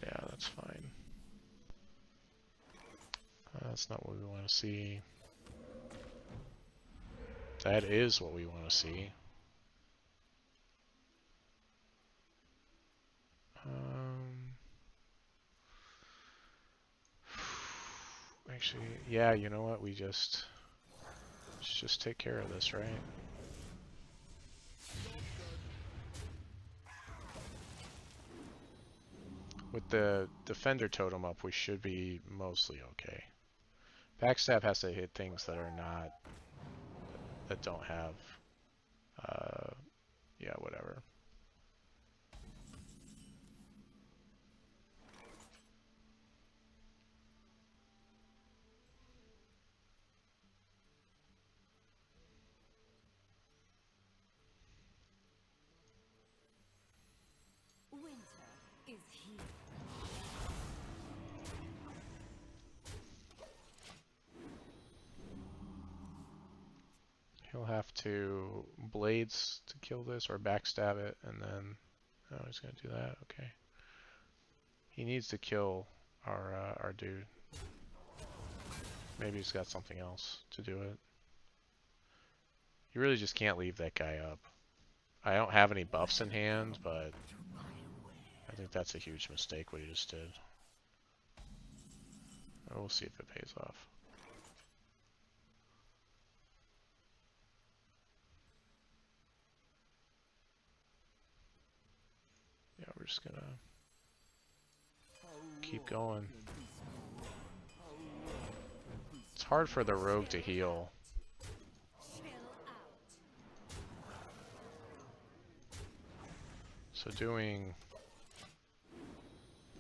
Yeah, that's fine. That's not what we want to see. That is what we want to see. Actually, yeah, you know what? Let's just take care of this, right? With the defender totem up, we should be mostly okay. Backstab has to hit things that are not, that don't have, yeah, whatever. Winter is here. He'll have to blades to kill this or backstab it, and then, oh, he's gonna do that. Okay. He needs to kill our dude. Maybe he's got something else to do it. You really just can't leave that guy up. I don't have any buffs in hand, but I think that's a huge mistake what he just did. We'll see if it pays off. Yeah, we're just gonna keep going. It's hard for the rogue to heal. So doing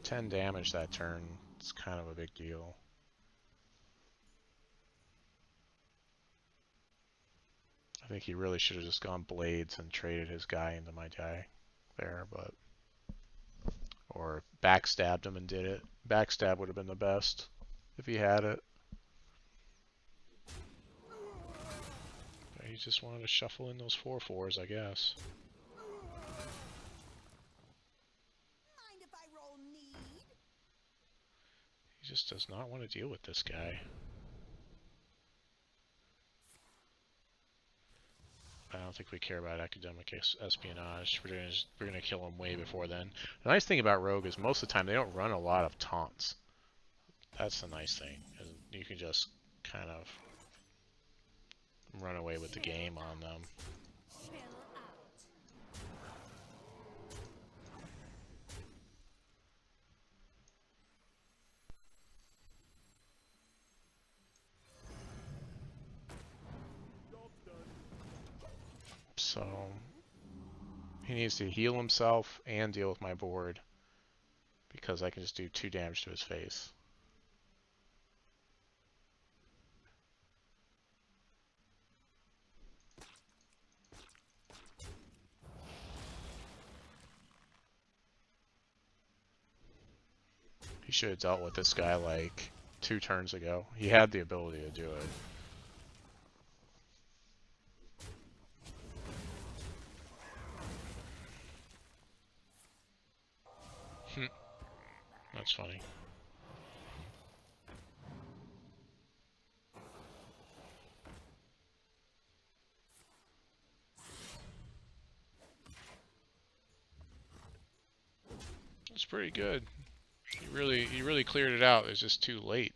10 damage that turn is kind of a big deal. I think he really should have just gone blades and traded his guy into my guy there, but... Or backstabbed him and did it. Backstab would have been the best if he had it. But he just wanted to shuffle in those 4/4s, I guess. Mind if I roll need? He just does not want to deal with this guy. I don't think we care about academic espionage. We're gonna kill him way before then. The nice thing about Rogue is most of the time they don't run a lot of taunts. That's the nice thing. You can just kind of run away with the game on them. So he needs to heal himself and deal with my board, because I can just do 2 damage to his face. He should have dealt with this guy like 2 turns ago. He had the ability to do it. That's funny. It's pretty good. You really cleared it out. It's just too late.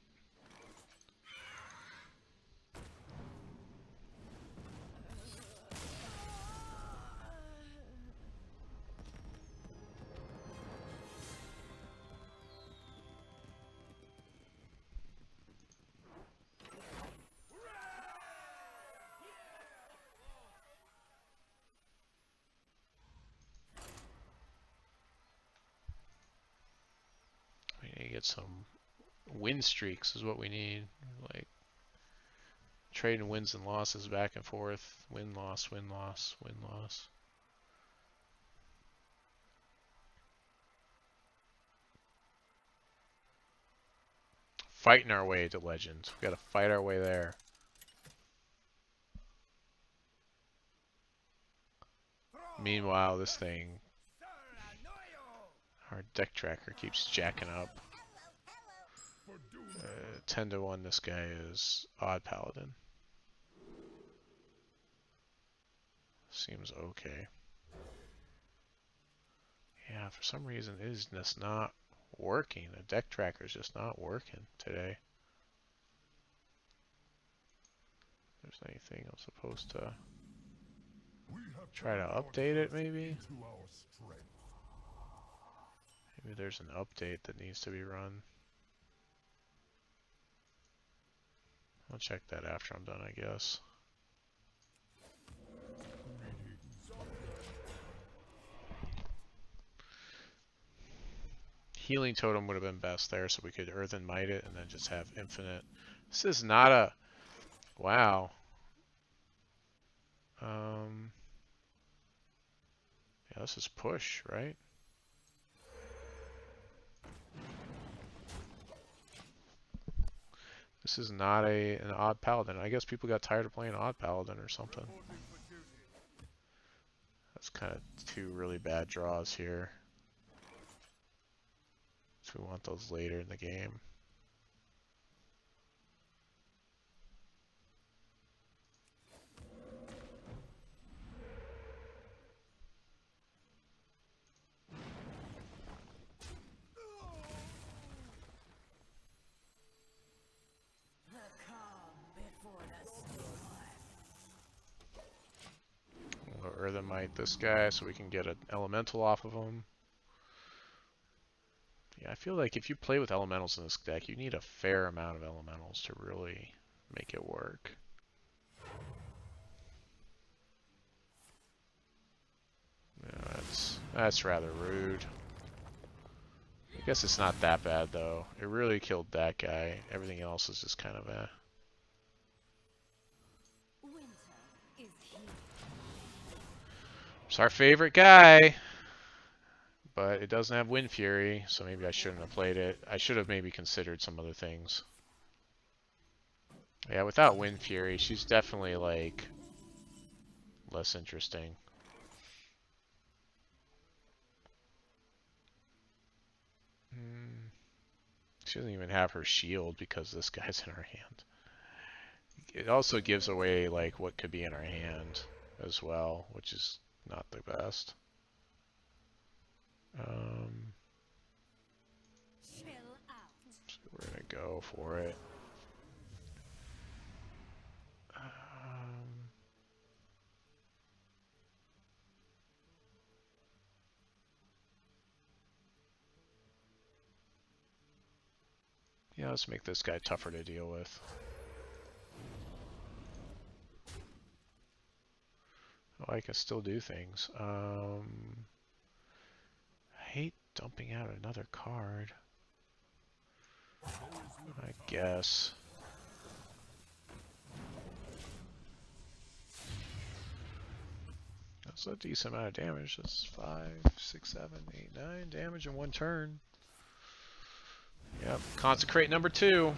We need to get some win streaks is what we need. Like trading wins and losses back and forth. Win, loss, win, loss, win, loss. Fighting our way to Legends. We gotta fight our way there. Meanwhile, this thing, our deck tracker keeps jacking up. 10 to 1 this guy is Odd Paladin. Seems okay. Yeah, for some reason it is just not working. The deck tracker is just not working today. If there's anything I'm supposed to try to update it, maybe? Maybe there's an update that needs to be run. I'll check that after I'm done, I guess. Healing Totem would have been best there, so we could Earthen Might it and then just have infinite. This is not a... Wow. Yeah, this is push, right? This is not an Odd Paladin. I guess people got tired of playing Odd Paladin or something. That's kind of two really bad draws here. So we want those later in the game. We'll Earthen Might this guy so we can get an elemental off of him. Yeah, I feel like if you play with elementals in this deck, you need a fair amount of elementals to really make it work. Yeah, that's rather rude. I guess it's not that bad though. It really killed that guy. Everything else is just kind of eh. It's our favorite guy, but it doesn't have Wind Fury, so maybe I shouldn't have played it. I should have maybe considered some other things. Yeah, without Wind Fury, she's definitely like less interesting. She doesn't even have her shield because this guy's in her hand. It also gives away like what could be in her hand as well, which is not the best. So we're gonna go for it. Yeah, let's make this guy tougher to deal with. Oh, I can still do things. I hate dumping out another card. I guess. That's a decent amount of damage. That's 5, 6, 7, 8, 9 damage in one turn. Yep, consecrate number 2.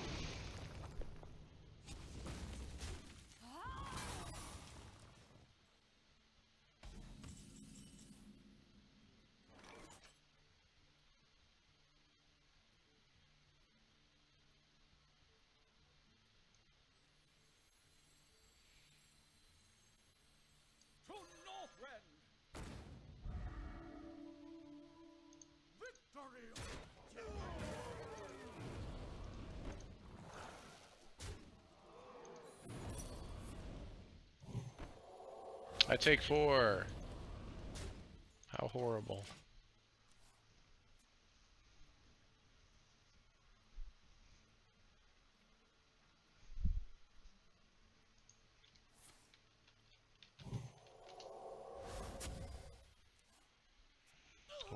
I take 4. How horrible.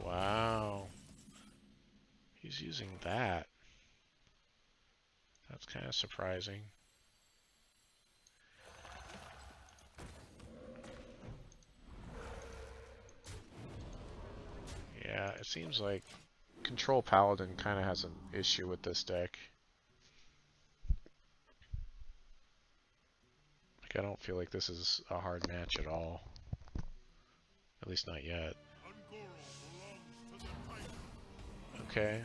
Wow. He's using that. That's kind of surprising. Yeah, it seems like Control Paladin kind of has an issue with this deck. Like, I don't feel like this is a hard match at all. At least not yet. Okay.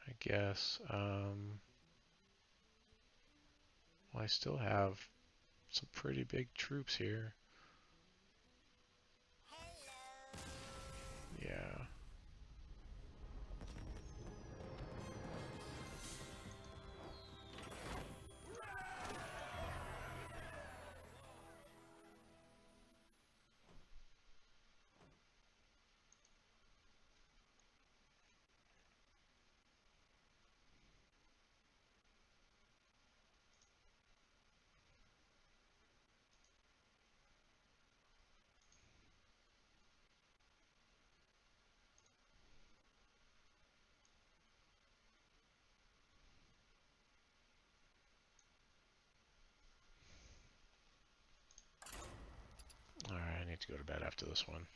I guess. Well, I still have some pretty big troops here. Yeah. Alright, I need to go to bed after this one.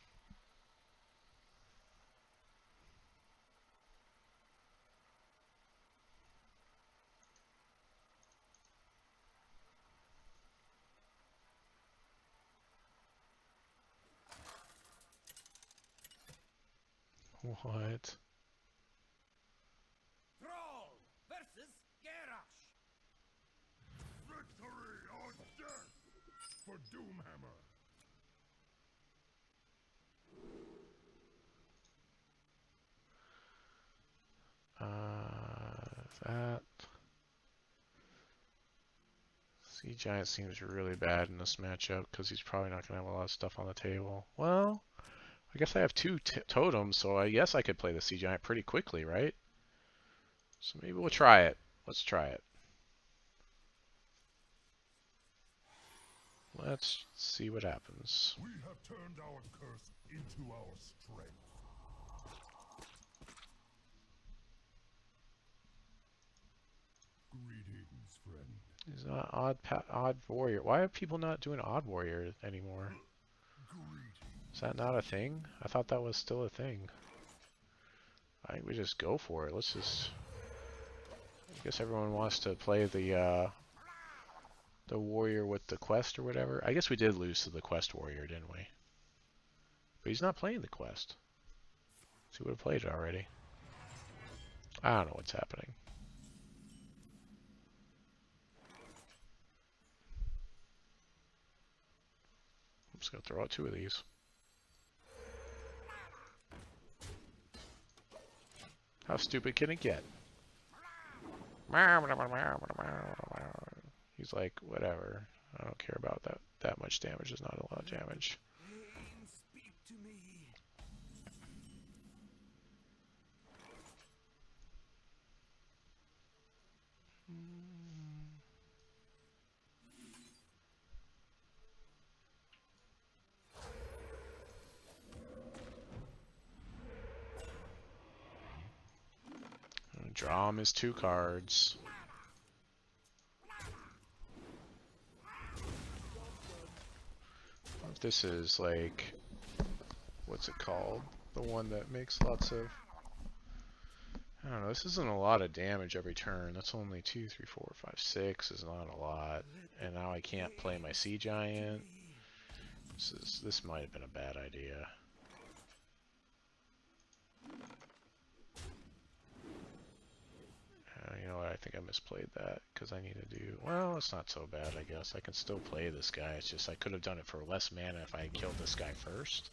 What? Thrall versus Garrosh. Victory or death for Doomhammer. That Sea Giant seems really bad in this matchup because he's probably not going to have a lot of stuff on the table. Well, I guess I have 2 totems, so I guess I could play the Sea Giant pretty quickly, right? So maybe we'll try it. Let's try it. Let's see what happens. We have turned our curse into our strength. Greetings, friend. He's not odd warrior. Why are people not doing odd warrior anymore? Is that not a thing? I thought that was still a thing. I think we just go for it. Let's just. I guess everyone wants to play the warrior with the quest or whatever. I guess we did lose to the quest warrior, didn't we? But he's not playing the quest. So he would have played it already. I don't know what's happening. I'm just gonna throw out 2 of these. How stupid can it get? He's like, whatever. I don't care about that. That much damage is not a lot of damage. Speak to me. Draw him his 2 cards. This is like, what's it called? The one that makes lots of, I don't know, this isn't a lot of damage every turn. That's only 2, 3, 4, 5, 6 is not a lot. And now I can't play my Sea Giant. This might have been a bad idea. You know what, I think I misplayed that because I need to do, well, it's not so bad, I guess. I can still play this guy. It's just I could have done it for less mana if I had killed this guy first.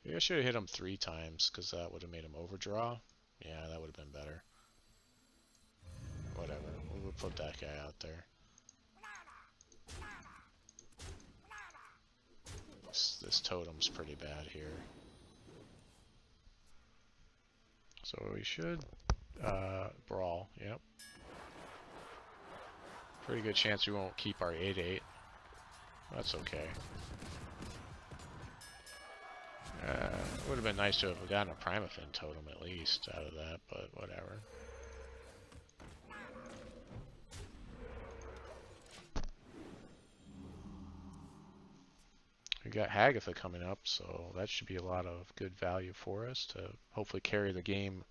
Maybe I should have hit him 3 times because that would have made him overdraw. Yeah, that would have been better. Whatever, we'll put that guy out there. This totem's pretty bad here. So we should brawl. Yep. Pretty good chance we won't keep our 8/8. That's okay. It would have been nice to have gotten a Primafin totem at least out of that, but whatever. We got Hagatha coming up, so that should be a lot of good value for us to hopefully carry the game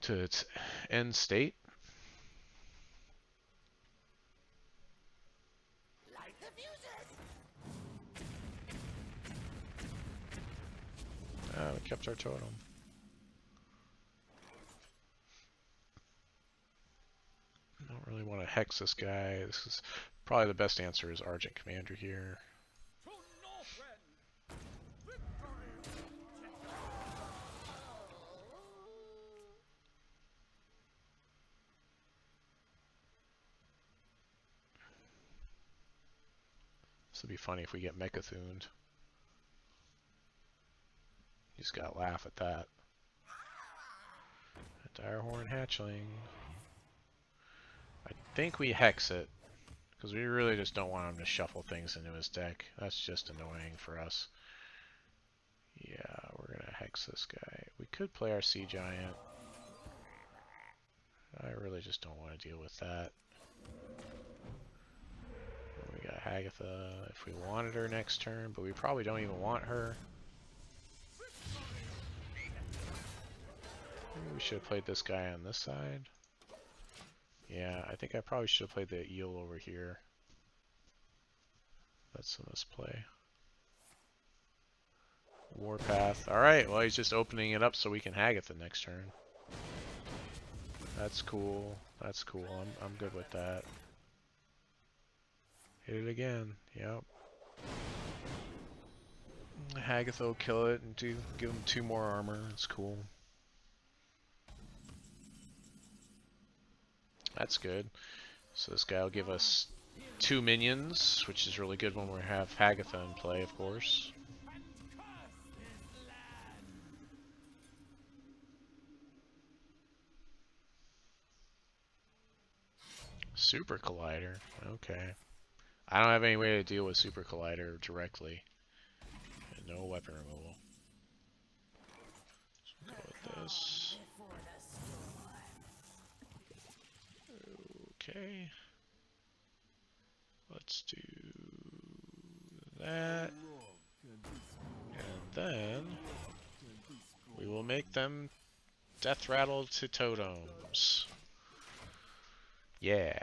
to its end state. We kept our totem. I don't really want to hex this guy. This is probably the best answer is Argent Commander here. This would be funny if we get Mechathuned. You just gotta laugh at that. A Direhorn Hatchling. I think we hex it, because we really just don't want him to shuffle things into his deck. That's just annoying for us. Yeah, we're gonna hex this guy. We could play our Sea Giant. I really just don't want to deal with that. We got Hagatha if we wanted her next turn, but we probably don't even want her. Maybe we should have played this guy on this side. Yeah, I think I probably should have played the eel over here. That's a misplay. Warpath. Alright, well he's just opening it up so we can Hagatha next turn. That's cool. That's cool. I'm good with that. Hit it again. Yep. Hagatha will kill it and give him 2 more armor. That's cool. That's good. So this guy will give us 2 minions, which is really good when we have Hagatha in play, of course. Super Collider. Okay. I don't have any way to deal with Super Collider directly. And no weapon removal. So go with this. Okay. Let's do that. And then we will make them death rattle to totems. Yeah.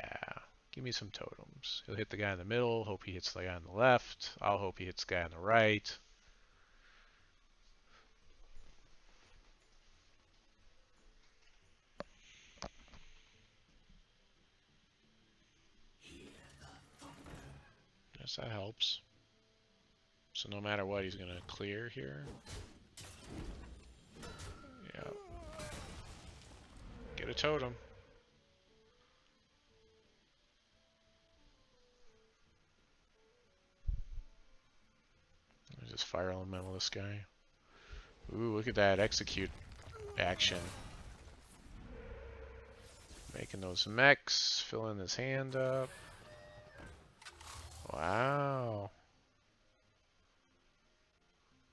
Give me some totems. He'll hit the guy in the middle, hope he hits the guy on the left. I'll hope he hits the guy on the right. Yes, that helps. So no matter what, he's gonna clear here. Yep. Get a totem. Just fire elemental this guy. Ooh, look at that execute action. Making those mechs, filling his hand up. Wow.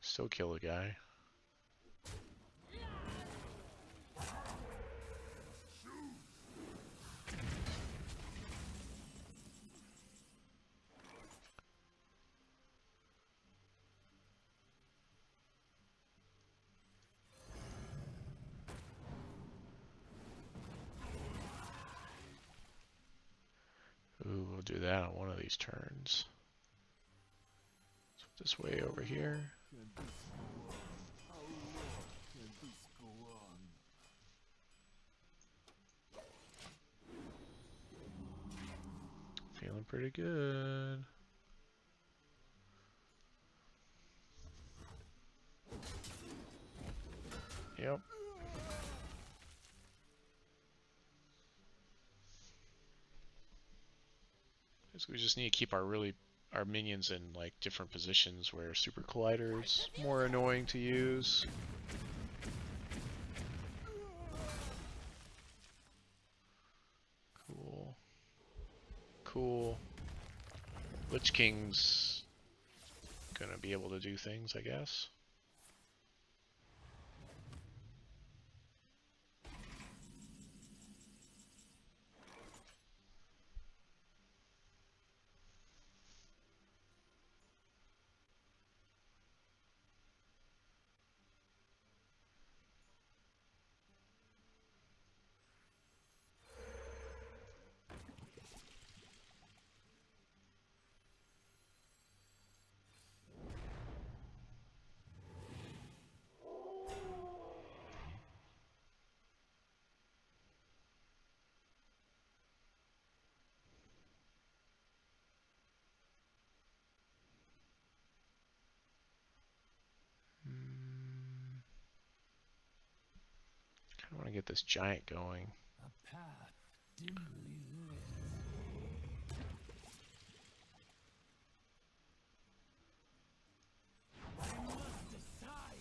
Still kill the guy. Ooh, we'll do that on one of these turns. Let's put this way over here. Feeling pretty good. Yep. So we just need to keep our really our minions in like different positions where Super Collider is more annoying to use. Cool. Cool. Lich King's gonna be able to do things, I guess. I want to get this giant going. A path dimly lit. I must decide.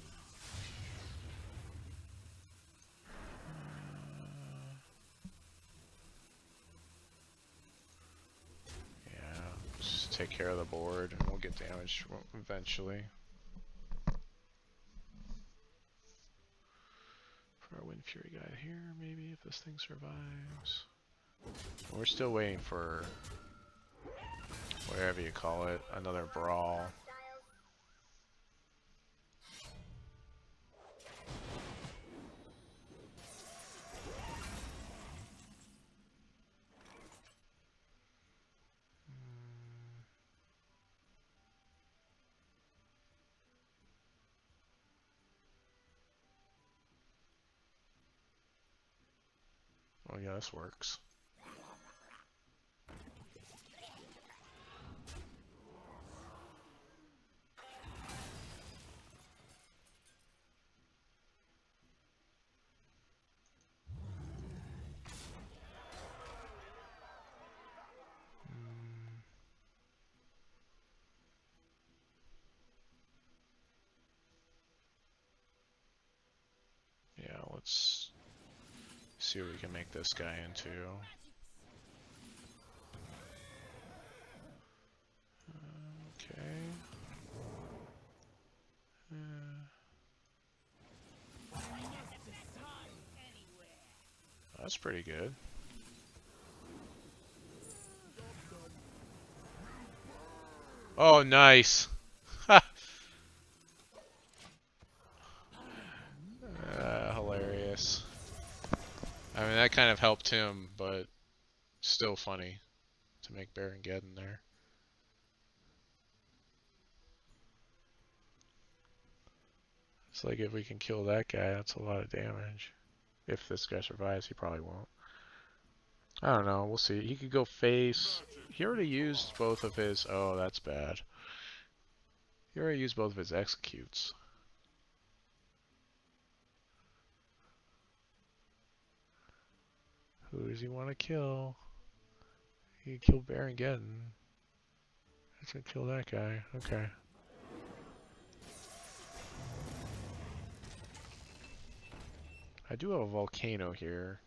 Yeah, just take care of the board and we'll get damaged eventually. Put our Wind Fury guy here, maybe, if this thing survives. We're still waiting for, whatever you call it, another brawl. Oh yeah, this works. Yeah, let's see what we can make this guy into. Okay. That's pretty good. Oh, nice. Hilarious. I mean, that kind of helped him, but still funny to make Baron get in there. It's like if we can kill that guy, that's a lot of damage. If this guy survives, he probably won't. I don't know, we'll see. He could go face. He already used both of his... Oh, that's bad. He already used both of his executes. Who does he want to kill? He could kill Baron Geddon. He's gonna kill that guy. Okay. I do have a volcano here.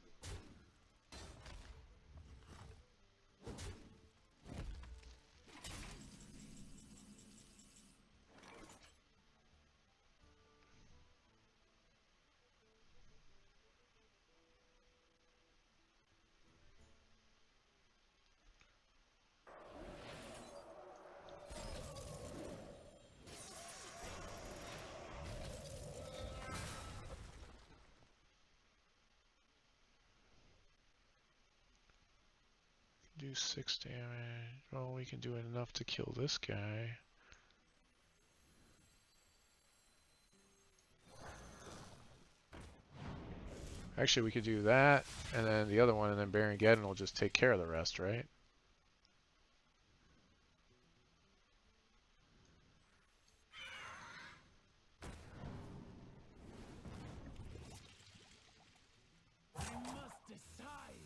Do 6 damage. Well, we can do enough to kill this guy. Actually, we could do that, and then the other one, and then Baron Geddon will just take care of the rest, right? I must decide.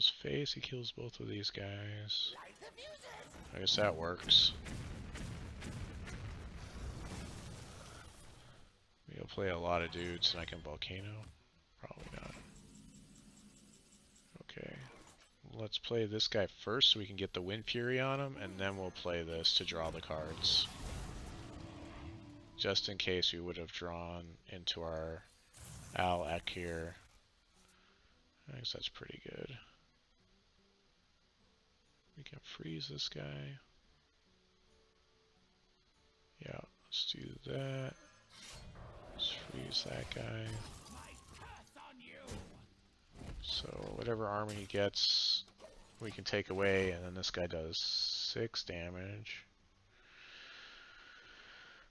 goes face, he kills both of these guys. I guess that works. We'll play a lot of dudes and I can volcano. Probably not. Okay. Let's play this guy first so we can get the Wind Fury on him, and then we'll play this to draw the cards. Just in case we would have drawn into our Al-Ek here. I guess that's pretty good. We can freeze this guy. Yeah, let's do that. Let's freeze that guy. So whatever armor he gets, we can take away, and then this guy does 6 damage.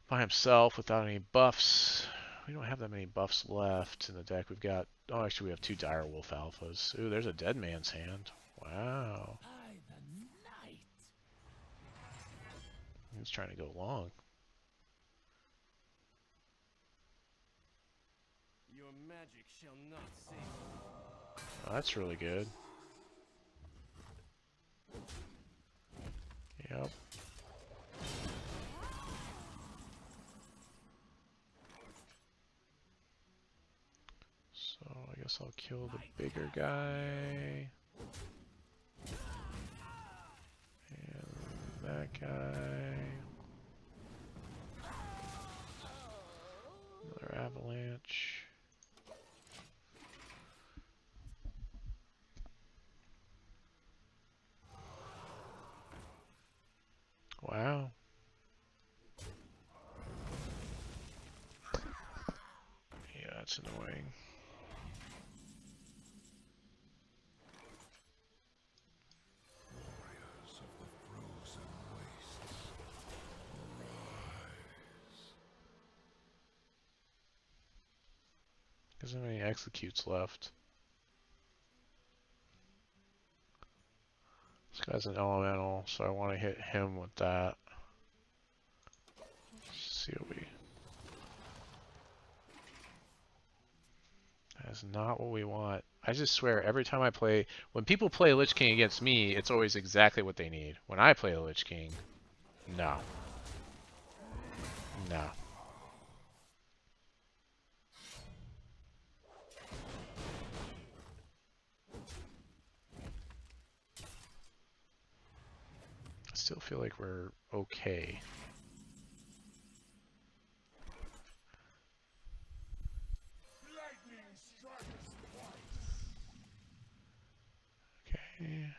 By himself, without any buffs. We don't have that many buffs left in the deck. We've got, oh actually we have 2 Direwolf alphas. Ooh, there's a Dead Man's Hand. Wow. He's trying to go long. Your magic shall not save. Oh, that's really good. Yep. So I guess I'll kill the bigger guy. And that guy. Another avalanche. Wow. Yeah, that's annoying. Warriors of the frozen wastes, rise. There's not many executes left. This guy's an elemental, so I want to hit him with that. Let's see what we... That's not what we want. I just swear, every time I play... When people play Lich King against me, it's always exactly what they need. When I play the Lich King, no. No. I still feel like we're okay. Lightning strikes twice. Okay.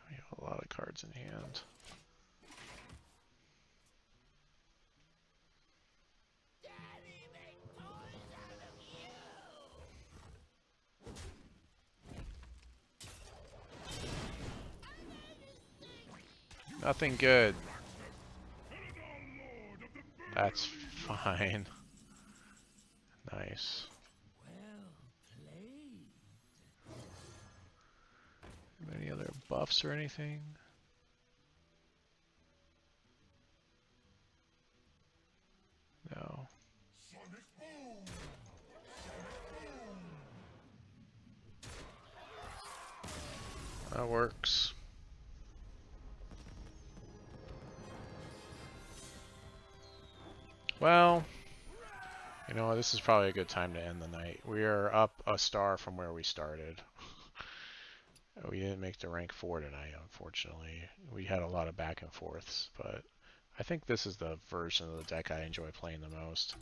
We have a lot of cards in hand. Nothing good. That's fine. Nice. Well played. Any other buffs or anything? No. Sonic boom. That works. Well, you know, this is probably a good time to end the night. We are up a star from where we started. We didn't make the rank 4 tonight, unfortunately. We had a lot of back and forths, but I think this is the version of the deck I enjoy playing the most.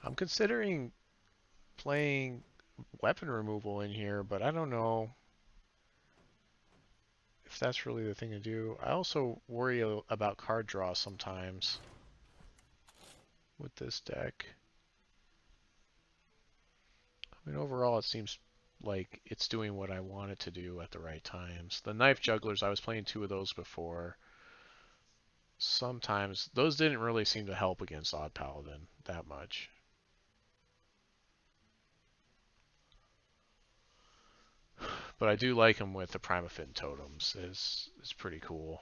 I'm considering playing weapon removal in here, but I don't know if that's really the thing to do. I also worry about card draw sometimes with this deck. I mean, overall it seems like it's doing what I want it to do at the right times. The Knife Jugglers, I was playing 2 of those before. Sometimes those didn't really seem to help against Odd Paladin that much. But I do like them with the Primafin totems. It's pretty cool.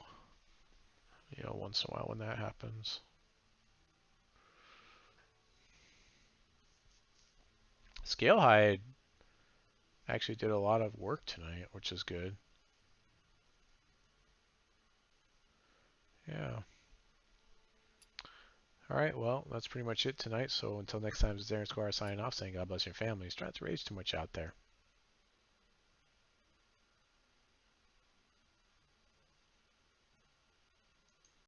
You know, once in a while when that happens. Scalehide actually did a lot of work tonight, which is good. Yeah. All right, well, that's pretty much it tonight. So until next time, this is Aaron Squire signing off, saying God bless your families. Try not to rage too much out there.